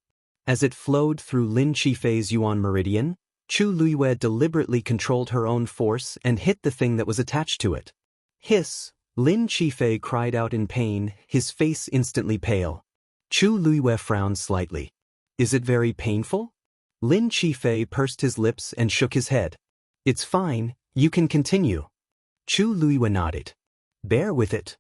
As it flowed through Lin Qifei's Yuan meridian, Chu Liyue deliberately controlled her own force and hit the thing that was attached to it. Hiss! Lin Qifei cried out in pain, his face instantly pale. Chu Liyue frowned slightly. Is it very painful? Lin Qifei pursed his lips and shook his head. It's fine, you can continue. Chu Liyue nodded. Bear with it.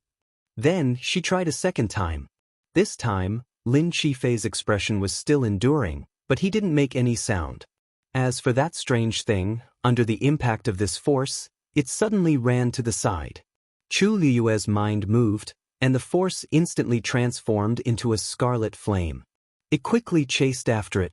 Then, she tried a second time. This time, Lin Qifei's expression was still enduring, but he didn't make any sound. As for that strange thing, under the impact of this force, it suddenly ran to the side. Chu Liyue's mind moved, and the force instantly transformed into a scarlet flame. It quickly chased after it.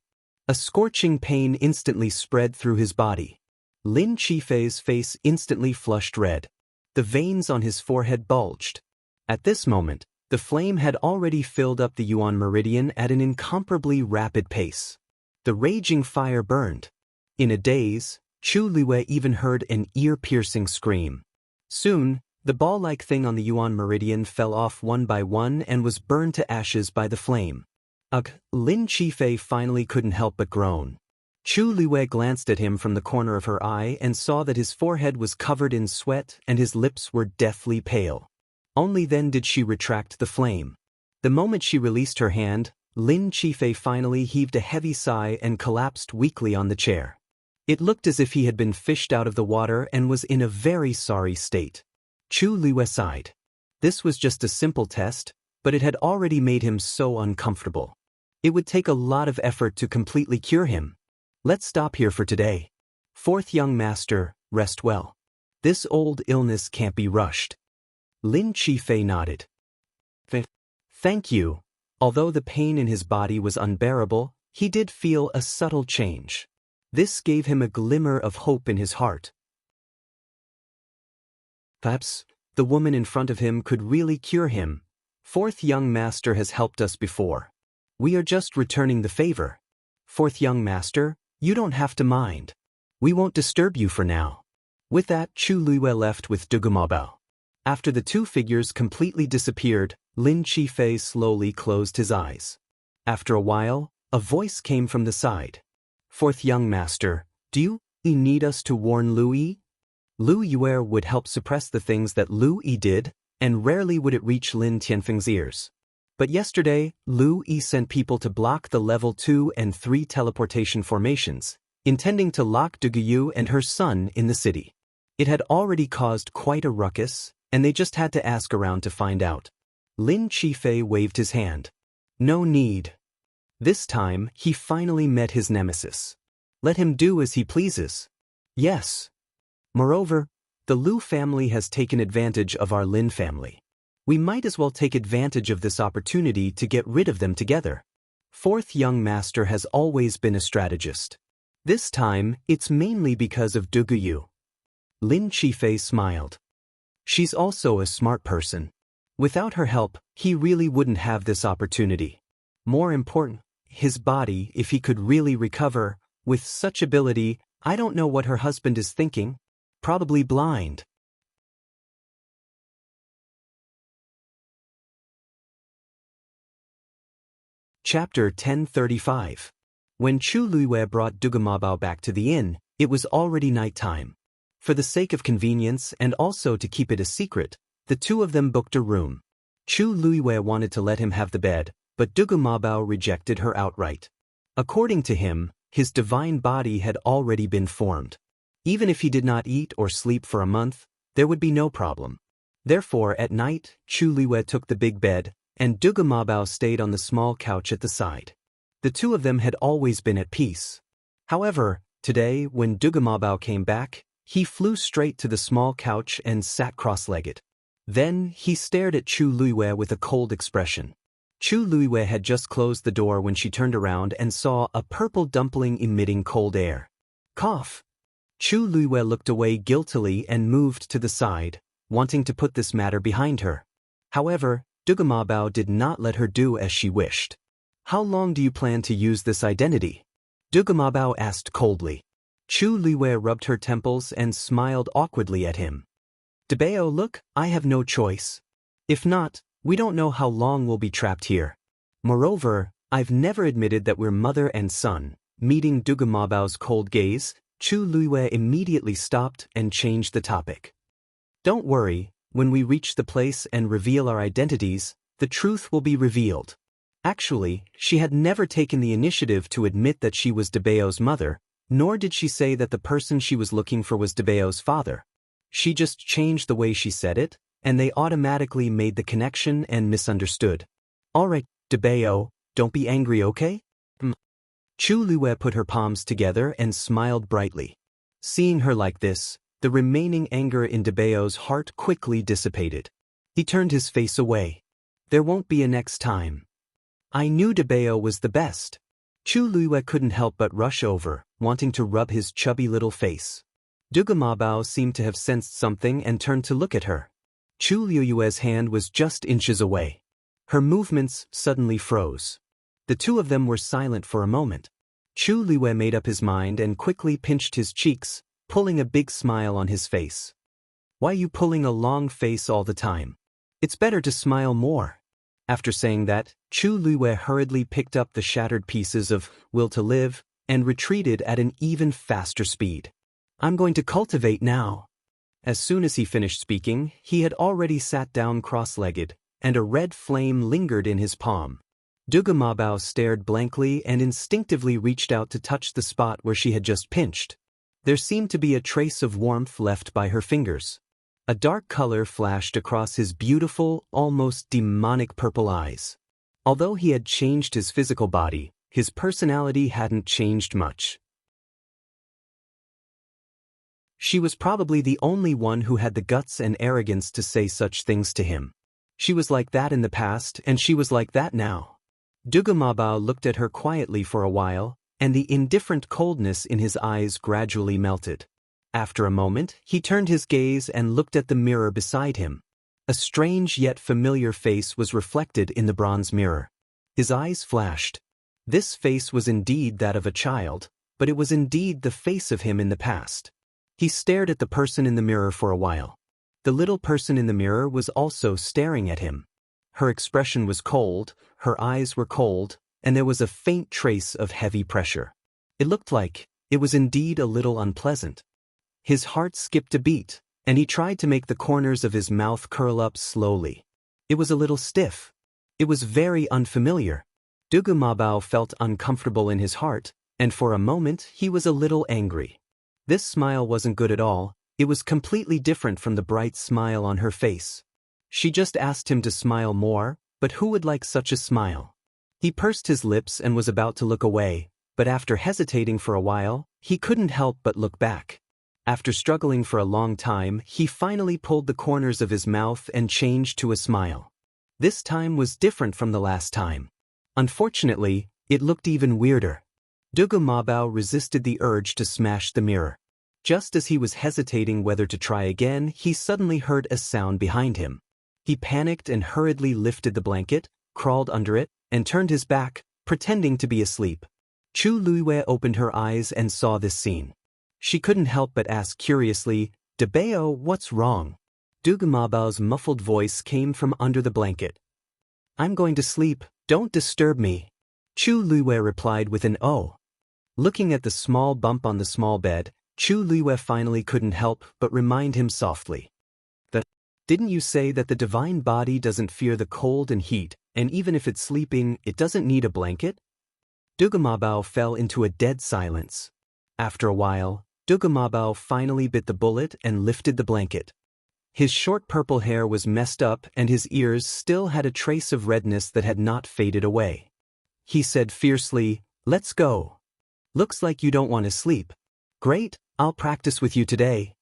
A scorching pain instantly spread through his body. Lin Qifei's face instantly flushed red. The veins on his forehead bulged. At this moment, the flame had already filled up the Yuan meridian at an incomparably rapid pace. The raging fire burned. In a daze, Chu Liyue even heard an ear-piercing scream. Soon, the ball-like thing on the Yuan meridian fell off one by one and was burned to ashes by the flame. Ugh, Lin Qifei finally couldn't help but groan. Chu Liyue glanced at him from the corner of her eye and saw that his forehead was covered in sweat and his lips were deathly pale. Only then did she retract the flame. The moment she released her hand, Lin Qifei finally heaved a heavy sigh and collapsed weakly on the chair. It looked as if he had been fished out of the water and was in a very sorry state. Chu Liyue sighed. This was just a simple test, but it had already made him so uncomfortable. It would take a lot of effort to completely cure him. Let's stop here for today. Fourth young master, rest well. This old illness can't be rushed. Lin Qifei nodded. Thank you. Although the pain in his body was unbearable, he did feel a subtle change. This gave him a glimmer of hope in his heart. Perhaps, The woman in front of him could really cure him. Fourth young master has helped us before. We are just returning the favor. Fourth young master, you don't have to mind. We won't disturb you for now. With that, Chu Luiwei left with Dugumabao. After the two figures completely disappeared, Lin Qifei slowly closed his eyes. After a while, a voice came from the side. Fourth young master, do you need us to warn Lu Yi? Lu Yue would help suppress the things that Lu Yi did, and rarely would it reach Lin Tianfeng's ears. But yesterday, Lu Yi sent people to block the level 2 and 3 teleportation formations, intending to lock Duguyu and her son in the city. It had already caused quite a ruckus, and they just had to ask around to find out. Lin Qifei waved his hand. No need. This time, he finally met his nemesis. Let him do as he pleases. Yes. Moreover, the Lu family has taken advantage of our Lin family. We might as well take advantage of this opportunity to get rid of them together. Fourth young master has always been a strategist. This time, it's mainly because of Duguyu. Lin Qifei smiled. She's also a smart person. Without her help, he really wouldn't have this opportunity. More important, his body, if he could really recover, with such ability, I don't know what her husband is thinking. Probably blind. Chapter 1035. When Chu Luiwei brought Dugumabao back to the inn, it was already nighttime. For the sake of convenience and also to keep it a secret, the two of them booked a room. Chu Luiwei wanted to let him have the bed, but Dugumabao rejected her outright. According to him, his divine body had already been formed. Even if he did not eat or sleep for a month, there would be no problem. Therefore, at night, Chu Luiwei took the big bed, and Dugumabao stayed on the small couch at the side. The two of them had always been at peace. However, today, when Dugumabao came back, he flew straight to the small couch and sat cross-legged. Then, he stared at Chu Luiwei with a cold expression. Chu Luiwei had just closed the door when she turned around and saw a purple dumpling emitting cold air. Cough! Chu Luiwei looked away guiltily and moved to the side, wanting to put this matter behind her. However, Dugumabao did not let her do as she wished. How long do you plan to use this identity? Dugumabao asked coldly. Chu Luiwei rubbed her temples and smiled awkwardly at him. Dabeo, look, I have no choice. If not, we don't know how long we'll be trapped here. Moreover, I've never admitted that we're mother and son. Meeting Dugumabao's cold gaze, Chu Luiwei immediately stopped and changed the topic. Don't worry, when we reach the place and reveal our identities, the truth will be revealed. Actually, she had never taken the initiative to admit that she was Dabeo's mother, nor did she say that the person she was looking for was Dabeo's father. She just changed the way she said it, and they automatically made the connection and misunderstood. Alright, Dabeo, don't be angry, okay? Chu Luiwei put her palms together and smiled brightly. Seeing her like this, the remaining anger in Dabeo's heart quickly dissipated. He turned his face away. There won't be a next time. I knew Dabeo was the best. Chu Luiwei couldn't help but rush over, wanting to rub his chubby little face. Dugumabao seemed to have sensed something and turned to look at her. Chu Luiwei's hand was just inches away. Her movements suddenly froze. The two of them were silent for a moment. Chu Luiwei made up his mind and quickly pinched his cheeks, pulling a big smile on his face. Why you pulling a long face all the time? It's better to smile more. After saying that, Chu Luiwei hurriedly picked up the shattered pieces of Will to Live and retreated at an even faster speed. I'm going to cultivate now. As soon as he finished speaking, he had already sat down cross-legged, and a red flame lingered in his palm. Dugumabao stared blankly and instinctively reached out to touch the spot where she had just pinched. There seemed to be a trace of warmth left by her fingers. A dark color flashed across his beautiful, almost demonic purple eyes. Although he had changed his physical body, his personality hadn't changed much. She was probably the only one who had the guts and arrogance to say such things to him. She was like that in the past, and she was like that now. Dugumabao looked at her quietly for a while, and the indifferent coldness in his eyes gradually melted. After a moment, he turned his gaze and looked at the mirror beside him. A strange yet familiar face was reflected in the bronze mirror. His eyes flashed. This face was indeed that of a child, but it was indeed the face of him in the past. He stared at the person in the mirror for a while. The little person in the mirror was also staring at him. Her expression was cold, her eyes were cold, and there was a faint trace of heavy pressure. It looked like it was indeed a little unpleasant. His heart skipped a beat, and he tried to make the corners of his mouth curl up slowly. It was a little stiff. It was very unfamiliar. Dugu Mabao felt uncomfortable in his heart, and for a moment he was a little angry. This smile wasn't good at all. It was completely different from the bright smile on her face. She just asked him to smile more, but who would like such a smile? He pursed his lips and was about to look away, but after hesitating for a while, he couldn't help but look back. After struggling for a long time, he finally pulled the corners of his mouth and changed to a smile. This time was different from the last time. Unfortunately, it looked even weirder. Dugu Mabao resisted the urge to smash the mirror. Just as he was hesitating whether to try again, he suddenly heard a sound behind him. He panicked and hurriedly lifted the blanket, crawled under it, and turned his back, pretending to be asleep. Chu Luiwei opened her eyes and saw this scene. She couldn't help but ask curiously, "Dabeo, what's wrong?" Dugu Mabao's muffled voice came from under the blanket. "I'm going to sleep, don't disturb me." Chu Luiwei replied with an "oh." Looking at the small bump on the small bed, Chu Luiwei finally couldn't help but remind him softly. Didn't you say that the divine body doesn't fear the cold and heat, and even if it's sleeping, it doesn't need a blanket? Dugu Mabao fell into a dead silence. After a while, Dugu Mabao finally bit the bullet and lifted the blanket. His short purple hair was messed up and his ears still had a trace of redness that had not faded away. He said fiercely, "Let's go. Looks like you don't want to sleep. Great, I'll practice with you today."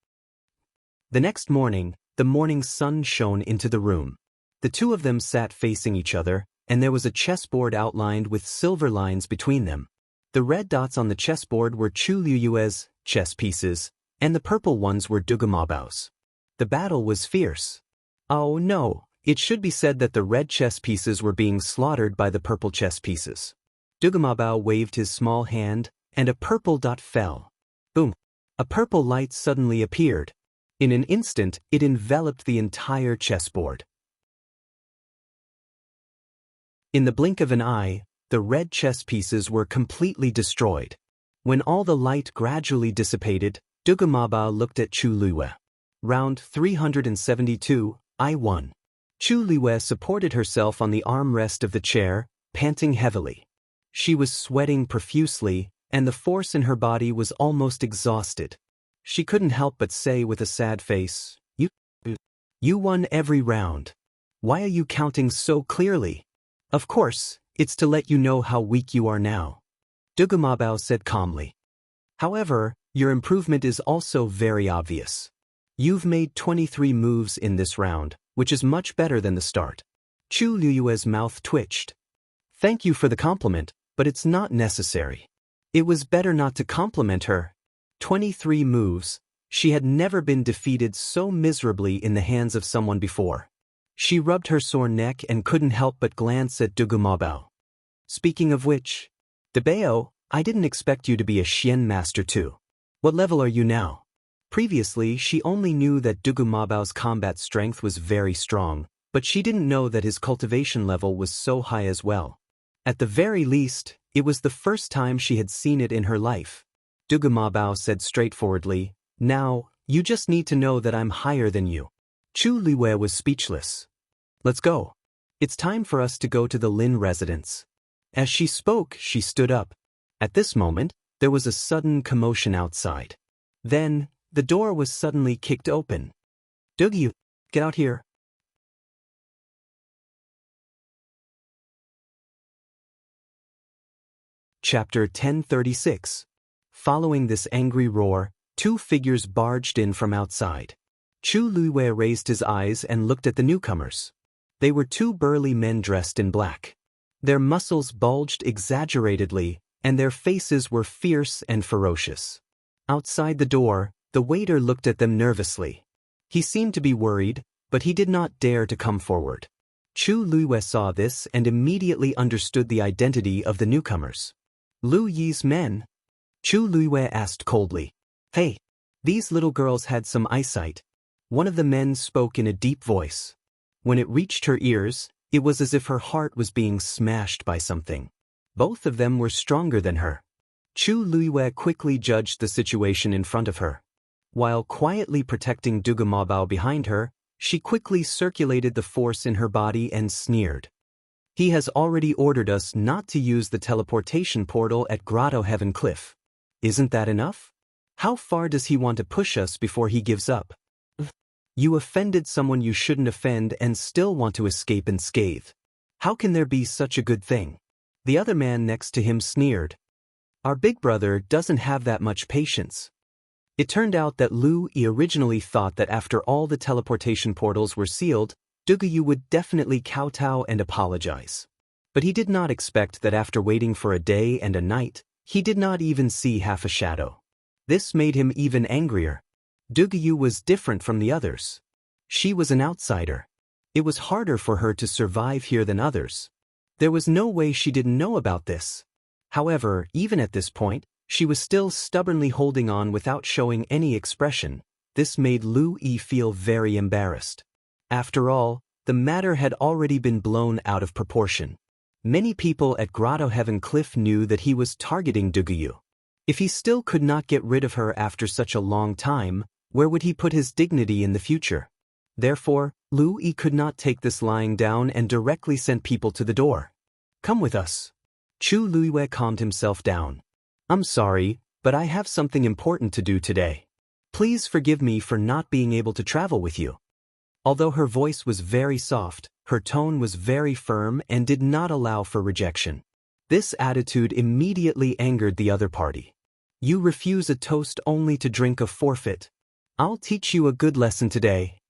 The next morning, the morning sun shone into the room. The two of them sat facing each other, and there was a chessboard outlined with silver lines between them. The red dots on the chessboard were Chu Liyue's chess pieces, and the purple ones were Dugu Mabao's. The battle was fierce. Oh no, it should be said that the red chess pieces were being slaughtered by the purple chess pieces. Dugu Mabao waved his small hand, and a purple dot fell. Boom! A purple light suddenly appeared. In an instant, it enveloped the entire chessboard. In the blink of an eye, the red chess pieces were completely destroyed. When all the light gradually dissipated, Dugu Mabao looked at Chu Luiwei. Round 372, I won. Chu Luiwei supported herself on the armrest of the chair, panting heavily. She was sweating profusely, and the force in her body was almost exhausted. She couldn't help but say with a sad face, You won every round. Why are you counting so clearly?" "Of course, it's to let you know how weak you are now," Dugu Mabao said calmly. "However, your improvement is also very obvious. You've made 23 moves in this round, which is much better than the start." Chu Liyue's mouth twitched. "Thank you for the compliment, but it's not necessary." It was better not to compliment her. 23 moves. She had never been defeated so miserably in the hands of someone before. She rubbed her sore neck and couldn't help but glance at Dugu Mabao. "Speaking of which, Dabeo, I didn't expect you to be a Xian master too. What level are you now?" Previously, she only knew that Dugu Mabao's combat strength was very strong, but she didn't know that his cultivation level was so high as well. At the very least, it was the first time she had seen it in her life. Dugu Mabao said straightforwardly, "Now, you just need to know that I'm higher than you." Chu Luiwei was speechless. "Let's go. It's time for us to go to the Lin residence." As she spoke, she stood up. At this moment, there was a sudden commotion outside. Then, the door was suddenly kicked open. "Dugu, get out here." Chapter 1036. Following this angry roar, two figures barged in from outside. Chu Luiwei raised his eyes and looked at the newcomers. They were two burly men dressed in black. Their muscles bulged exaggeratedly, and their faces were fierce and ferocious. Outside the door, the waiter looked at them nervously. He seemed to be worried, but he did not dare to come forward. Chu Luiyue saw this and immediately understood the identity of the newcomers. Lu Yi's men? Chu Luiyue asked coldly. Hey, these little girls had some eyesight. One of the men spoke in a deep voice. When it reached her ears, it was as if her heart was being smashed by something. Both of them were stronger than her. Chu Luiyue quickly judged the situation in front of her. While quietly protecting Dugu Mabao behind her, she quickly circulated the force in her body and sneered. He has already ordered us not to use the teleportation portal at Grotto Heaven Cliff. Isn't that enough? How far does he want to push us before he gives up? You offended someone you shouldn't offend and still want to escape unscathed. How can there be such a good thing? The other man next to him sneered. Our big brother doesn't have that much patience. It turned out that Lu Yi originally thought that after all the teleportation portals were sealed, Dugu would definitely kowtow and apologize. But he did not expect that after waiting for a day and a night, he did not even see half a shadow. This made him even angrier. Dugu was different from the others. She was an outsider. It was harder for her to survive here than others. There was no way she didn't know about this. However, even at this point, she was still stubbornly holding on without showing any expression. This made Lu Yi feel very embarrassed. After all, the matter had already been blown out of proportion. Many people at Grotto Heaven Cliff knew that he was targeting Dugu. If he still could not get rid of her after such a long time, where would he put his dignity in the future? Therefore, Lu Yi could not take this lying down and directly sent people to the door. Come with us. Chu Luiyue calmed himself down. I'm sorry, but I have something important to do today. Please forgive me for not being able to travel with you. Although her voice was very soft, her tone was very firm and did not allow for rejection. This attitude immediately angered the other party. You refuse a toast only to drink a forfeit. I'll teach you a good lesson today.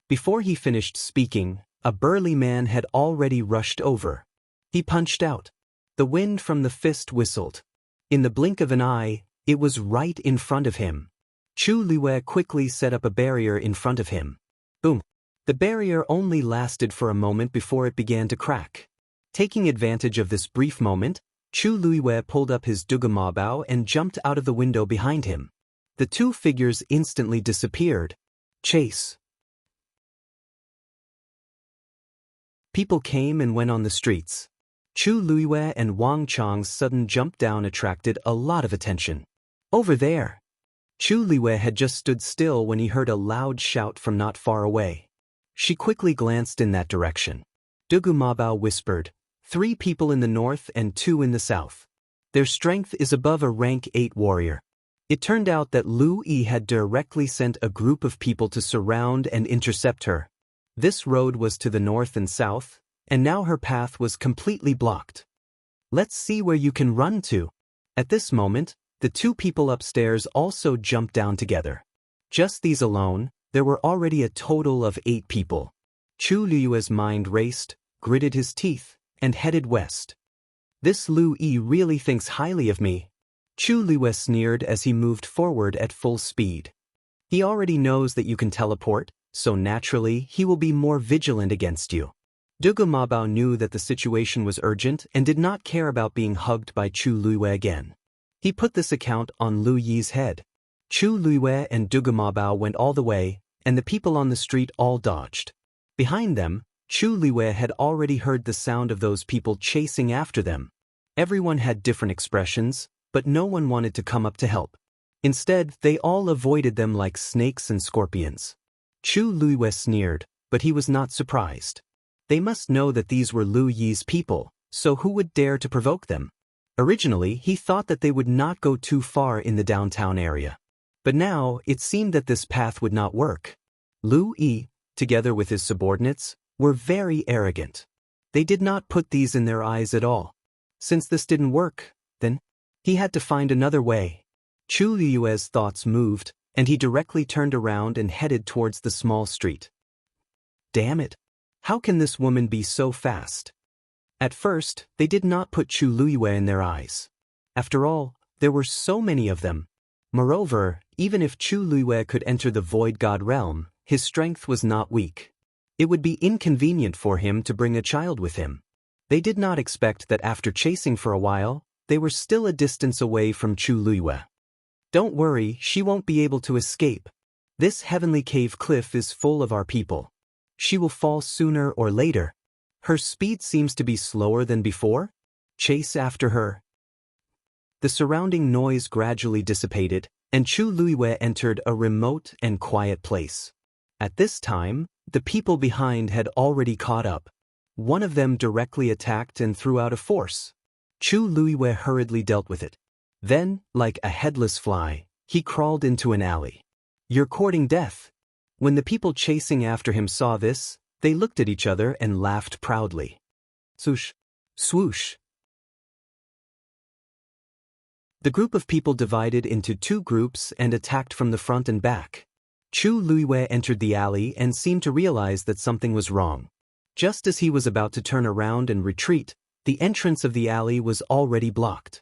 Before he finished speaking, a burly man had already rushed over. He punched out. The wind from the fist whistled. In the blink of an eye, it was right in front of him. Chu Luiyue quickly set up a barrier in front of him. Boom. The barrier only lasted for a moment before it began to crack. Taking advantage of this brief moment, Chu Luiyue pulled up his Dugu Mabao and jumped out of the window behind him. The two figures instantly disappeared. Chase. People came and went on the streets. Chu Luiyue and Wang Chang's sudden jump down attracted a lot of attention. Over there. Chu Luiyue had just stood still when he heard a loud shout from not far away. She quickly glanced in that direction. Dugu Mabao whispered, 3 people in the north and 2 in the south. Their strength is above a rank 8 warrior. It turned out that Lu Yi had directly sent a group of people to surround and intercept her. This road was to the north and south, and now her path was completely blocked. Let's see where you can run to. At this moment, the 2 people upstairs also jumped down together. Just these alone, there were already a total of 8 people. Chu Luiyue's mind raced, gritted his teeth, and headed west. This Lu Yi really thinks highly of me. Chu Luiyue sneered as he moved forward at full speed. He already knows that you can teleport, so naturally he will be more vigilant against you. Dugu Mabao knew that the situation was urgent and did not care about being hugged by Chu Luiyue again. He put this account on Lu Yi's head. Chu Luiyue and Dugu Mabao went all the way, and the people on the street all dodged. Behind them, Chu Luiyue had already heard the sound of those people chasing after them. Everyone had different expressions, but no one wanted to come up to help. Instead, they all avoided them like snakes and scorpions. Chu Luiyue sneered, but he was not surprised. They must know that these were Lu Yi's people, so who would dare to provoke them? Originally, he thought that they would not go too far in the downtown area. But now, it seemed that this path would not work. Lu Yi, together with his subordinates, were very arrogant. They did not put these in their eyes at all. Since this didn't work, then he had to find another way. Chu Luiyue's thoughts moved, and he directly turned around and headed towards the small street. Damn it! How can this woman be so fast? At first, they did not put Chu Luiyue in their eyes. After all, there were so many of them. Moreover, even if Chu Luiyue could enter the Void God realm, his strength was not weak. It would be inconvenient for him to bring a child with him. They did not expect that after chasing for a while, they were still a distance away from Chu Luiyue. Don't worry, she won't be able to escape. This heavenly cave cliff is full of our people. She will fall sooner or later. Her speed seems to be slower than before. Chase after her. The surrounding noise gradually dissipated, and Chu Luiyue entered a remote and quiet place. At this time, the people behind had already caught up. One of them directly attacked and threw out a force. Chu Luiyue hurriedly dealt with it. Then, like a headless fly, he crawled into an alley. You're courting death. When the people chasing after him saw this, they looked at each other and laughed proudly. Swoosh, swoosh. The group of people divided into two groups and attacked from the front and back. Chu Luiyue entered the alley and seemed to realize that something was wrong. Just as he was about to turn around and retreat, the entrance of the alley was already blocked.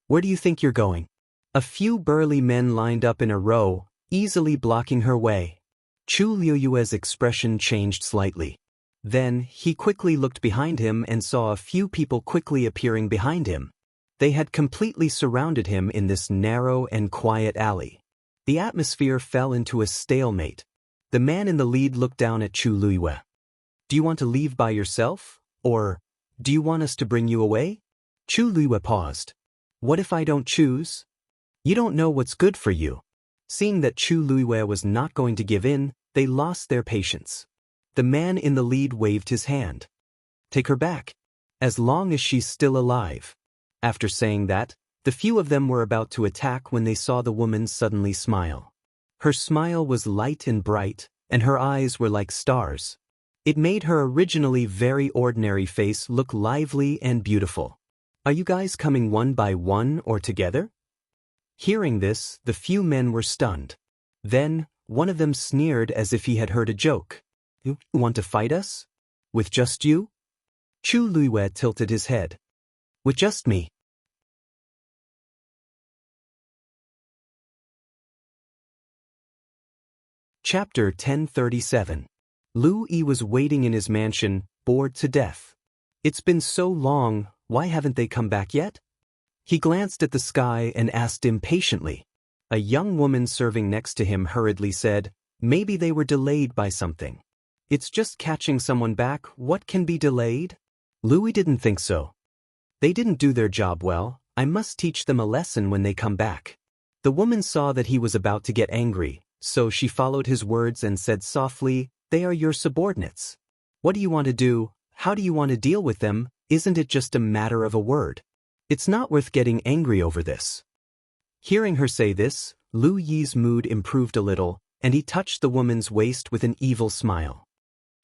Where do you think you're going? A few burly men lined up in a row, easily blocking her way. Chu Luiyue's expression changed slightly. Then, he quickly looked behind him and saw a few people quickly appearing behind him. They had completely surrounded him in this narrow and quiet alley. The atmosphere fell into a stalemate. The man in the lead looked down at Chu Luiyue. Do you want to leave by yourself? Or, do you want us to bring you away? Chu Luiyue paused. What if I don't choose? You don't know what's good for you. Seeing that Chu Luiyue was not going to give in, they lost their patience. The man in the lead waved his hand. Take her back. As long as she's still alive. After saying that, the few of them were about to attack when they saw the woman suddenly smile. Her smile was light and bright, and her eyes were like stars. It made her originally very ordinary face look lively and beautiful. Are you guys coming one by one or together? Hearing this, the few men were stunned. Then, one of them sneered as if he had heard a joke. You want to fight us? With just you? Chu Luiyue tilted his head. With just me. Chapter 1037. Lu Yi was waiting in his mansion, bored to death. It's been so long, why haven't they come back yet? He glanced at the sky and asked impatiently. A young woman serving next to him hurriedly said, maybe they were delayed by something. It's just catching someone back, what can be delayed? Lu Yi didn't think so. They didn't do their job well, I must teach them a lesson when they come back. The woman saw that he was about to get angry, so she followed his words and said softly, they are your subordinates. What do you want to do? How do you want to deal with them? Isn't it just a matter of a word? It's not worth getting angry over this. Hearing her say this, Lu Yi's mood improved a little, and he touched the woman's waist with an evil smile.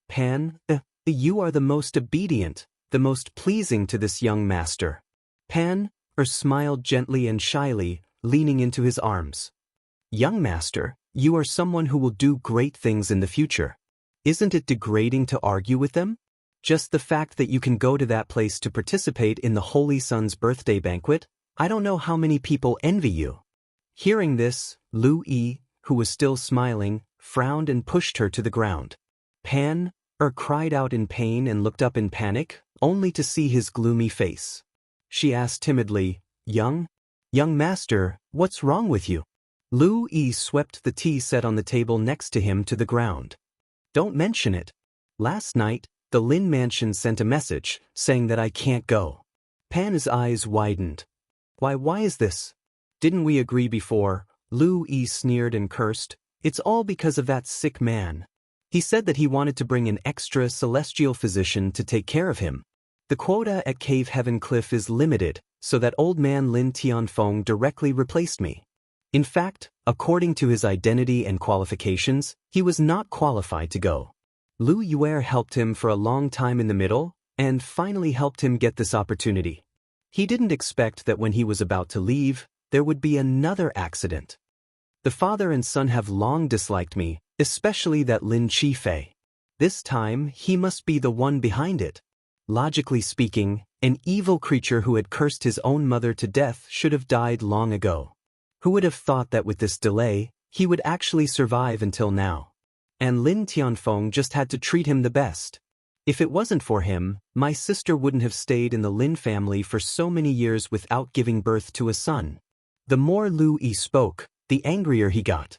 Pan, you are the most obedient, the most pleasing to this young master. Pan, smiled gently and shyly, leaning into his arms. Young master, you are someone who will do great things in the future. Isn't it degrading to argue with them? Just the fact that you can go to that place to participate in the Holy Son's birthday banquet, I don't know how many people envy you. Hearing this, Lu Yi, who was still smiling, frowned and pushed her to the ground. Pan, cried out in pain and looked up in panic, only to see his gloomy face. She asked timidly, Young master, what's wrong with you? Lu Yi swept the tea set on the table next to him to the ground. Don't mention it. Last night, the Lin mansion sent a message, saying that I can't go. Pan's eyes widened. Why is this? Didn't we agree before? Lu Yi sneered and cursed. It's all because of that sick man. He said that he wanted to bring an extra celestial physician to take care of him. The quota at Cave Heaven Cliff is limited, so that old man Lin Tianfeng directly replaced me. In fact, according to his identity and qualifications, he was not qualified to go. Lu Yue helped him for a long time in the middle, and finally helped him get this opportunity. He didn't expect that when he was about to leave, there would be another accident. The father and son have long disliked me, especially that Lin Qifei. This time, he must be the one behind it. Logically speaking, an evil creature who had cursed his own mother to death should have died long ago. Who would have thought that with this delay, he would actually survive until now? and Lin Tianfeng just had to treat him the best. If it wasn't for him, my sister wouldn't have stayed in the Lin family for so many years without giving birth to a son. The more Lu Yi spoke, the angrier he got.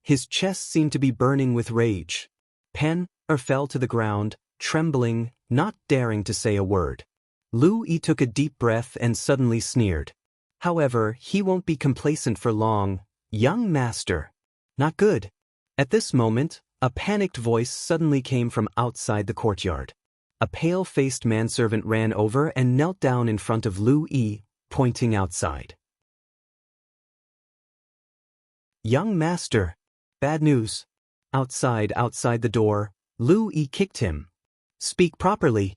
His chest seemed to be burning with rage. Pen fell to the ground, trembling, not daring to say a word. Lu Yi took a deep breath and suddenly sneered. However, he won't be complacent for long. Young master. Not good. At this moment, a panicked voice suddenly came from outside the courtyard. A pale-faced manservant ran over and knelt down in front of Lu Yi, pointing outside. Young master. Bad news. Outside the door, Lu Yi kicked him. Speak properly.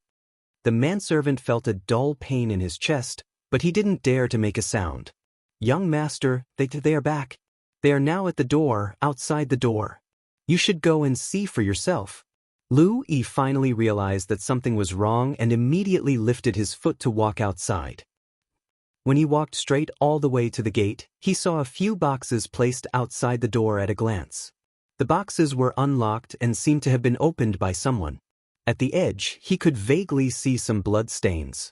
The manservant felt a dull pain in his chest, but he didn't dare to make a sound. Young master, they are back. They are now at the door, outside the door. You should go and see for yourself. Lu Yi finally realized that something was wrong and immediately lifted his foot to walk outside. When he walked straight all the way to the gate, he saw a few boxes placed outside the door at a glance. The boxes were unlocked and seemed to have been opened by someone. At the edge, he could vaguely see some blood stains.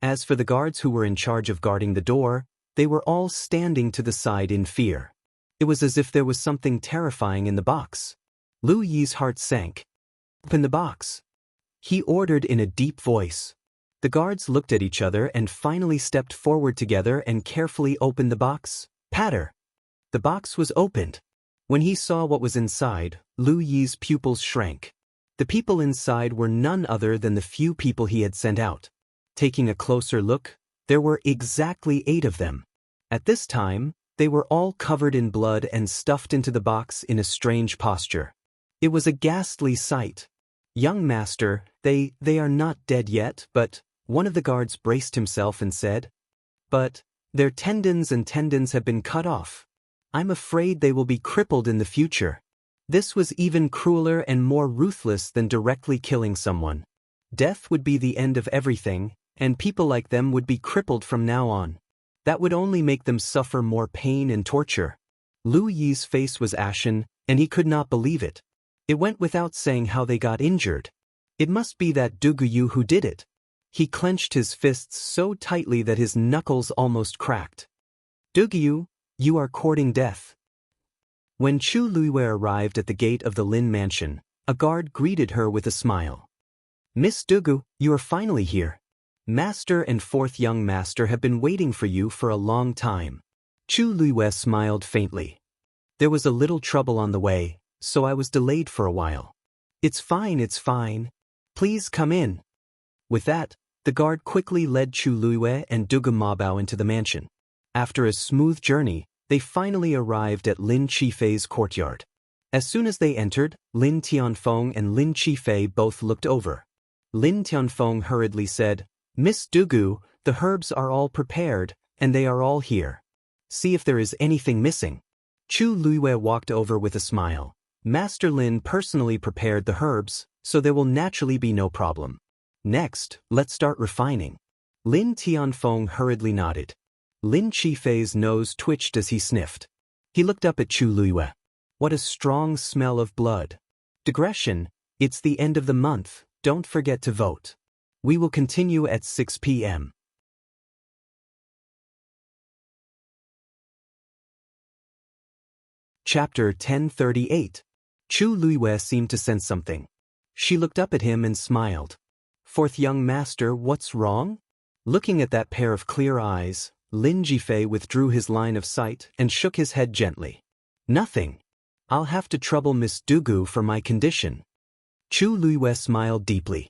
As for the guards who were in charge of guarding the door, they were all standing to the side in fear. It was as if there was something terrifying in the box. Lu Yi's heart sank. Open the box. He ordered in a deep voice. The guards looked at each other and finally stepped forward together and carefully opened the box. Patter. The box was opened. When he saw what was inside, Lu Yi's pupils shrank. The people inside were none other than the few people he had sent out. Taking a closer look, there were exactly 8 of them. At this time, they were all covered in blood and stuffed into the box in a strange posture. It was a ghastly sight. Young master, they are not dead yet, but one of the guards braced himself and said, but their tendons have been cut off. I'm afraid they will be crippled in the future. This was even crueler and more ruthless than directly killing someone. Death would be the end of everything, and people like them would be crippled from now on. That would only make them suffer more pain and torture. Lu Yi's face was ashen, and he could not believe it. It went without saying how they got injured. It must be that Duguyu who did it. He clenched his fists so tightly that his knuckles almost cracked. Duguyu, you are courting death. When Chu Luiwei arrived at the gate of the Lin mansion, a guard greeted her with a smile. Miss Dugu, you are finally here. Master and 4th young master have been waiting for you for a long time. Chu Luiwei smiled faintly. There was a little trouble on the way, so I was delayed for a while. It's fine. Please come in. With that, the guard quickly led Chu Luiwei and Dugu Mabao into the mansion. After a smooth journey, they finally arrived at Lin Qifei's courtyard. As soon as they entered, Lin Tianfeng and Lin Qifei both looked over. Lin Tianfeng hurriedly said, Miss Dugu, the herbs are all prepared, and they are all here. See if there is anything missing. Chu Luiwei walked over with a smile. Master Lin personally prepared the herbs, so there will naturally be no problem. Next, let's start refining. Lin Tianfeng hurriedly nodded. Lin Qifei's nose twitched as he sniffed. He looked up at Chu Luiwei. What a strong smell of blood. Digression, it's the end of the month, don't forget to vote. We will continue at 6 p.m. Chapter 1038. Chu Luiwei seemed to sense something. She looked up at him and smiled. 4th young master, what's wrong? Looking at that pair of clear eyes, Lin Qifei withdrew his line of sight and shook his head gently. Nothing. I'll have to trouble Miss Dugu for my condition. Chu Luiwei smiled deeply.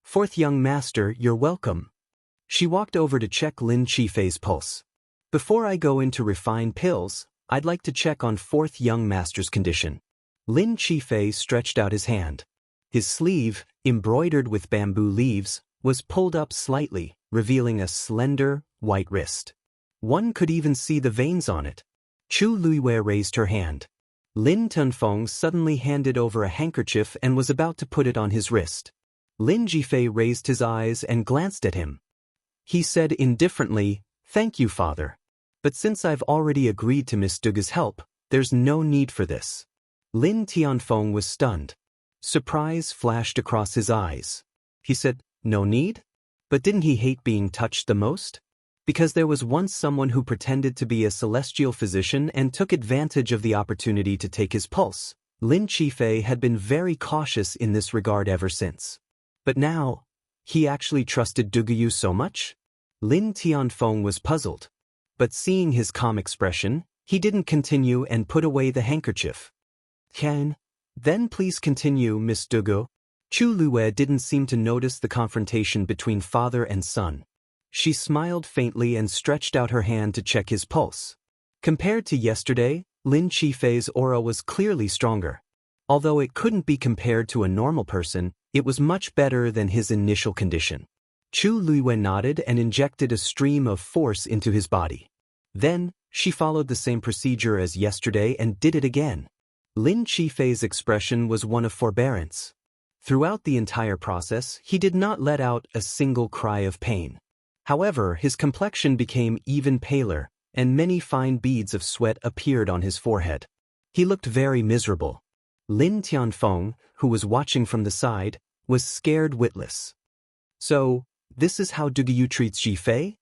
4th young master, you're welcome. She walked over to check Lin Qifei's pulse. Before I go into refined pills, I'd like to check on 4th young master's condition. Lin Qifei stretched out his hand. His sleeve, embroidered with bamboo leaves, was pulled up slightly, revealing a slender, white wrist. One could even see the veins on it. Chu Luiwei raised her hand. Lin Tianfeng suddenly handed over a handkerchief and was about to put it on his wrist. Lin Qifei raised his eyes and glanced at him. He said indifferently, Thank you, father. But since I've already agreed to Miss Dugu's help, there's no need for this. Lin Tianfeng was stunned. Surprise flashed across his eyes. He said, "No need?" But didn't he hate being touched the most? Because there was once someone who pretended to be a celestial physician and took advantage of the opportunity to take his pulse. Lin Qifei had been very cautious in this regard ever since. But now, he actually trusted Duguyu so much? Lin Tianfeng was puzzled. But seeing his calm expression, he didn't continue and put away the handkerchief. Then please continue, Miss Dugu. Chu Luwe didn't seem to notice the confrontation between father and son. She smiled faintly and stretched out her hand to check his pulse. Compared to yesterday, Lin Qifei's aura was clearly stronger. Although it couldn't be compared to a normal person, it was much better than his initial condition. Chu Luwe nodded and injected a stream of force into his body. Then, she followed the same procedure as yesterday and did it again. Lin Qifei's expression was one of forbearance. Throughout the entire process, he did not let out a single cry of pain. However, his complexion became even paler, and many fine beads of sweat appeared on his forehead. He looked very miserable. Lin Tianfeng, who was watching from the side, was scared witless. So, this is how Duguyu treats Qifei?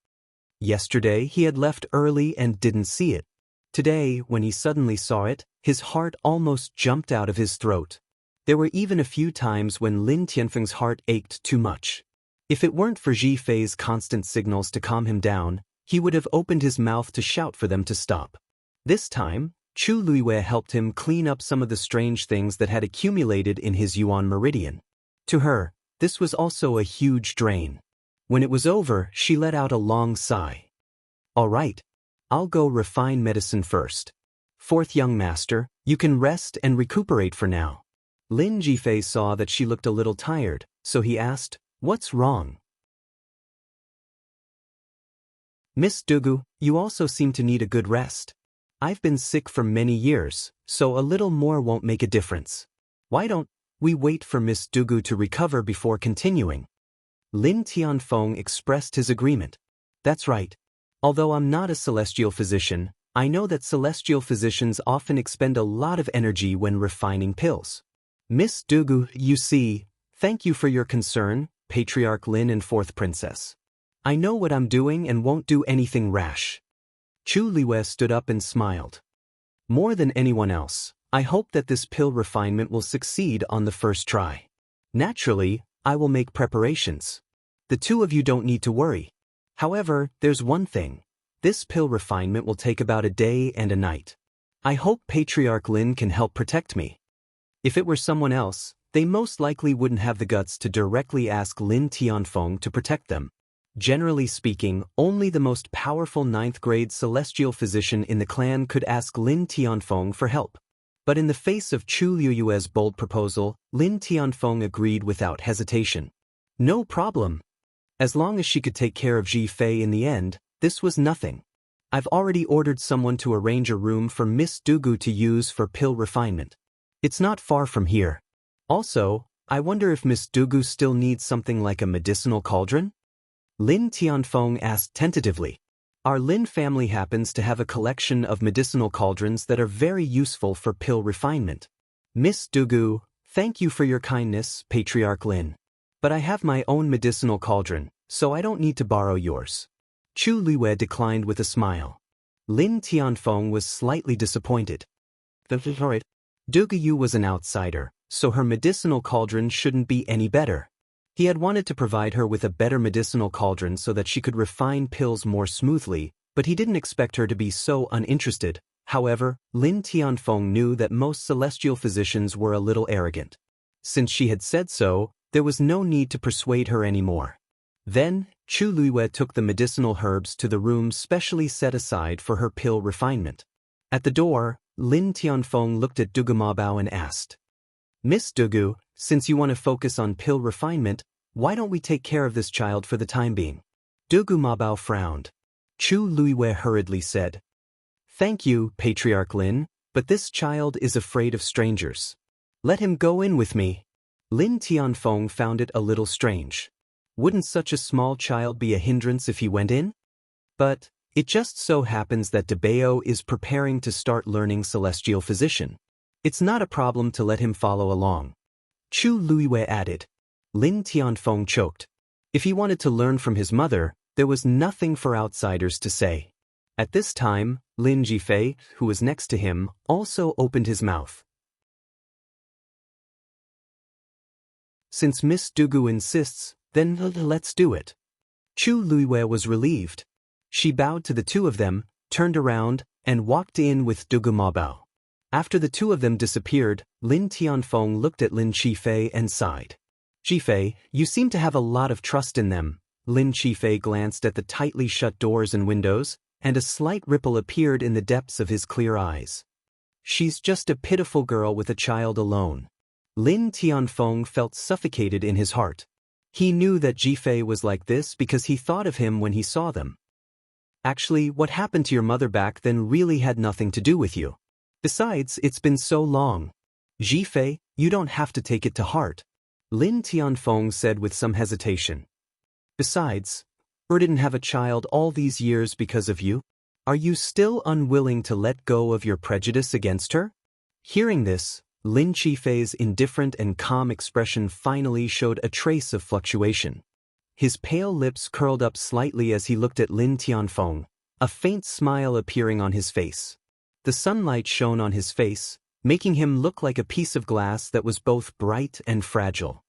Yesterday, he had left early and didn't see it. Today, when he suddenly saw it, his heart almost jumped out of his throat. There were even a few times when Lin Tianfeng's heart ached too much. If it weren't for Qifei's constant signals to calm him down, he would have opened his mouth to shout for them to stop. This time, Chu Luiwei helped him clean up some of the strange things that had accumulated in his Yuan meridian. To her, this was also a huge drain. When it was over, she let out a long sigh. "All right. I'll go refine medicine first. Fourth young master, you can rest and recuperate for now." Lin Qifei saw that she looked a little tired, so he asked, "What's wrong?" "Miss Dugu, you also seem to need a good rest. I've been sick for many years, so a little more won't make a difference. Why don't we wait for Miss Dugu to recover before continuing?" Lin Tianfeng expressed his agreement. "That's right. Although I'm not a celestial physician, I know that celestial physicians often expend a lot of energy when refining pills. Miss Dugu, you see, thank you for your concern, Patriarch Lin and Fourth Princess. I know what I'm doing and won't do anything rash." Chu Liwei stood up and smiled. "More than anyone else, I hope that this pill refinement will succeed on the first try. Naturally, I will make preparations. The two of you don't need to worry. However, there's one thing. This pill refinement will take about a day and a night. I hope Patriarch Lin can help protect me." If it were someone else, they most likely wouldn't have the guts to directly ask Lin Tianfeng to protect them. Generally speaking, only the most powerful 9th-grade celestial physician in the clan could ask Lin Tianfeng for help. But in the face of Chu Liuyue's bold proposal, Lin Tianfeng agreed without hesitation. No problem. As long as she could take care of Qifei in the end, this was nothing. I've already ordered someone to arrange a room for Miss Dugu to use for pill refinement. It's not far from here. Also, I wonder if Miss Dugu still needs something like a medicinal cauldron? Lin Tianfeng asked tentatively. Our Lin family happens to have a collection of medicinal cauldrons that are very useful for pill refinement. Miss Dugu, thank you for your kindness, Patriarch Lin. But I have my own medicinal cauldron, so I don't need to borrow yours. Chu Liwei declined with a smile. Lin Tianfeng was slightly disappointed. Duguyu was an outsider, so her medicinal cauldron shouldn't be any better. He had wanted to provide her with a better medicinal cauldron so that she could refine pills more smoothly, but he didn't expect her to be so uninterested. However, Lin Tianfeng knew that most celestial physicians were a little arrogant. Since she had said so, there was no need to persuade her anymore. Then, Chu Luiwei took the medicinal herbs to the room specially set aside for her pill refinement. At the door, Lin Tianfeng looked at Dugu Mabao and asked, "Miss Dugu, since you want to focus on pill refinement, why don't we take care of this child for the time being?" Dugu Mabao frowned. Chu Luiwei hurriedly said, "Thank you, Patriarch Lin, but this child is afraid of strangers. Let him go in with me." Lin Tianfeng found it a little strange. Wouldn't such a small child be a hindrance if he went in? But it just so happens that Dabeo is preparing to start learning Celestial Physician. It's not a problem to let him follow along. Chu Luiwei added. Lin Tianfeng choked. If he wanted to learn from his mother, there was nothing for outsiders to say. At this time, Lin Jifei, who was next to him, also opened his mouth. Since Miss Dugu insists, then let's do it. Chu Luiwei was relieved. She bowed to the two of them, turned around, and walked in with Dugu Mabao. After the two of them disappeared, Lin Tianfeng looked at Lin Qifei and sighed. Qifei, you seem to have a lot of trust in them. Lin Qifei glanced at the tightly shut doors and windows, and a slight ripple appeared in the depths of his clear eyes. She's just a pitiful girl with a child alone. Lin Tianfeng felt suffocated in his heart. He knew that Jifei was like this because he thought of him when he saw them. Actually, what happened to your mother back then really had nothing to do with you. Besides, it's been so long. Jifei, you don't have to take it to heart, Lin Tianfeng said with some hesitation. Besides, didn't have a child all these years because of you. Are you still unwilling to let go of your prejudice against her? Hearing this, Lin Qifei's indifferent and calm expression finally showed a trace of fluctuation. His pale lips curled up slightly as he looked at Lin Tianfeng, a faint smile appearing on his face. The sunlight shone on his face, making him look like a piece of glass that was both bright and fragile.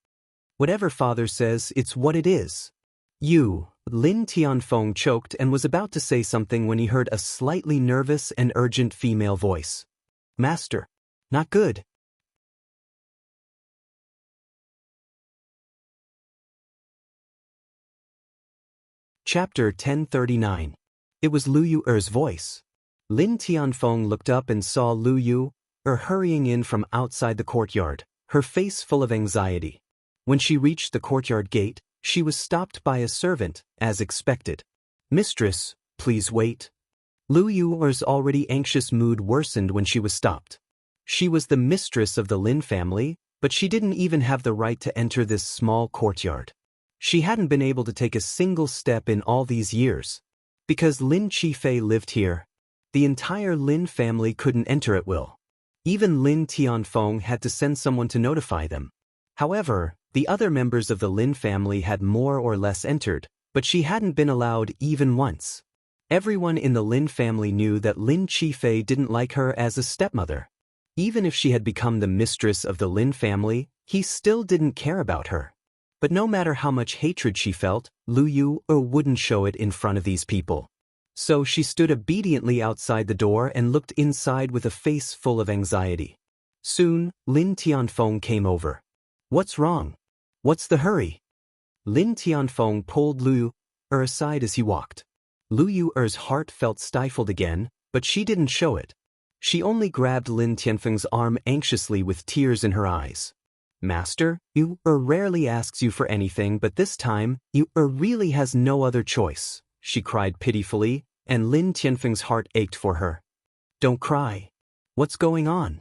Whatever father says, it's what it is. You, Lin Tianfeng choked and was about to say something when he heard a slightly nervous and urgent female voice. Master. Not good. Chapter 1039. It was Lu Yuer's voice. Lin Tianfeng looked up and saw Lu Yuer hurrying in from outside the courtyard, her face full of anxiety. When she reached the courtyard gate, she was stopped by a servant, as expected. Mistress, please wait. Lu Yuer's already anxious mood worsened when she was stopped. She was the mistress of the Lin family, but she didn't even have the right to enter this small courtyard. She hadn't been able to take a single step in all these years. Because Lin Qifei lived here, the entire Lin family couldn't enter at will. Even Lin Tianfeng had to send someone to notify them. However, the other members of the Lin family had more or less entered, but she hadn't been allowed even once. Everyone in the Lin family knew that Lin Qifei didn't like her as a stepmother. Even if she had become the mistress of the Lin family, he still didn't care about her. But no matter how much hatred she felt, Lu Yuer wouldn't show it in front of these people. So she stood obediently outside the door and looked inside with a face full of anxiety. Soon, Lin Tianfeng came over. What's wrong? What's the hurry? Lin Tianfeng pulled Lu Yuer aside as he walked. Lu Yuer's heart felt stifled again, but she didn't show it. She only grabbed Lin Tianfeng's arm anxiously with tears in her eyes. Master, Yuer rarely asks you for anything, but this time, Yuer really has no other choice, she cried pitifully, and Lin Tianfeng's heart ached for her. Don't cry. What's going on?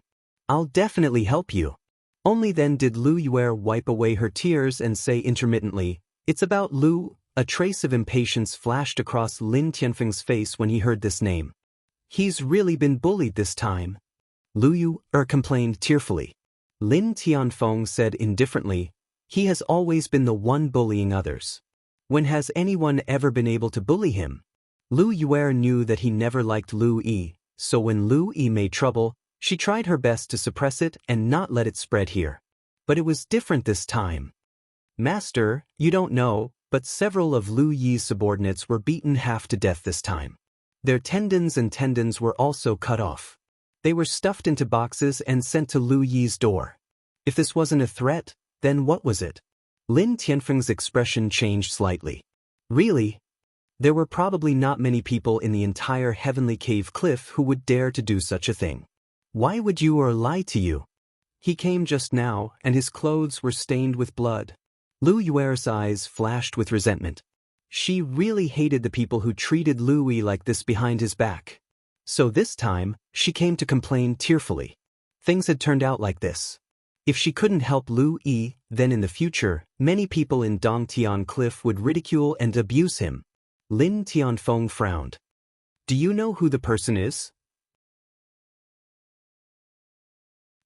I'll definitely help you. Only then did Lu Yuer wipe away her tears and say intermittently, It's about Lu. A trace of impatience flashed across Lin Tianfeng's face when he heard this name. He's really been bullied this time. Lu Yuer complained tearfully. Lin Tianfeng said indifferently, He has always been the one bullying others. When has anyone ever been able to bully him? Lu Yuer knew that he never liked Lu Yi, so when Lu Yi made trouble, she tried her best to suppress it and not let it spread here. But it was different this time. Master, you don't know, but several of Lu Yi's subordinates were beaten half to death this time. Their tendons were also cut off. They were stuffed into boxes and sent to Lu Yi's door. If this wasn't a threat, then what was it? Lin Tianfeng's expression changed slightly. Really? There were probably not many people in the entire Heavenly Cave Cliff who would dare to do such a thing. Why would Yuer lie to you? He came just now, and his clothes were stained with blood. Lu Yuer's eyes flashed with resentment. She really hated the people who treated Lu Yi like this behind his back. So this time, she came to complain tearfully. Things had turned out like this. If she couldn't help Lu Yi, then in the future, many people in Dongtian Cliff would ridicule and abuse him. Lin Tianfeng frowned. Do you know who the person is?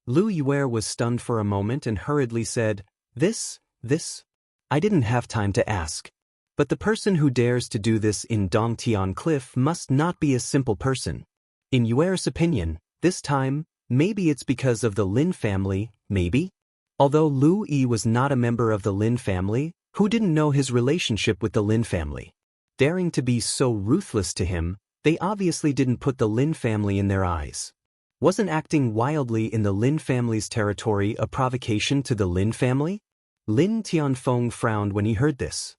Lu Yue was stunned for a moment and hurriedly said, This? I didn't have time to ask. But the person who dares to do this in Dongtian Cliff must not be a simple person. In Yuer's opinion, this time, maybe it's because of the Lin family, maybe? Although Lu Yi was not a member of the Lin family, who didn't know his relationship with the Lin family? Daring to be so ruthless to him, they obviously didn't put the Lin family in their eyes. Wasn't acting wildly in the Lin family's territory a provocation to the Lin family? Lin Tianfeng frowned when he heard this.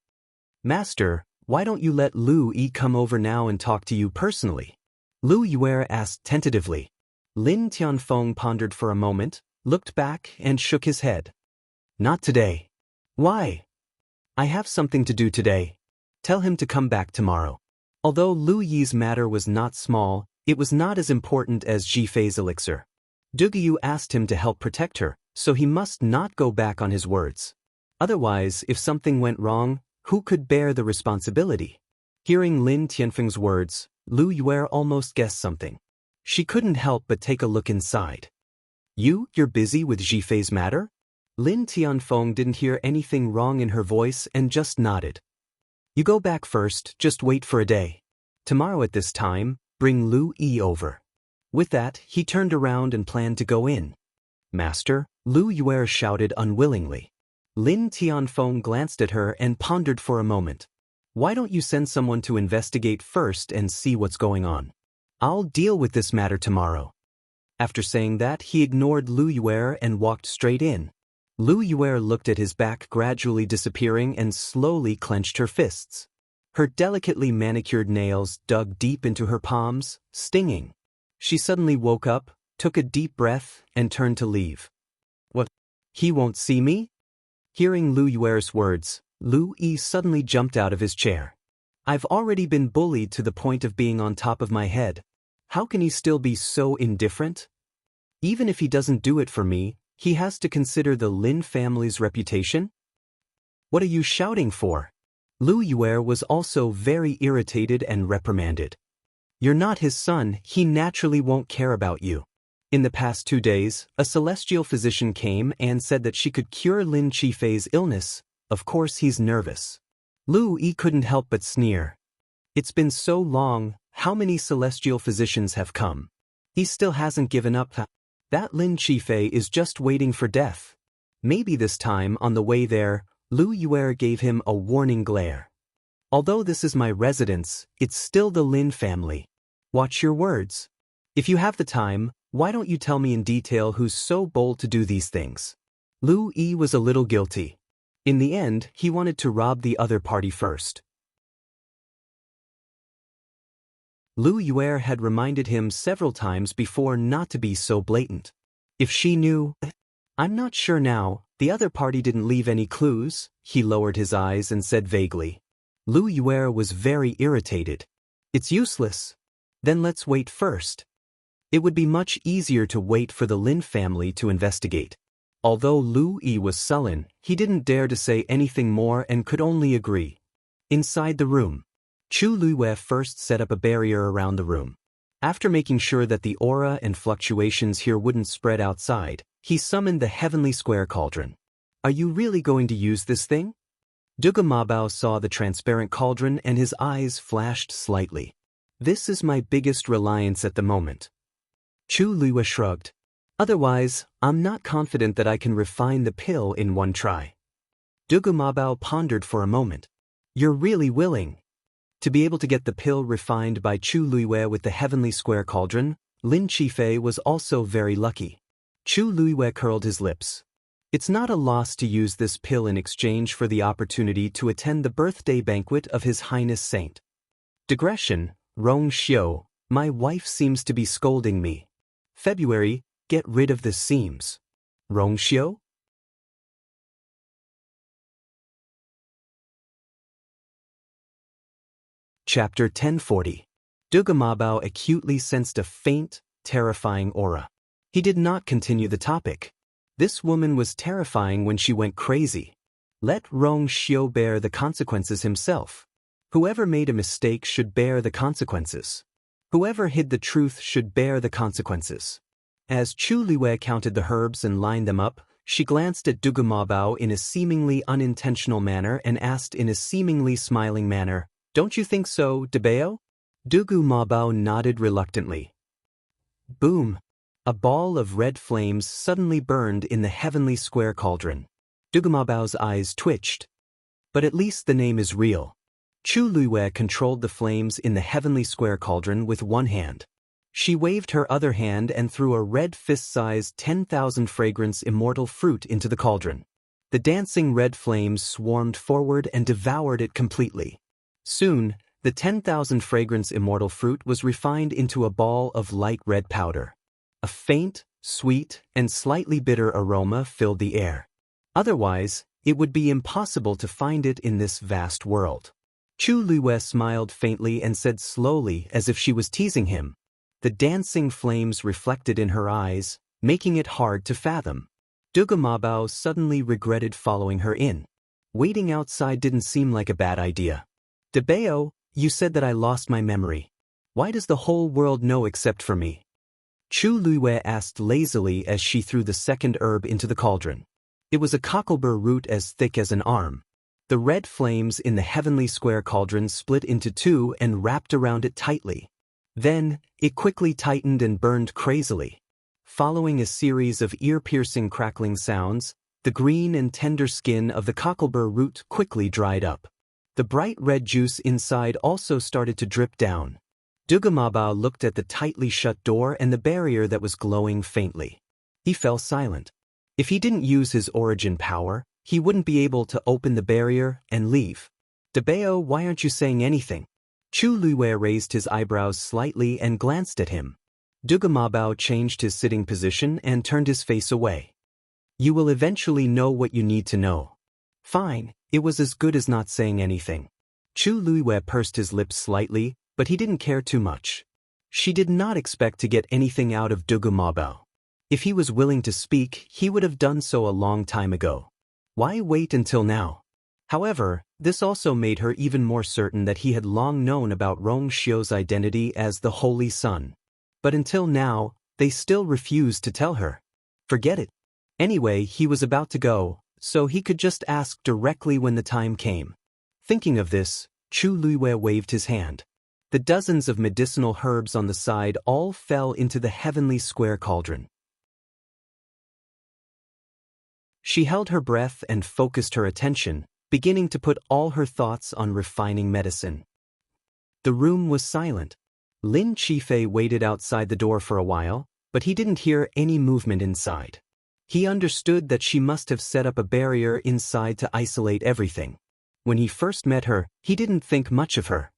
Master, why don't you let Lu Yi come over now and talk to you personally? Lu Yue asked tentatively. Lin Tianfeng pondered for a moment, looked back and shook his head. Not today. Why? I have something to do today. Tell him to come back tomorrow. Although Lu Yi's matter was not small, it was not as important as Jifei's elixir. Duguyu asked him to help protect her, so he must not go back on his words. Otherwise, if something went wrong, who could bear the responsibility? Hearing Lin Tianfeng's words, Lu Yue almost guessed something. She couldn't help but take a look inside. You're busy with Jifei's matter? Lin Tianfeng didn't hear anything wrong in her voice and just nodded. You go back first, just wait for a day. Tomorrow at this time, bring Lu Yi over. With that, he turned around and planned to go in. Master, Lu Yue shouted unwillingly. Lin Tianfeng glanced at her and pondered for a moment. Why don't you send someone to investigate first and see what's going on? I'll deal with this matter tomorrow. After saying that, he ignored Lu Yue and walked straight in. Lu Yue looked at his back gradually disappearing and slowly clenched her fists. Her delicately manicured nails dug deep into her palms, stinging. She suddenly woke up, took a deep breath, and turned to leave. What? He won't see me? Hearing Lu Yue's words, Lu Yi suddenly jumped out of his chair. I've already been bullied to the point of being on top of my head. How can he still be so indifferent? Even if he doesn't do it for me, he has to consider the Lin family's reputation? What are you shouting for? Lu Yue was also very irritated and reprimanded. You're not his son, he naturally won't care about you. In the past 2 days, a celestial physician came and said that she could cure Lin Qifei's illness. Of course he's nervous. Lu Yi couldn't help but sneer. It's been so long, how many celestial physicians have come? He still hasn't given up. That Lin Qifei is just waiting for death. Maybe this time on the way there, Lu Yue gave him a warning glare. Although this is my residence, it's still the Lin family. Watch your words. If you have the time, why don't you tell me in detail who's so bold to do these things? Lu Yi was a little guilty. In the end, he wanted to rob the other party first. Lu Yue had reminded him several times before not to be so blatant. If she knew... I'm not sure now, the other party didn't leave any clues, he lowered his eyes and said vaguely. Lu Yue was very irritated. It's useless. Then let's wait first. It would be much easier to wait for the Lin family to investigate. Although Lu Yi was sullen, he didn't dare to say anything more and could only agree. Inside the room, Chu Luiyue first set up a barrier around the room. After making sure that the aura and fluctuations here wouldn't spread outside, he summoned the heavenly square cauldron. Are you really going to use this thing? Duga Mabao saw the transparent cauldron and his eyes flashed slightly. This is my biggest reliance at the moment. Chu Luiyue shrugged. Otherwise, I'm not confident that I can refine the pill in one try. Duga Mabao pondered for a moment. You're really willing? To be able to get the pill refined by Chu Luiyue with the heavenly square cauldron, Lin Qifei was also very lucky. Chu Luiyue curled his lips. It's not a loss to use this pill in exchange for the opportunity to attend the birthday banquet of His Highness Saint. Digression, Rong Xiu, my wife seems to be scolding me. February, get rid of the seams. Rong Xiu? Chapter 1040. Duga Mabao acutely sensed a faint, terrifying aura. He did not continue the topic. This woman was terrifying when she went crazy. Let Rong Xiu bear the consequences himself. Whoever made a mistake should bear the consequences. Whoever hid the truth should bear the consequences. As Chu Liwei counted the herbs and lined them up, she glanced at Dugu Mabao in a seemingly unintentional manner and asked in a seemingly smiling manner, "Don't you think so, Dabeo?" Dugu Mabao nodded reluctantly. Boom! A ball of red flames suddenly burned in the heavenly square cauldron. Dugu Mabao's eyes twitched. But at least the name is real. Chu Liwei controlled the flames in the heavenly square cauldron with one hand. She waved her other hand and threw a red fist-sized 10,000 fragrance immortal fruit into the cauldron. The dancing red flames swarmed forward and devoured it completely. Soon, the 10,000 fragrance immortal fruit was refined into a ball of light red powder. A faint, sweet, and slightly bitter aroma filled the air. Otherwise, it would be impossible to find it in this vast world. Chu Liwei smiled faintly and said slowly as if she was teasing him. The dancing flames reflected in her eyes, making it hard to fathom. Dugu Mabao suddenly regretted following her in. Waiting outside didn't seem like a bad idea. Dabeo, you said that I lost my memory. Why does the whole world know except for me? Chu Liwei asked lazily as she threw the second herb into the cauldron. It was a cocklebur root as thick as an arm. The red flames in the heavenly square cauldron split into two and wrapped around it tightly. Then, it quickly tightened and burned crazily. Following a series of ear-piercing crackling sounds, the green and tender skin of the cocklebur root quickly dried up. The bright red juice inside also started to drip down. Dugu Mabao looked at the tightly shut door and the barrier that was glowing faintly. He fell silent. If he didn't use his origin power, he wouldn't be able to open the barrier and leave. Dabeo, why aren't you saying anything? Chu Liwei raised his eyebrows slightly and glanced at him. Dugu Mabao changed his sitting position and turned his face away. You will eventually know what you need to know. Fine, it was as good as not saying anything. Chu Liwei pursed his lips slightly, but he didn't care too much. She did not expect to get anything out of Dugu Mabao. If he was willing to speak, he would have done so a long time ago. Why wait until now? However, this also made her even more certain that he had long known about Rong Xiu's identity as the Holy Sun. But until now, they still refused to tell her. Forget it. Anyway, he was about to go, so he could just ask directly when the time came. Thinking of this, Chu Liwei waved his hand. The dozens of medicinal herbs on the side all fell into the heavenly square cauldron. She held her breath and focused her attention, beginning to put all her thoughts on refining medicine. The room was silent. Lin Qifei waited outside the door for a while, but he didn't hear any movement inside. He understood that she must have set up a barrier inside to isolate everything. When he first met her, he didn't think much of her.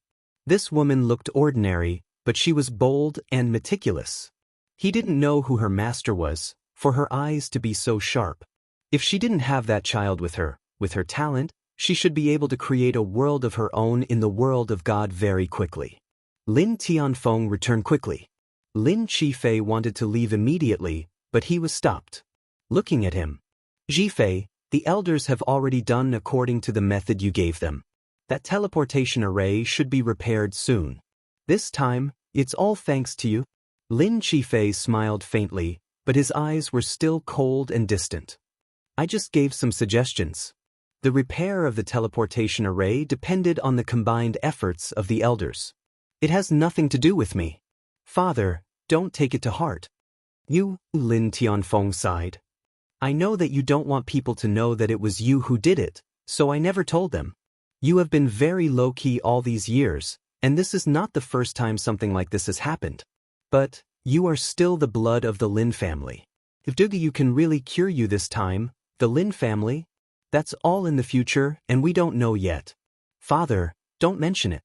This woman looked ordinary, but she was bold and meticulous. He didn't know who her master was, for her eyes to be so sharp. If she didn't have that child with her talent, she should be able to create a world of her own in the world of God very quickly. Lin Tianfeng returned quickly. Lin Qifei wanted to leave immediately, but he was stopped. Looking at him. Jifei, the elders have already done according to the method you gave them. That teleportation array should be repaired soon. This time, it's all thanks to you. Lin Qifei smiled faintly, but his eyes were still cold and distant. I just gave some suggestions. The repair of the teleportation array depended on the combined efforts of the elders. It has nothing to do with me. Father, don't take it to heart. You, Lin Tianfeng sighed. I know that you don't want people to know that it was you who did it, so I never told them. You have been very low-key all these years, and this is not the first time something like this has happened. But, you are still the blood of the Lin family. If Dugu can really cure you this time, the Lin family? That's all in the future, and we don't know yet. Father, don't mention it.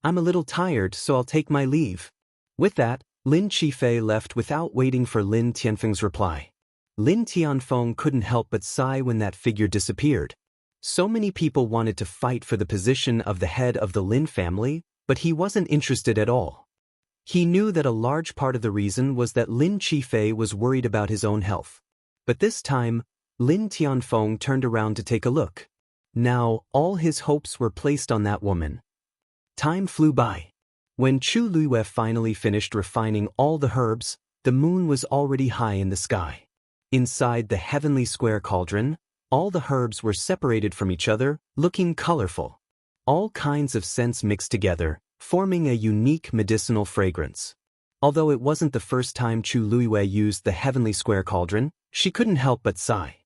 I'm a little tired, so I'll take my leave. With that, Lin Qifei left without waiting for Lin Tianfeng's reply. Lin Tianfeng couldn't help but sigh when that figure disappeared. So many people wanted to fight for the position of the head of the Lin family, but he wasn't interested at all. He knew that a large part of the reason was that Lin Qifei was worried about his own health. But this time, Lin Tianfeng turned around to take a look. Now, all his hopes were placed on that woman. Time flew by. When Chu Liwei finally finished refining all the herbs, the moon was already high in the sky. Inside the heavenly square cauldron, all the herbs were separated from each other, looking colorful. All kinds of scents mixed together, forming a unique medicinal fragrance. Although it wasn't the first time Chu Luiwei used the heavenly square cauldron, she couldn't help but sigh.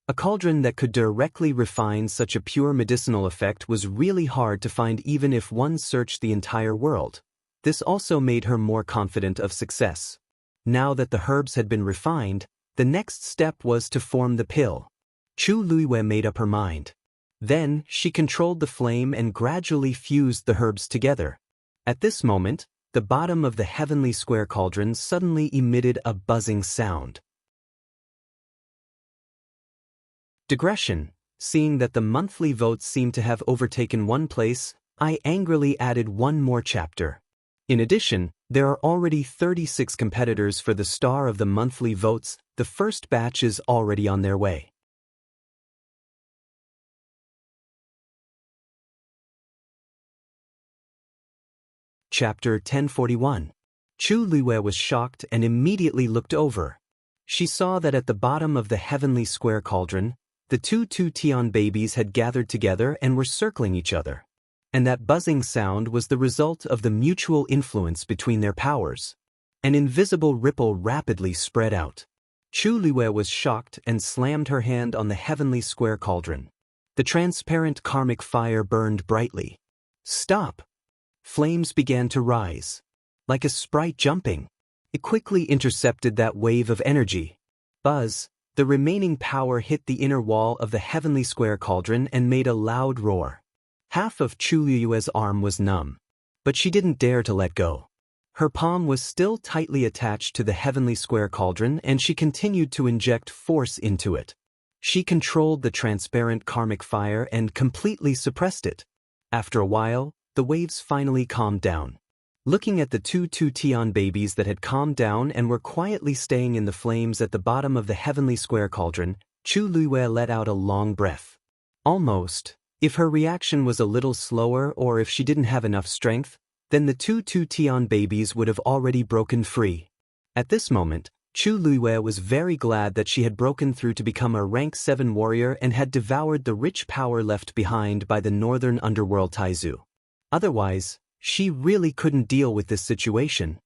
A cauldron that could directly refine such a pure medicinal effect was really hard to find even if one searched the entire world. This also made her more confident of success. Now that the herbs had been refined, the next step was to form the pill. Chu Luiwei made up her mind. Then, she controlled the flame and gradually fused the herbs together. At this moment, the bottom of the heavenly square cauldron suddenly emitted a buzzing sound. Digression. Seeing that the monthly votes seemed to have overtaken one place, I angrily added one more chapter. In addition, there are already 36 competitors for the star of the monthly votes. The first batch is already on their way. Chapter 1041. Chu Luiwei was shocked and immediately looked over. She saw that at the bottom of the heavenly square cauldron, the two Tian babies had gathered together and were circling each other. And that buzzing sound was the result of the mutual influence between their powers. An invisible ripple rapidly spread out. Chu Luiwei was shocked and slammed her hand on the heavenly square cauldron. The transparent karmic fire burned brightly. Stop! Flames began to rise. Like a sprite jumping. It quickly intercepted that wave of energy. Buzz! The remaining power hit the inner wall of the heavenly square cauldron and made a loud roar. Half of Chu Luiwei's arm was numb. But she didn't dare to let go. Her palm was still tightly attached to the heavenly square cauldron and she continued to inject force into it. She controlled the transparent karmic fire and completely suppressed it. After a while, the waves finally calmed down. Looking at the two Tian babies that had calmed down and were quietly staying in the flames at the bottom of the heavenly square cauldron, Chu Luiwei let out a long breath. Almost. If her reaction was a little slower or if she didn't have enough strength, then the two Tian babies would have already broken free. At this moment, Chu Luiwei was very glad that she had broken through to become a rank 7 warrior and had devoured the rich power left behind by the northern underworld Taizu. Otherwise, she really couldn't deal with this situation.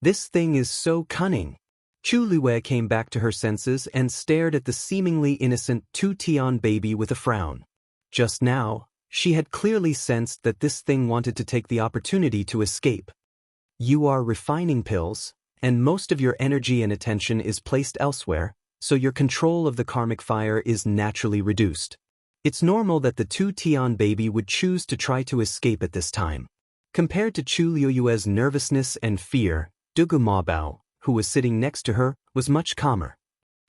This thing is so cunning. Chu Luiwei came back to her senses and stared at the seemingly innocent Tian baby with a frown. Just now, she had clearly sensed that this thing wanted to take the opportunity to escape. You are refining pills, and most of your energy and attention is placed elsewhere, so your control of the karmic fire is naturally reduced. It's normal that the Tian baby would choose to try to escape at this time. Compared to Chu Luiwei's nervousness and fear, Dugu Mabao, who was sitting next to her, was much calmer.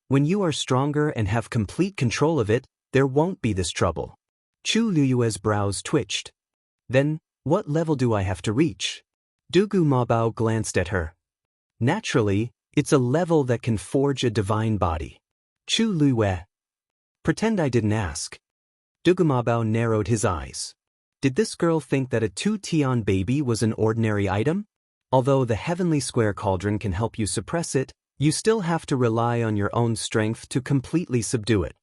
When you are stronger and have complete control of it, there won't be this trouble. Chu Luiwei's brows twitched. Then, what level do I have to reach? Dugu Mabao glanced at her. Naturally, it's a level that can forge a divine body. Chu Luiwei. Pretend I didn't ask. Dugu Mabao narrowed his eyes. Did this girl think that a Tian baby was an ordinary item? Although the heavenly square cauldron can help you suppress it, you still have to rely on your own strength to completely subdue it.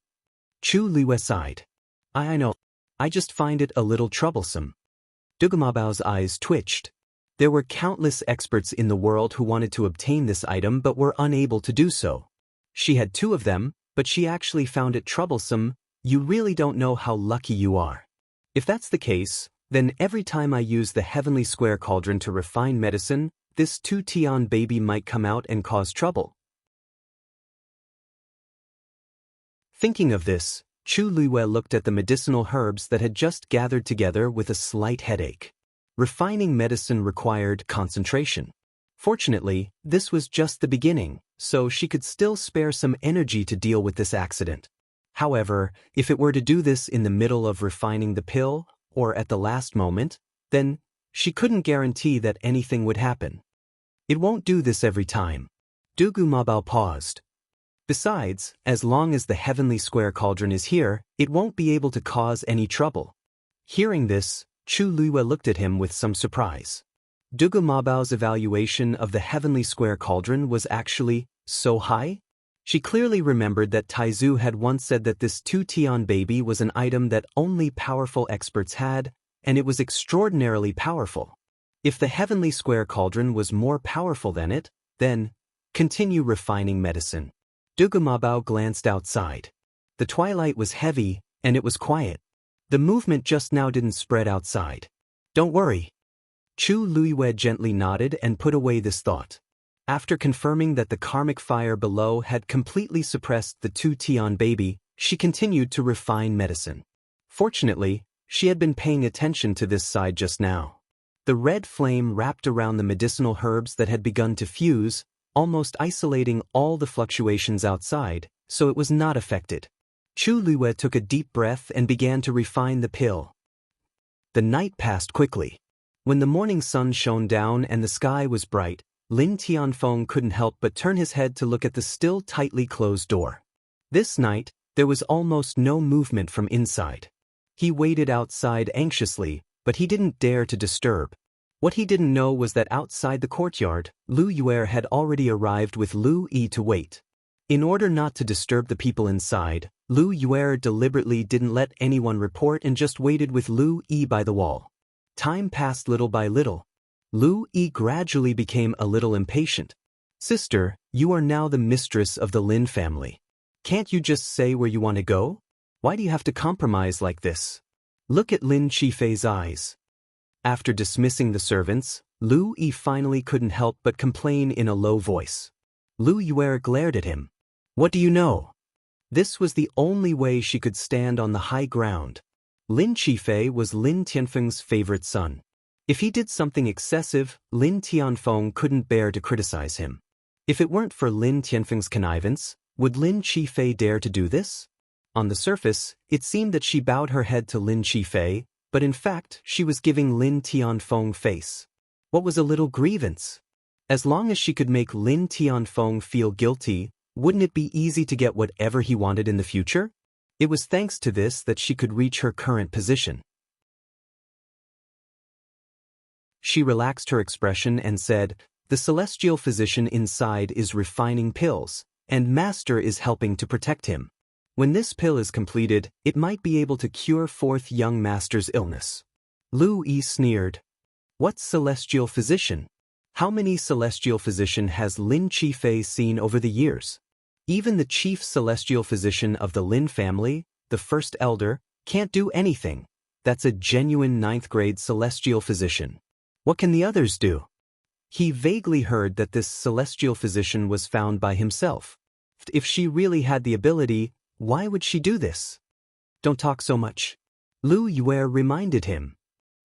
Chu Luiwei sighed. I know. I just find it a little troublesome. Dugu Mabao's eyes twitched. There were countless experts in the world who wanted to obtain this item but were unable to do so. She had 2 of them, but she actually found it troublesome. You really don't know how lucky you are. If that's the case, then every time I use the heavenly square cauldron to refine medicine, this Tian baby might come out and cause trouble. Thinking of this, Chu Luiwei looked at the medicinal herbs that had just gathered together with a slight headache. Refining medicine required concentration. Fortunately, this was just the beginning, so she could still spare some energy to deal with this accident. However, if it were to do this in the middle of refining the pill, or at the last moment, then she couldn't guarantee that anything would happen. It won't do this every time. Dugu Mabao paused. Besides, as long as the heavenly square cauldron is here, it won't be able to cause any trouble. Hearing this, Chu Luiwei looked at him with some surprise. Dugu Mabao's evaluation of the heavenly square cauldron was actually so high? She clearly remembered that Taizu had once said that this 2-Tian baby was an item that only powerful experts had, and it was extraordinarily powerful. If the heavenly square cauldron was more powerful than it, then continue refining medicine. Dugu Mabao glanced outside. The twilight was heavy, and it was quiet. The movement just now didn't spread outside. Don't worry. Chu Luiwei gently nodded and put away this thought. After confirming that the karmic fire below had completely suppressed the 2-Tian baby, she continued to refine medicine. Fortunately, she had been paying attention to this side just now. The red flame wrapped around the medicinal herbs that had begun to fuse, almost isolating all the fluctuations outside, so it was not affected. Chu Luiwei took a deep breath and began to refine the pill. The night passed quickly. When the morning sun shone down and the sky was bright, Lin Tianfeng couldn't help but turn his head to look at the still tightly closed door. This night, there was almost no movement from inside. He waited outside anxiously, but he didn't dare to disturb. What he didn't know was that outside the courtyard, Lu Yue had already arrived with Lu Yi to wait. In order not to disturb the people inside, Lu Yue deliberately didn't let anyone report and just waited with Lu Yi by the wall. Time passed little by little. Lu Yi gradually became a little impatient. Sister, you are now the mistress of the Lin family. Can't you just say where you want to go? Why do you have to compromise like this? Look at Lin Qifei's eyes. After dismissing the servants, Lu Yi finally couldn't help but complain in a low voice. Lu Yue glared at him. What do you know? This was the only way she could stand on the high ground. Lin Qifei was Lin Tianfeng's favorite son. If he did something excessive, Lin Tianfeng couldn't bear to criticize him. If it weren't for Lin Tianfeng's connivance, would Lin Qifei dare to do this? On the surface, it seemed that she bowed her head to Lin Qifei, but in fact, she was giving Lin Tianfeng face. What was a little grievance? As long as she could make Lin Tianfeng feel guilty, wouldn't it be easy to get whatever he wanted in the future? It was thanks to this that she could reach her current position. She relaxed her expression and said, "The celestial physician inside is refining pills, and Master is helping to protect him. When this pill is completed, it might be able to cure fourth young Master's illness." Lu Yi sneered. What celestial physician? How many celestial physician has Lin Qifei seen over the years? Even the chief celestial physician of the Lin family, the first elder, can't do anything. That's a genuine 9th grade celestial physician. What can the others do? He vaguely heard that this celestial physician was found by himself. If she really had the ability, why would she do this? Don't talk so much. Lu Yue reminded him.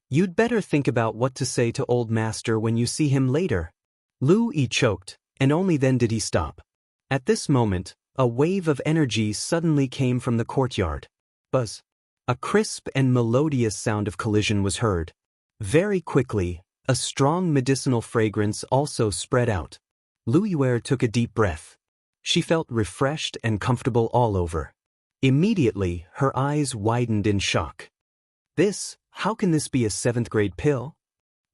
You'd better think about what to say to old master when you see him later. Lu Yi choked, and only then did he stop. At this moment, a wave of energy suddenly came from the courtyard. Buzz. A crisp and melodious sound of collision was heard. Very quickly, a strong medicinal fragrance also spread out. Lu Yue took a deep breath. She felt refreshed and comfortable all over. Immediately, her eyes widened in shock. How can this be a 7th grade pill?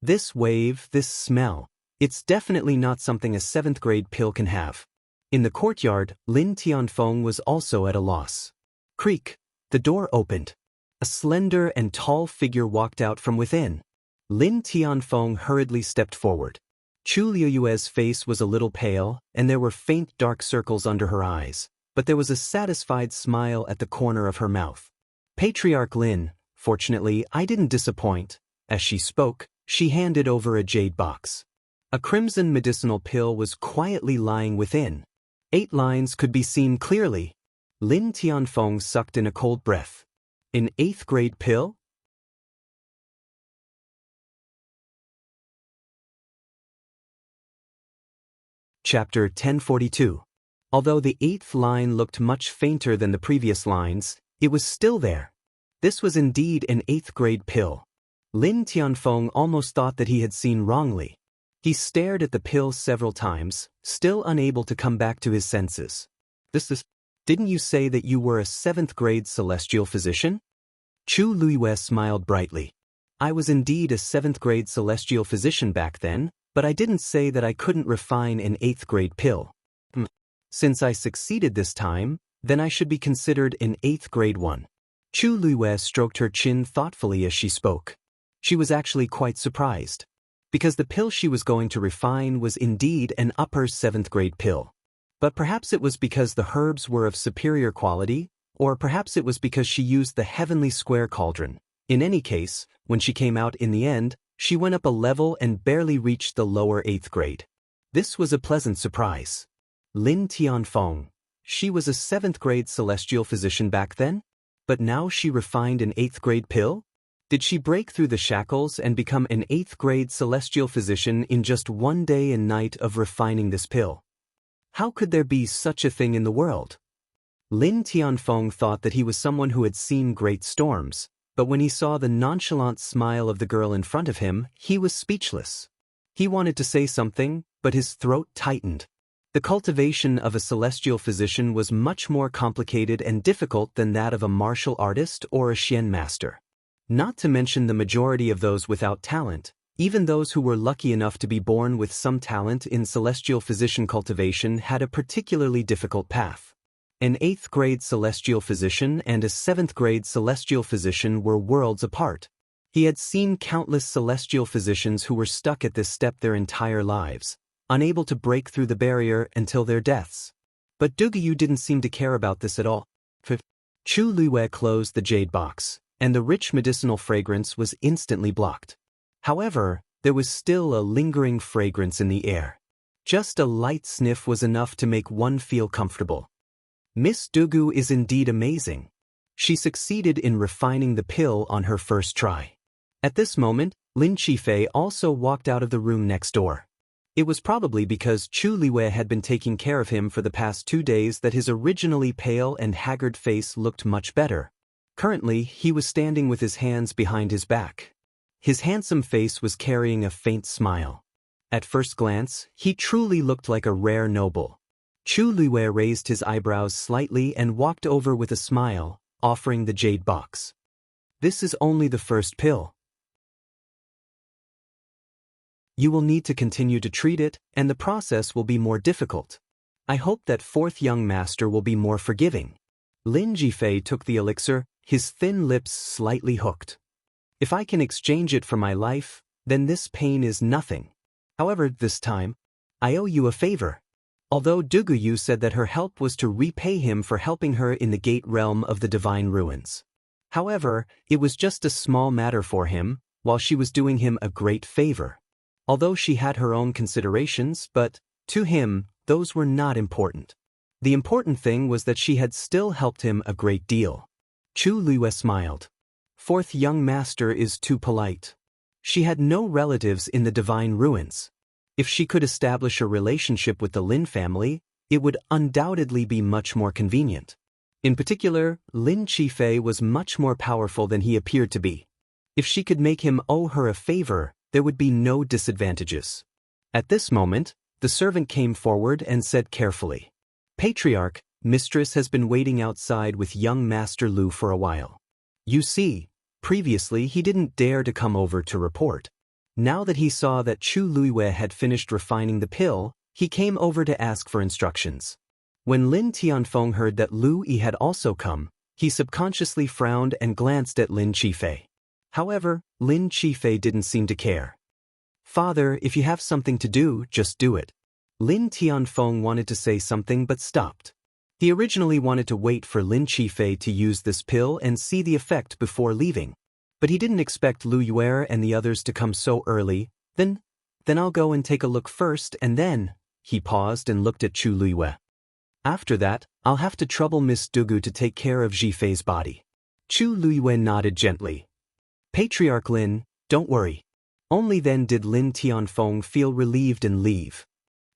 This wave, this smell, it's definitely not something a 7th grade pill can have. In the courtyard, Lin Tianfeng was also at a loss. Creak, the door opened. A slender and tall figure walked out from within. Lin Tianfeng hurriedly stepped forward. Chu Liuyue's face was a little pale, and there were faint dark circles under her eyes, but there was a satisfied smile at the corner of her mouth. Patriarch Lin, fortunately, I didn't disappoint. As she spoke, she handed over a jade box. A crimson medicinal pill was quietly lying within. 8 lines could be seen clearly. Lin Tianfeng sucked in a cold breath. An 8th grade pill? Chapter 1042. Although the 8th line looked much fainter than the previous lines, it was still there. This was indeed an 8th grade pill. Lin Tianfeng almost thought that he had seen wrongly. He stared at the pill several times, still unable to come back to his senses. Didn't you say that you were a 7th grade celestial physician? Chu Luiyue smiled brightly. I was indeed a 7th grade celestial physician back then, but I didn't say that I couldn't refine an 8th grade pill. Since I succeeded this time, then I should be considered an 8th grade one. Chu Luiyue stroked her chin thoughtfully as she spoke. She was actually quite surprised, because the pill she was going to refine was indeed an upper 7th grade pill. But perhaps it was because the herbs were of superior quality, or perhaps it was because she used the heavenly square cauldron. In any case, when she came out in the end, she went up a level and barely reached the lower 8th grade. This was a pleasant surprise. Lin Tianfeng. She was a 7th grade celestial physician back then? But now she refined an 8th grade pill? Did she break through the shackles and become an 8th grade celestial physician in just one day and night of refining this pill? How could there be such a thing in the world? Lin Tianfeng thought that he was someone who had seen great storms, but when he saw the nonchalant smile of the girl in front of him, he was speechless. He wanted to say something, but his throat tightened. The cultivation of a celestial physician was much more complicated and difficult than that of a martial artist or a Xian master. Not to mention the majority of those without talent, even those who were lucky enough to be born with some talent in celestial physician cultivation had a particularly difficult path. An 8th grade celestial physician and a 7th grade celestial physician were worlds apart. He had seen countless celestial physicians who were stuck at this step their entire lives, unable to break through the barrier until their deaths. But Duguyu didn't seem to care about this at all. Chu Luiyue closed the jade box, and the rich medicinal fragrance was instantly blocked. However, there was still a lingering fragrance in the air. Just a light sniff was enough to make one feel comfortable. Miss Dugu is indeed amazing. She succeeded in refining the pill on her first try. At this moment, Lin Qifei also walked out of the room next door. It was probably because Chu Luiyue had been taking care of him for the past 2 days that his originally pale and haggard face looked much better. Currently, he was standing with his hands behind his back. His handsome face was carrying a faint smile. At first glance, he truly looked like a rare noble. Chu Luiyue raised his eyebrows slightly and walked over with a smile, offering the jade box. This is only the first pill. You will need to continue to treat it, and the process will be more difficult. I hope that 4th young master will be more forgiving. Lin Jifei took the elixir, his thin lips slightly hooked. If I can exchange it for my life, then this pain is nothing. However, this time, I owe you a favor. Although Duguyu said that her help was to repay him for helping her in the gate realm of the divine ruins. However, it was just a small matter for him, while she was doing him a great favor. Although she had her own considerations, but, to him, those were not important. The important thing was that she had still helped him a great deal. Chu Luiyue smiled. 4th young master is too polite. She had no relatives in the divine ruins. If she could establish a relationship with the Lin family, it would undoubtedly be much more convenient. In particular, Lin Qifei was much more powerful than he appeared to be. If she could make him owe her a favor, there would be no disadvantages. At this moment, the servant came forward and said carefully, "Patriarch, Mistress has been waiting outside with young Master Lu for a while. You see, previously he didn't dare to come over to report. Now that he saw that Chu Luiyue had finished refining the pill, he came over to ask for instructions." When Lin Tianfeng heard that Lu Yi had also come, he subconsciously frowned and glanced at Lin Qifei. However, Lin Qifei didn't seem to care. "Father, if you have something to do, just do it." Lin Tianfeng wanted to say something but stopped. He originally wanted to wait for Lin Qifei to use this pill and see the effect before leaving. But he didn't expect Lu Yue and the others to come so early. Then I'll go and take a look first, and then, he paused and looked at Chu Luiyue. After that, I'll have to trouble Miss Dugu to take care of Jifei's body. Chu Luiyue nodded gently. Patriarch Lin, don't worry. Only then did Lin Tianfeng feel relieved and leave.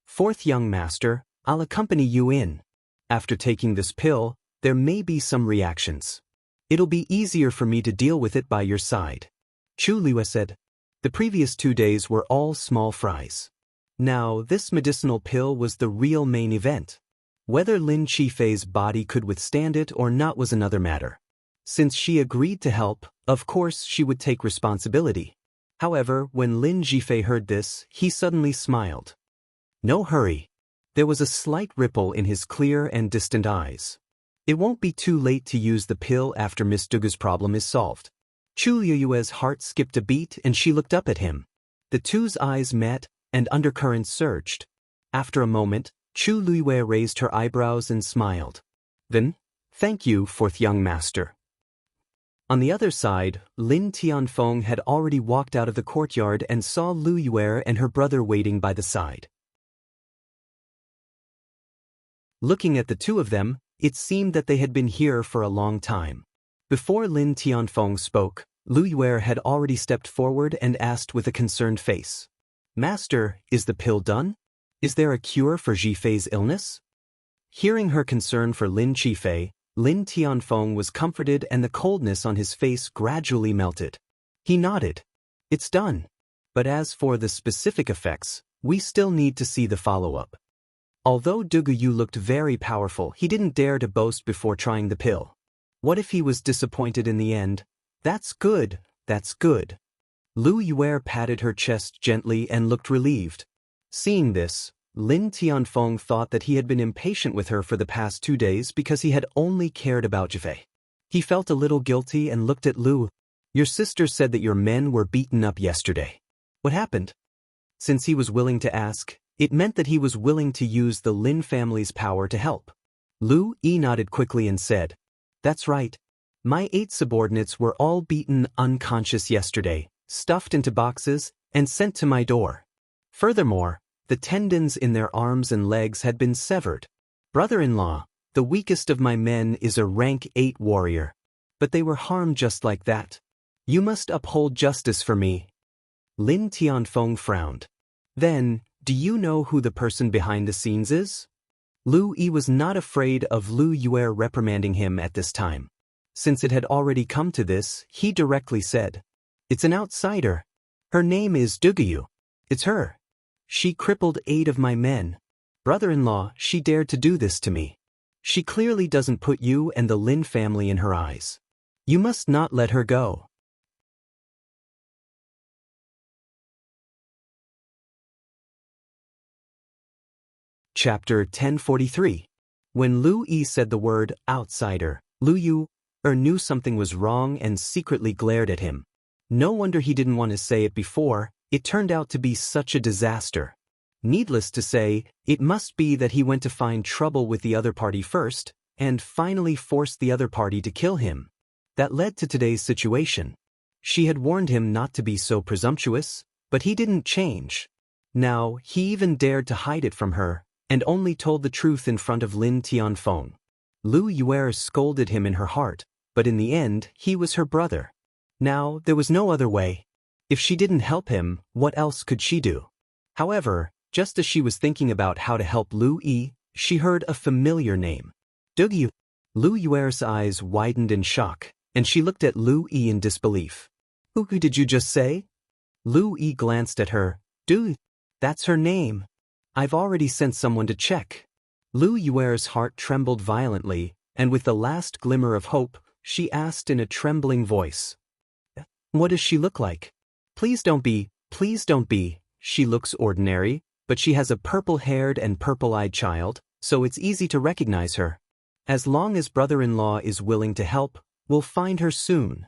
4th young master, I'll accompany you in. After taking this pill, there may be some reactions. It'll be easier for me to deal with it by your side. Chu Luiyue said. The previous 2 days were all small fries. Now, this medicinal pill was the real main event. Whether Lin Qifei's body could withstand it or not was another matter. Since she agreed to help, of course she would take responsibility. However, when Lin Zhifei heard this, he suddenly smiled. No hurry. There was a slight ripple in his clear and distant eyes. It won't be too late to use the pill after Miss Dugu's problem is solved. Chu Liyue's heart skipped a beat and she looked up at him. The two's eyes met, and undercurrents surged. After a moment, Chu Liyue raised her eyebrows and smiled. Then, thank you, fourth young master. On the other side, Lin Tianfeng had already walked out of the courtyard and saw Lu Yue and her brother waiting by the side. Looking at the two of them, it seemed that they had been here for a long time. Before Lin Tianfeng spoke, Lu Yue had already stepped forward and asked with a concerned face. Master, is the pill done? Is there a cure for Zhifei's illness? Hearing her concern for Lin Zhifei, Lin Tianfeng was comforted and the coldness on his face gradually melted. He nodded. It's done. But as for the specific effects, we still need to see the follow-up. Although Dugu looked very powerful, he didn't dare to boast before trying the pill. What if he was disappointed in the end? That's good, that's good. Lu Yue patted her chest gently and looked relieved. Seeing this, Lin Tianfeng thought that he had been impatient with her for the past 2 days because he had only cared about Zhifei. He felt a little guilty and looked at Lu. Your sister said that your men were beaten up yesterday. What happened? Since he was willing to ask, it meant that he was willing to use the Lin family's power to help. Lu Yi nodded quickly and said, That's right. My 8 subordinates were all beaten unconscious yesterday, stuffed into boxes, and sent to my door. Furthermore, the tendons in their arms and legs had been severed. Brother-in-law, the weakest of my men is a rank 8 warrior. But they were harmed just like that. You must uphold justice for me. Lin Tianfeng frowned. Then, do you know who the person behind the scenes is? Lu Yi was not afraid of Lu Yue reprimanding him at this time. Since it had already come to this, he directly said, It's an outsider. Her name is Dugu. It's her. She crippled 8 of my men. Brother-in-law, she dared to do this to me. She clearly doesn't put you and the Lin family in her eyes. You must not let her go. Chapter 1043. When Lu Yi said the word outsider, Lu Yu knew something was wrong and secretly glared at him. No wonder he didn't want to say it before. It turned out to be such a disaster. Needless to say, it must be that he went to find trouble with the other party first, and finally forced the other party to kill him. That led to today's situation. She had warned him not to be so presumptuous, but he didn't change. Now, he even dared to hide it from her, and only told the truth in front of Lin Tianfeng. Lu Yue scolded him in her heart, but in the end, he was her brother. Now, there was no other way. If she didn't help him, what else could she do? However, just as she was thinking about how to help Lu Yi, she heard a familiar name. Dugu. Lu Yue's eyes widened in shock, and she looked at Lu Yi in disbelief. Who did you just say? Lu Yi glanced at her. Dude, that's her name. I've already sent someone to check. Lu Yue's heart trembled violently, and with the last glimmer of hope, she asked in a trembling voice. What does she look like? Please don't be. She looks ordinary, but she has a purple-haired and purple-eyed child, so it's easy to recognize her. As long as brother-in-law is willing to help, we'll find her soon.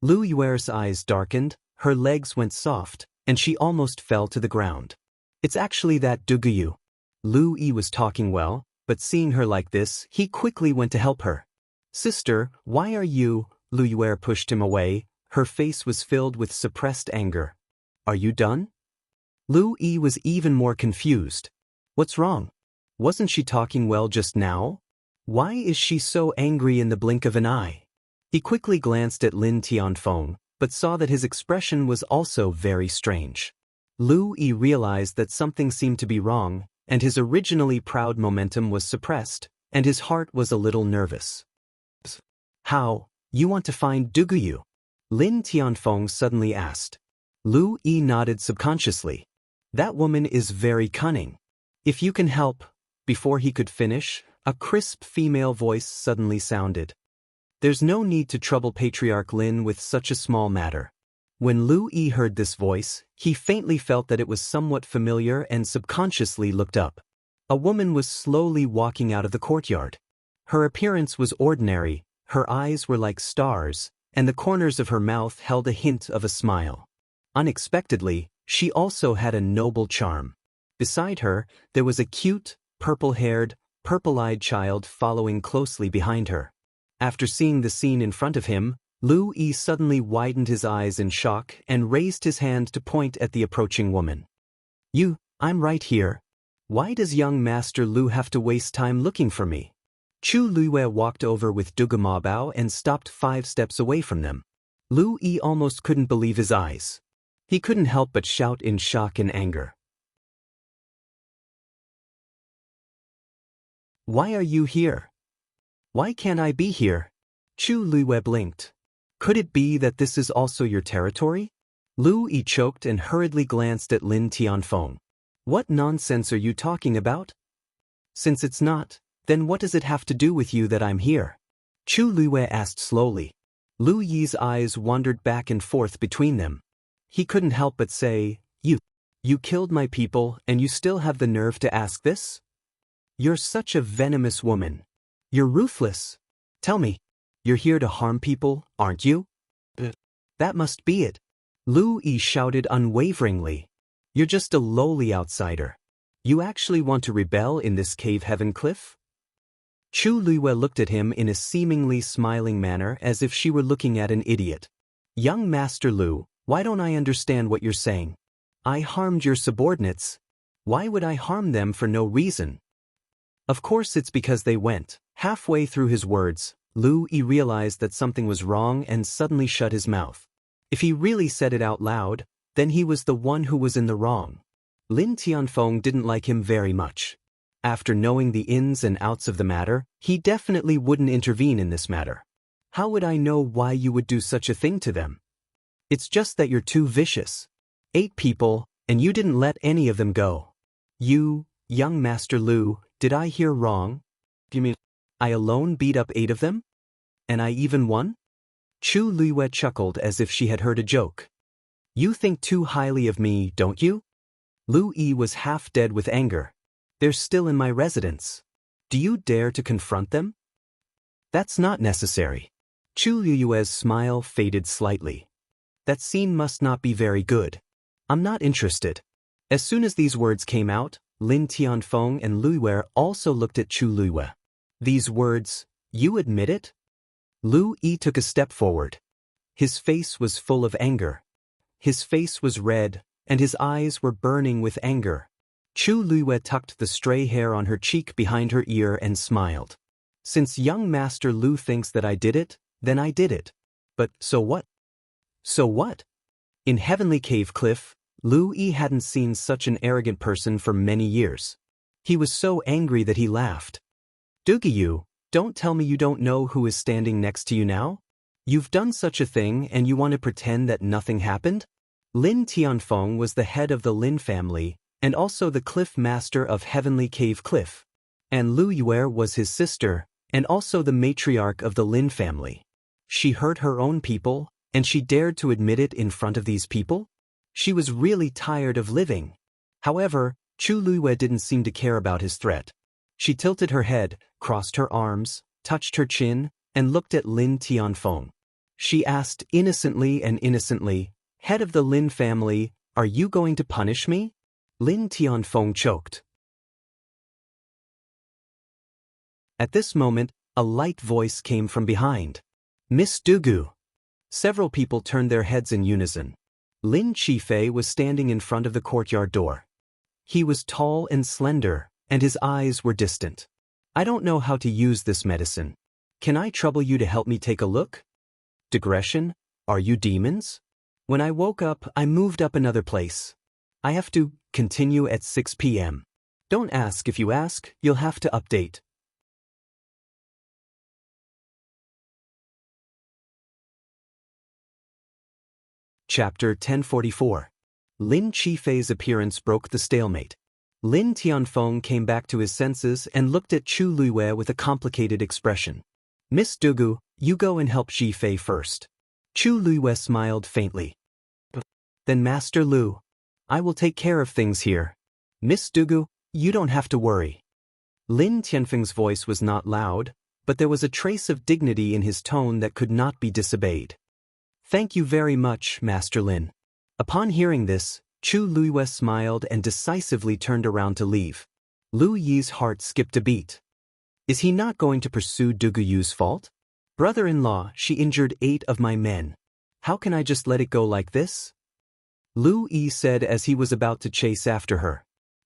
Lu Yue's eyes darkened, her legs went soft, and she almost fell to the ground. It's actually that Dugu. Lu Yi was talking well, but seeing her like this, he quickly went to help her. Sister, why are you? Lu Yue pushed him away. Her face was filled with suppressed anger. Are you done? Lu Yi was even more confused. What's wrong? Wasn't she talking well just now? Why is she so angry in the blink of an eye? He quickly glanced at Lin Tianfeng, but saw that his expression was also very strange. Lu Yi realized that something seemed to be wrong, and his originally proud momentum was suppressed, and his heart was a little nervous. How? You want to find Dugu? Lin Tianfeng suddenly asked. Lu Yi nodded subconsciously. That woman is very cunning. If you can help. Before he could finish, a crisp female voice suddenly sounded. There's no need to trouble Patriarch Lin with such a small matter. When Lu Yi heard this voice, he faintly felt that it was somewhat familiar and subconsciously looked up. A woman was slowly walking out of the courtyard. Her appearance was ordinary, her eyes were like stars, and the corners of her mouth held a hint of a smile. Unexpectedly, she also had a noble charm. Beside her, there was a cute, purple-haired, purple-eyed child following closely behind her. After seeing the scene in front of him, Lu Yi suddenly widened his eyes in shock and raised his hand to point at the approaching woman. I'm right here. Why does young Master Lu have to waste time looking for me? Chu Luiwei walked over with Dugu Mabao and stopped 5 steps away from them. Lu Yi almost couldn't believe his eyes. He couldn't help but shout in shock and anger. Why are you here? Why can't I be here? Chu Luiwei blinked. Could it be that this is also your territory? Lu Yi choked and hurriedly glanced at Lin Tianfeng. What nonsense are you talking about? Since it's not, then what does it have to do with you that I'm here? Chu Luiwei asked slowly. Lu Yi's eyes wandered back and forth between them. He couldn't help but say, You killed my people and you still have the nerve to ask this? You're such a venomous woman. You're ruthless. Tell me, you're here to harm people, aren't you? That must be it. Lu Yi shouted unwaveringly. You're just a lowly outsider. You actually want to rebel in this cave heaven cliff? Chu Luiwei looked at him in a seemingly smiling manner as if she were looking at an idiot. Young Master Lu, why don't I understand what you're saying? I harmed your subordinates. Why would I harm them for no reason? Of course it's because they went. Halfway through his words, Lu Yi realized that something was wrong and suddenly shut his mouth. If he really said it out loud, then he was the one who was in the wrong. Lin Tianfeng didn't like him very much. After knowing the ins and outs of the matter, he definitely wouldn't intervene in this matter. How would I know why you would do such a thing to them? It's just that you're too vicious. 8 people, and you didn't let any of them go. You, young Master Lu, did I hear wrong? You mean I alone beat up 8 of them? And I even won? Chu Luiwei chuckled as if she had heard a joke. You think too highly of me, don't you? Lu Yi was half dead with anger. They're still in my residence. Do you dare to confront them? That's not necessary. Chu Luiwei's smile faded slightly. That scene must not be very good. I'm not interested. As soon as these words came out, Lin Tianfeng and Luiwei also looked at Chu Luiwei. These words, you admit it? Lu Yi took a step forward. His face was full of anger. His face was red, and his eyes were burning with anger. Chu Luiwei tucked the stray hair on her cheek behind her ear and smiled. Since young Master Lu thinks that I did it, then I did it. But so what? So what? In Heavenly Cave Cliff, Lu Yi hadn't seen such an arrogant person for many years. He was so angry that he laughed. Dugu, don't tell me you don't know who is standing next to you now? You've done such a thing and you want to pretend that nothing happened? Lin Tianfeng was the head of the Lin family, and also the cliff master of Heavenly Cave Cliff. And Lu Yue was his sister, and also the matriarch of the Lin family. She hurt her own people, and she dared to admit it in front of these people? She was really tired of living. However, Chu Luiwei didn't seem to care about his threat. She tilted her head, crossed her arms, touched her chin, and looked at Lin Tianfeng. She asked innocently, Head of the Lin family, are you going to punish me? Lin Tianfeng choked. At this moment, a light voice came from behind. Miss Dugu. Several people turned their heads in unison. Lin Qifei was standing in front of the courtyard door. He was tall and slender, and his eyes were distant. I don't know how to use this medicine. Can I trouble you to help me take a look? Digression? Are you demons? When I woke up, I moved up another place. I have to continue at 6 p.m. Don't ask. If you ask, you'll have to update. Chapter 1044. Lin Qifei's appearance broke the stalemate. Lin Tianfeng came back to his senses and looked at Chu Luiwei with a complicated expression. Miss Dugu, You go and help Ji Fei first. Chu Luiyue smiled faintly. Then Master Lu. I will take care of things here. Miss Dugu, you don't have to worry. Lin Tianfeng's voice was not loud, but there was a trace of dignity in his tone that could not be disobeyed. Thank you very much, Master Lin. Upon hearing this, Chu Luiyue smiled and decisively turned around to leave. Lu Yi's heart skipped a beat. Is he not going to pursue Dugu Yu's fault? Brother-in-law, she injured 8 of my men. How can I just let it go like this? Lu Yi said as he was about to chase after her.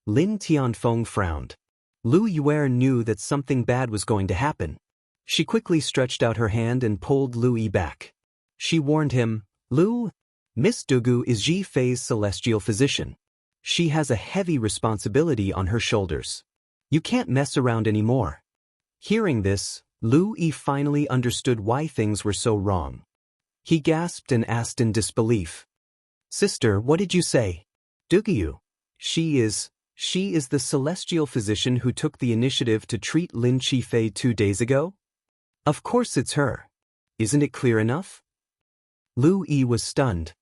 Lin Tianfeng frowned. Lu Yue knew that something bad was going to happen. She quickly stretched out her hand and pulled Lu Yi back. She warned him, Lu, Miss Dugu is Ji Fei's celestial physician. She has a heavy responsibility on her shoulders. You can't mess around anymore. Hearing this, Lu Yi finally understood why things were so wrong. He gasped and asked in disbelief. Sister, what did you say? Dugu. She is the celestial physician who took the initiative to treat Lin Ji Fei 2 days ago? Of course it's her. Isn't it clear enough? Lu Yi was stunned.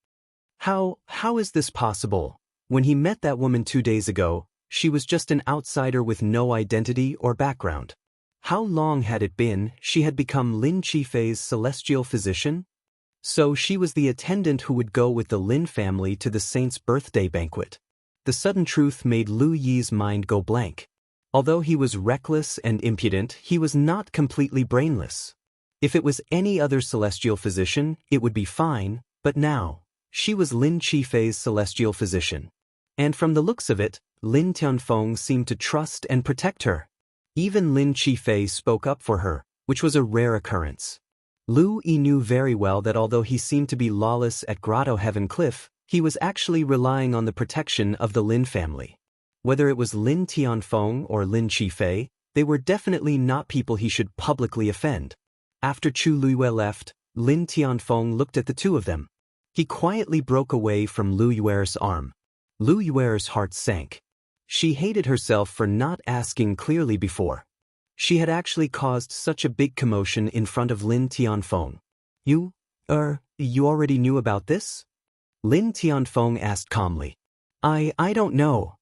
How is this possible? When he met that woman 2 days ago, she was just an outsider with no identity or background. How long had it been she had become Lin Ji Fei's celestial physician? So she was the attendant who would go with the Lin family to the saint's birthday banquet. The sudden truth made Lu Yi's mind go blank. Although he was reckless and impudent, he was not completely brainless. If it was any other celestial physician, it would be fine, but now, she was Lin Ji Fei's celestial physician. And from the looks of it, Lin Tianfeng seemed to trust and protect her. Even Lin Ji Fei spoke up for her, which was a rare occurrence. Lu Yi knew very well that although he seemed to be lawless at Grotto Heaven Cliff, he was actually relying on the protection of the Lin family. Whether it was Lin Tianfeng or Lin Ji Fei, they were definitely not people he should publicly offend. After Chu Luiyue left, Lin Tianfeng looked at the two of them. He quietly broke away from Lu Yuer's arm. Lu Yuer's heart sank. She hated herself for not asking clearly before. She had actually caused such a big commotion in front of Lin Tianfeng. You already knew about this? Lin Tianfeng asked calmly. I don't know.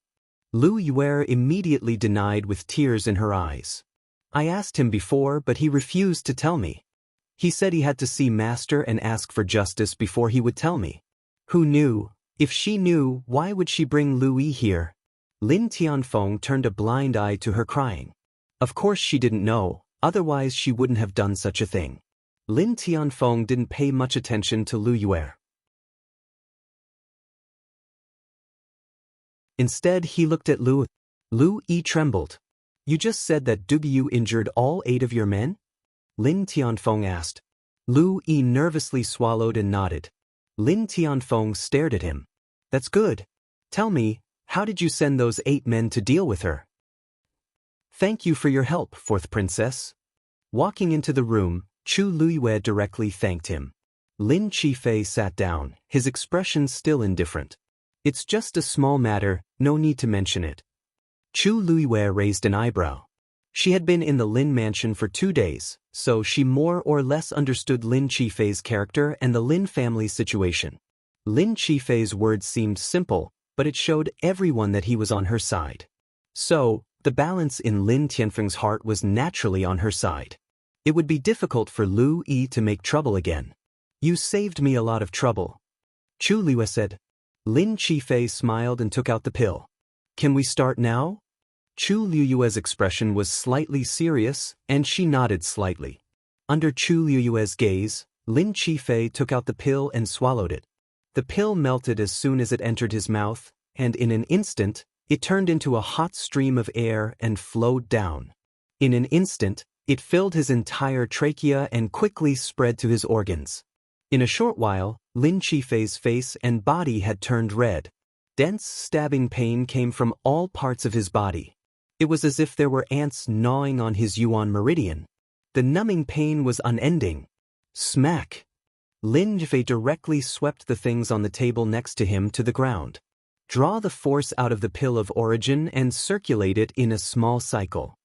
Lu Yue immediately denied with tears in her eyes. I asked him before, but he refused to tell me. He said he had to see Master and ask for justice before he would tell me. Who knew? If she knew, why would she bring Lu Yi here? Lin Tianfeng turned a blind eye to her crying. Of course she didn't know, otherwise she wouldn't have done such a thing. Lin Tianfeng didn't pay much attention to Lu Yue. Instead, he looked at Lu. Lu Yi trembled. You just said that Dugu Yu injured all 8 of your men? Lin Tianfeng asked. Lu Yi nervously swallowed and nodded. Lin Tianfeng stared at him. That's good. Tell me, how did you send those 8 men to deal with her? Thank you for your help, 4th Princess. Walking into the room, Chu Luiyue directly thanked him. Lin Ji Fei sat down, his expression still indifferent. It's just a small matter, no need to mention it. Chu Luiyue raised an eyebrow. She had been in the Lin mansion for 2 days, so she more or less understood Lin Ji Fei's character and the Lin family's situation. Lin Ji Fei's words seemed simple, but it showed everyone that he was on her side. So, the balance in Lin Tianfeng's heart was naturally on her side. It would be difficult for Lu Yi to make trouble again. You saved me a lot of trouble. Chu Luiyue said. Lin Ji Fei smiled and took out the pill. Can we start now? Chu Luiyue's expression was slightly serious, and she nodded slightly. Under Chu Luiyue's gaze, Lin Ji Fei took out the pill and swallowed it. The pill melted as soon as it entered his mouth, and in an instant, it turned into a hot stream of air and flowed down. In an instant, it filled his entire trachea and quickly spread to his organs. In a short while, Lin Ji Fei's face and body had turned red. Dense, stabbing pain came from all parts of his body. It was as if there were ants gnawing on his yuan meridian. The numbing pain was unending. Smack! Lin Ji Fei directly swept the things on the table next to him to the ground. Draw the force out of the pill of origin and circulate it in a small cycle.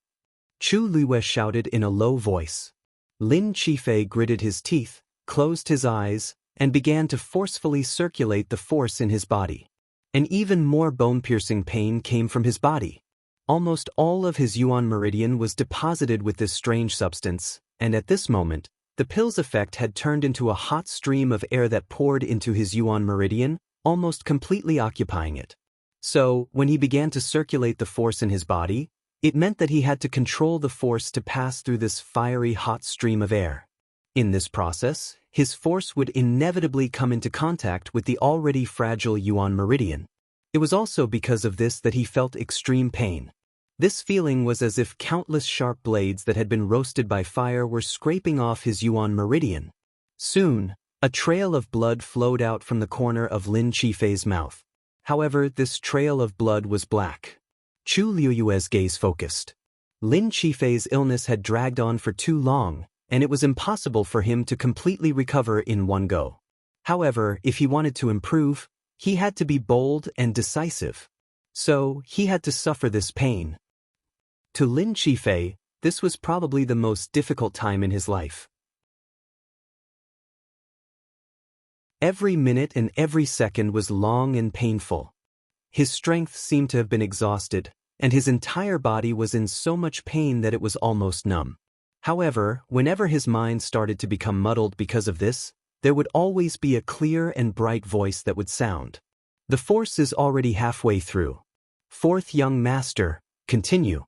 Chu Luiyue shouted in a low voice. Lin Qifei gritted his teeth, closed his eyes, and began to forcefully circulate the force in his body. An even more bone-piercing pain came from his body. Almost all of his yuan meridian was deposited with this strange substance, and at this moment, the pill's effect had turned into a hot stream of air that poured into his yuan meridian, almost completely occupying it. So, when he began to circulate the force in his body, it meant that he had to control the force to pass through this fiery hot stream of air. In this process, his force would inevitably come into contact with the already fragile yuan meridian. It was also because of this that he felt extreme pain. This feeling was as if countless sharp blades that had been roasted by fire were scraping off his yuan meridian. Soon, a trail of blood flowed out from the corner of Lin Qifei's mouth. However, this trail of blood was black. Chu Liuyue's gaze focused. Lin Qifei's illness had dragged on for too long, and it was impossible for him to completely recover in one go. However, if he wanted to improve, he had to be bold and decisive. So, he had to suffer this pain. To Lin Qifei, this was probably the most difficult time in his life. Every minute and every second was long and painful. His strength seemed to have been exhausted, and his entire body was in so much pain that it was almost numb. However, whenever his mind started to become muddled because of this, there would always be a clear and bright voice that would sound. The force is already halfway through. Fourth young master, continue.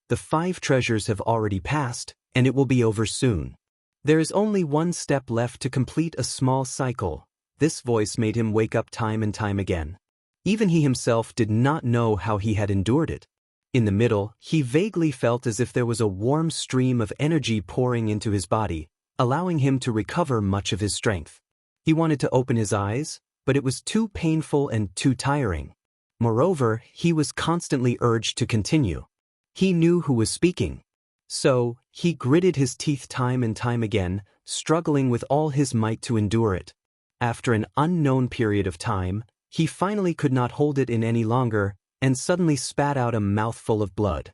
The 5 treasures have already passed, and it will be over soon. There is only one step left to complete a small cycle. This voice made him wake up time and time again. Even he himself did not know how he had endured it. In the middle, he vaguely felt as if there was a warm stream of energy pouring into his body, allowing him to recover much of his strength. He wanted to open his eyes, but it was too painful and too tiring. Moreover, he was constantly urged to continue. He knew who was speaking. So, he gritted his teeth time and time again, struggling with all his might to endure it. After an unknown period of time, he finally could not hold it in any longer, and suddenly spat out a mouthful of blood.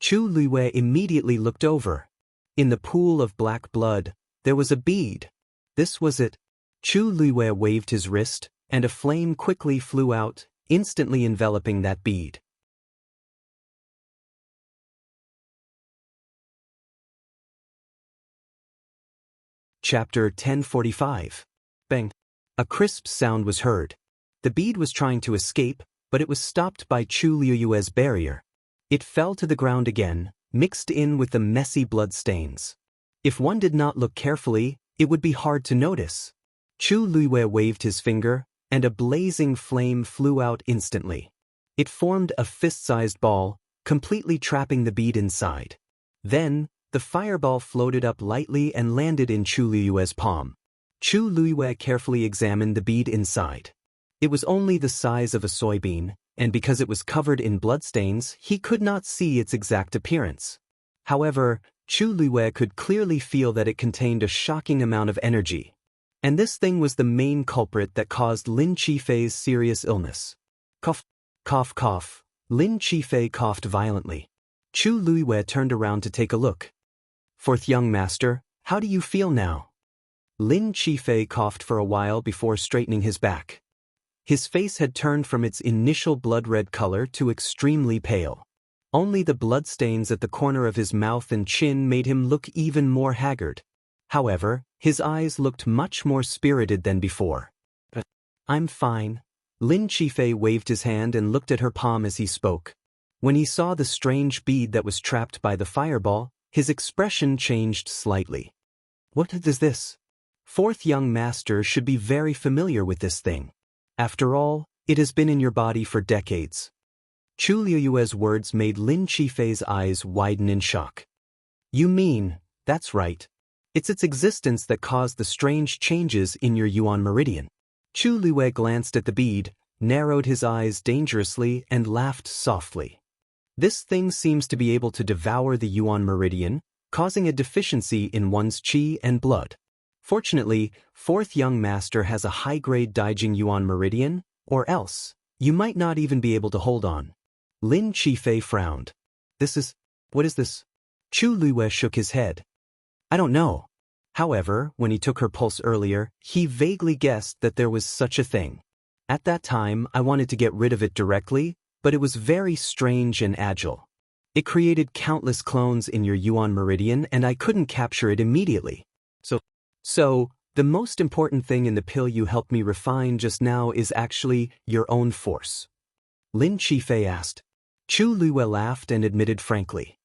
Chu Luiyue immediately looked over. In the pool of black blood, there was a bead. This was it. Chu Luiyue waved his wrist, and a flame quickly flew out, instantly enveloping that bead. Chapter 1045. Bang! A crisp sound was heard. The bead was trying to escape, but it was stopped by Chu Liuyue's barrier. It fell to the ground again, mixed in with the messy blood stains. If one did not look carefully, it would be hard to notice. Chu Luiyue waved his finger, and a blazing flame flew out instantly. It formed a fist-sized ball, completely trapping the bead inside. Then, the fireball floated up lightly and landed in Chu Liuyue's palm. Chu Luiyue carefully examined the bead inside. It was only the size of a soybean, and because it was covered in bloodstains, he could not see its exact appearance. However, Chu Luiyue could clearly feel that it contained a shocking amount of energy. And this thing was the main culprit that caused Lin Qifei's serious illness. Cough, cough, cough. Lin Qifei coughed violently. Chu Luiyue turned around to take a look. Fourth young master, how do you feel now? Lin Qifei coughed for a while before straightening his back. His face had turned from its initial blood-red color to extremely pale. Only the bloodstains at the corner of his mouth and chin made him look even more haggard. However, his eyes looked much more spirited than before. I'm fine. Lin Qifei waved his hand and looked at her palm as he spoke. When he saw the strange bead that was trapped by the fireball, his expression changed slightly. What is this? Fourth young master should be very familiar with this thing. After all, it has been in your body for decades. Chu Liuyue's words made Lin Qifei's eyes widen in shock. You mean, that's right. It's its existence that caused the strange changes in your yuan meridian. Chu Liuyue glanced at the bead, narrowed his eyes dangerously, and laughed softly. This thing seems to be able to devour the yuan meridian, causing a deficiency in one's qi and blood. Fortunately, fourth young master has a high-grade Daijing yuan meridian, or else, you might not even be able to hold on. Lin Qifei frowned. What is this? Chu Luiyue shook his head. I don't know. However, when he took her pulse earlier, he vaguely guessed that there was such a thing. At that time, I wanted to get rid of it directly, but it was very strange and agile. It created countless clones in your yuan meridian and I couldn't capture it immediately. So, the most important thing in the pill you helped me refine just now is actually your own force. Lin Qifei asked. Chu Luiwei laughed and admitted frankly.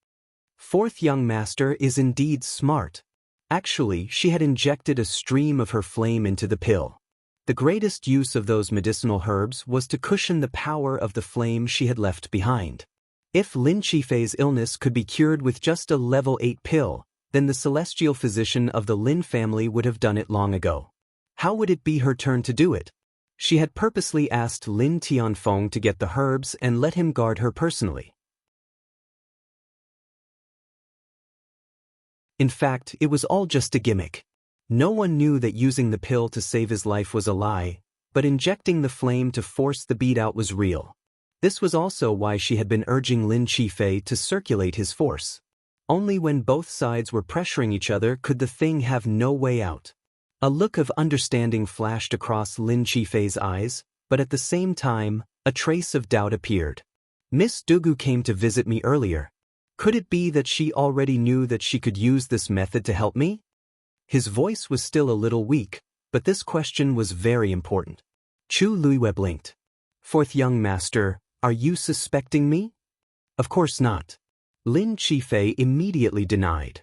Fourth young master is indeed smart. Actually, she had injected a stream of her flame into the pill. The greatest use of those medicinal herbs was to cushion the power of the flame she had left behind. If Lin Qifei's illness could be cured with just a level 8 pill, then the celestial physician of the Lin family would have done it long ago. How would it be her turn to do it? She had purposely asked Lin Tianfeng to get the herbs and let him guard her personally. In fact, it was all just a gimmick. No one knew that using the pill to save his life was a lie, but injecting the flame to force the bead out was real. This was also why she had been urging Lin Qifei to circulate his force. Only when both sides were pressuring each other could the thing have no way out. A look of understanding flashed across Lin Qifei's eyes, but at the same time, a trace of doubt appeared. Miss Dugu came to visit me earlier. Could it be that she already knew that she could use this method to help me? His voice was still a little weak, but this question was very important. Chu Luiwei blinked. Fourth young master, are you suspecting me? Of course not. Lin Qifei immediately denied.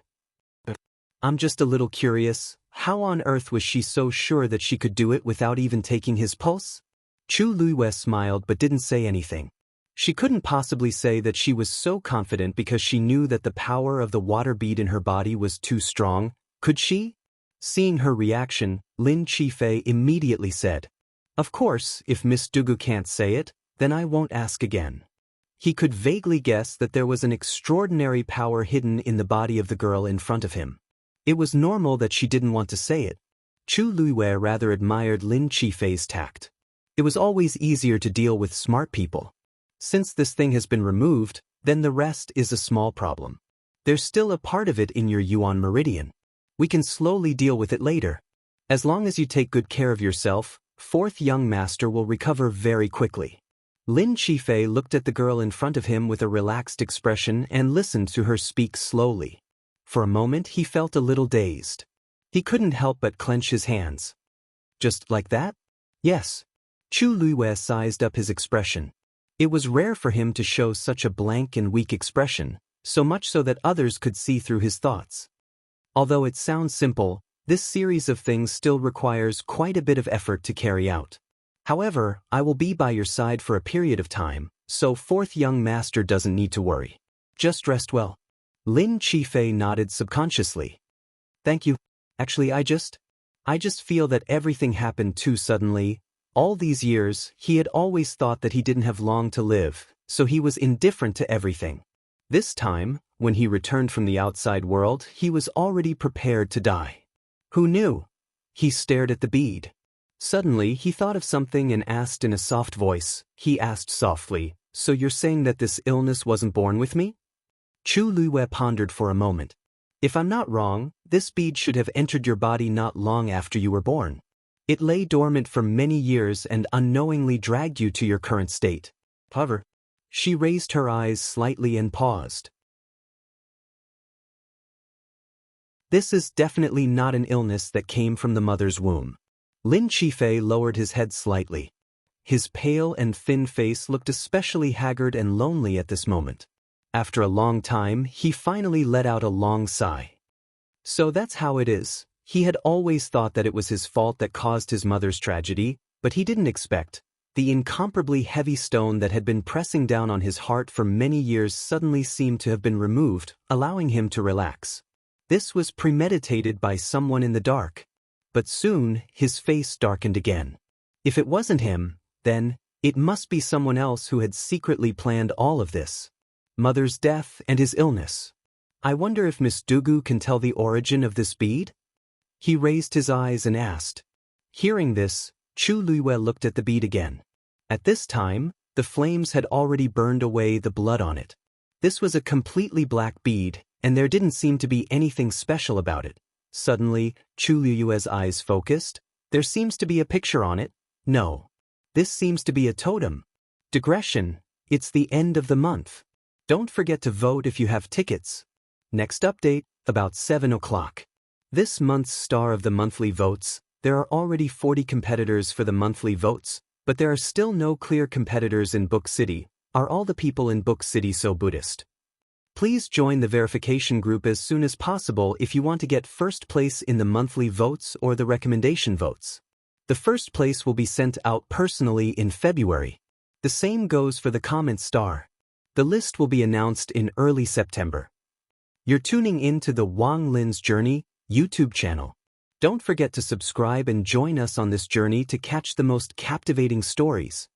I'm just a little curious, how on earth was she so sure that she could do it without even taking his pulse? Chu Luiwei smiled but didn't say anything. She couldn't possibly say that she was so confident because she knew that the power of the water bead in her body was too strong, could she? Seeing her reaction, Lin Qifei immediately said, Of course, if Miss Dugu can't say it, then I won't ask again. He could vaguely guess that there was an extraordinary power hidden in the body of the girl in front of him. It was normal that she didn't want to say it. Chu Luiwei rather admired Lin Qifei's tact. It was always easier to deal with smart people. Since this thing has been removed, then the rest is a small problem. There's still a part of it in your yuan meridian. We can slowly deal with it later. As long as you take good care of yourself, fourth young master will recover very quickly. Lin Qifei looked at the girl in front of him with a relaxed expression and listened to her speak slowly. For a moment he felt a little dazed. He couldn't help but clench his hands. Just like that? Yes. Chu Luiwei sized up his expression. It was rare for him to show such a blank and weak expression, so much so that others could see through his thoughts. Although it sounds simple, this series of things still requires quite a bit of effort to carry out. However, I will be by your side for a period of time, so fourth young master doesn't need to worry. Just rest well. Lin Qifei nodded subconsciously. Thank you. Actually, I just feel that everything happened too suddenly. All these years, he had always thought that he didn't have long to live, so he was indifferent to everything. This time, when he returned from the outside world, he was already prepared to die. Who knew? He stared at the bead. Suddenly, he thought of something and asked in a soft voice. He asked softly, So you're saying that this illness wasn't born with me? Chu Luiwei pondered for a moment. If I'm not wrong, this bead should have entered your body not long after you were born. It lay dormant for many years and unknowingly dragged you to your current state. However, she raised her eyes slightly and paused. This is definitely not an illness that came from the mother's womb. Lin Qifei lowered his head slightly. His pale and thin face looked especially haggard and lonely at this moment. After a long time, he finally let out a long sigh. So that's how it is. He had always thought that it was his fault that caused his mother's tragedy, but he didn't expect. The incomparably heavy stone that had been pressing down on his heart for many years suddenly seemed to have been removed, allowing him to relax. This was premeditated by someone in the dark. But soon, his face darkened again. If it wasn't him, then it must be someone else who had secretly planned all of this. Mother's death and his illness. I wonder if Miss Dugu can tell the origin of this bead? He raised his eyes and asked. Hearing this, Chu Luiwei looked at the bead again. At this time, the flames had already burned away the blood on it. This was a completely black bead, and there didn't seem to be anything special about it. Suddenly, Chu Liyue's eyes focused. There seems to be a picture on it. No. This seems to be a totem. Digression. It's the end of the month. Don't forget to vote if you have tickets. Next update, about 7 o'clock. This month's star of the monthly votes. There are already 40 competitors for the monthly votes, but there are still no clear competitors in Book City. Are all the people in Book City so Buddhist? Please join the verification group as soon as possible if you want to get first place in the monthly votes or the recommendation votes. The first place will be sent out personally in February. The same goes for the comment star. The list will be announced in early September. You're tuning in to the Wang Lin's Journey YouTube channel. Don't forget to subscribe and join us on this journey to catch the most captivating stories.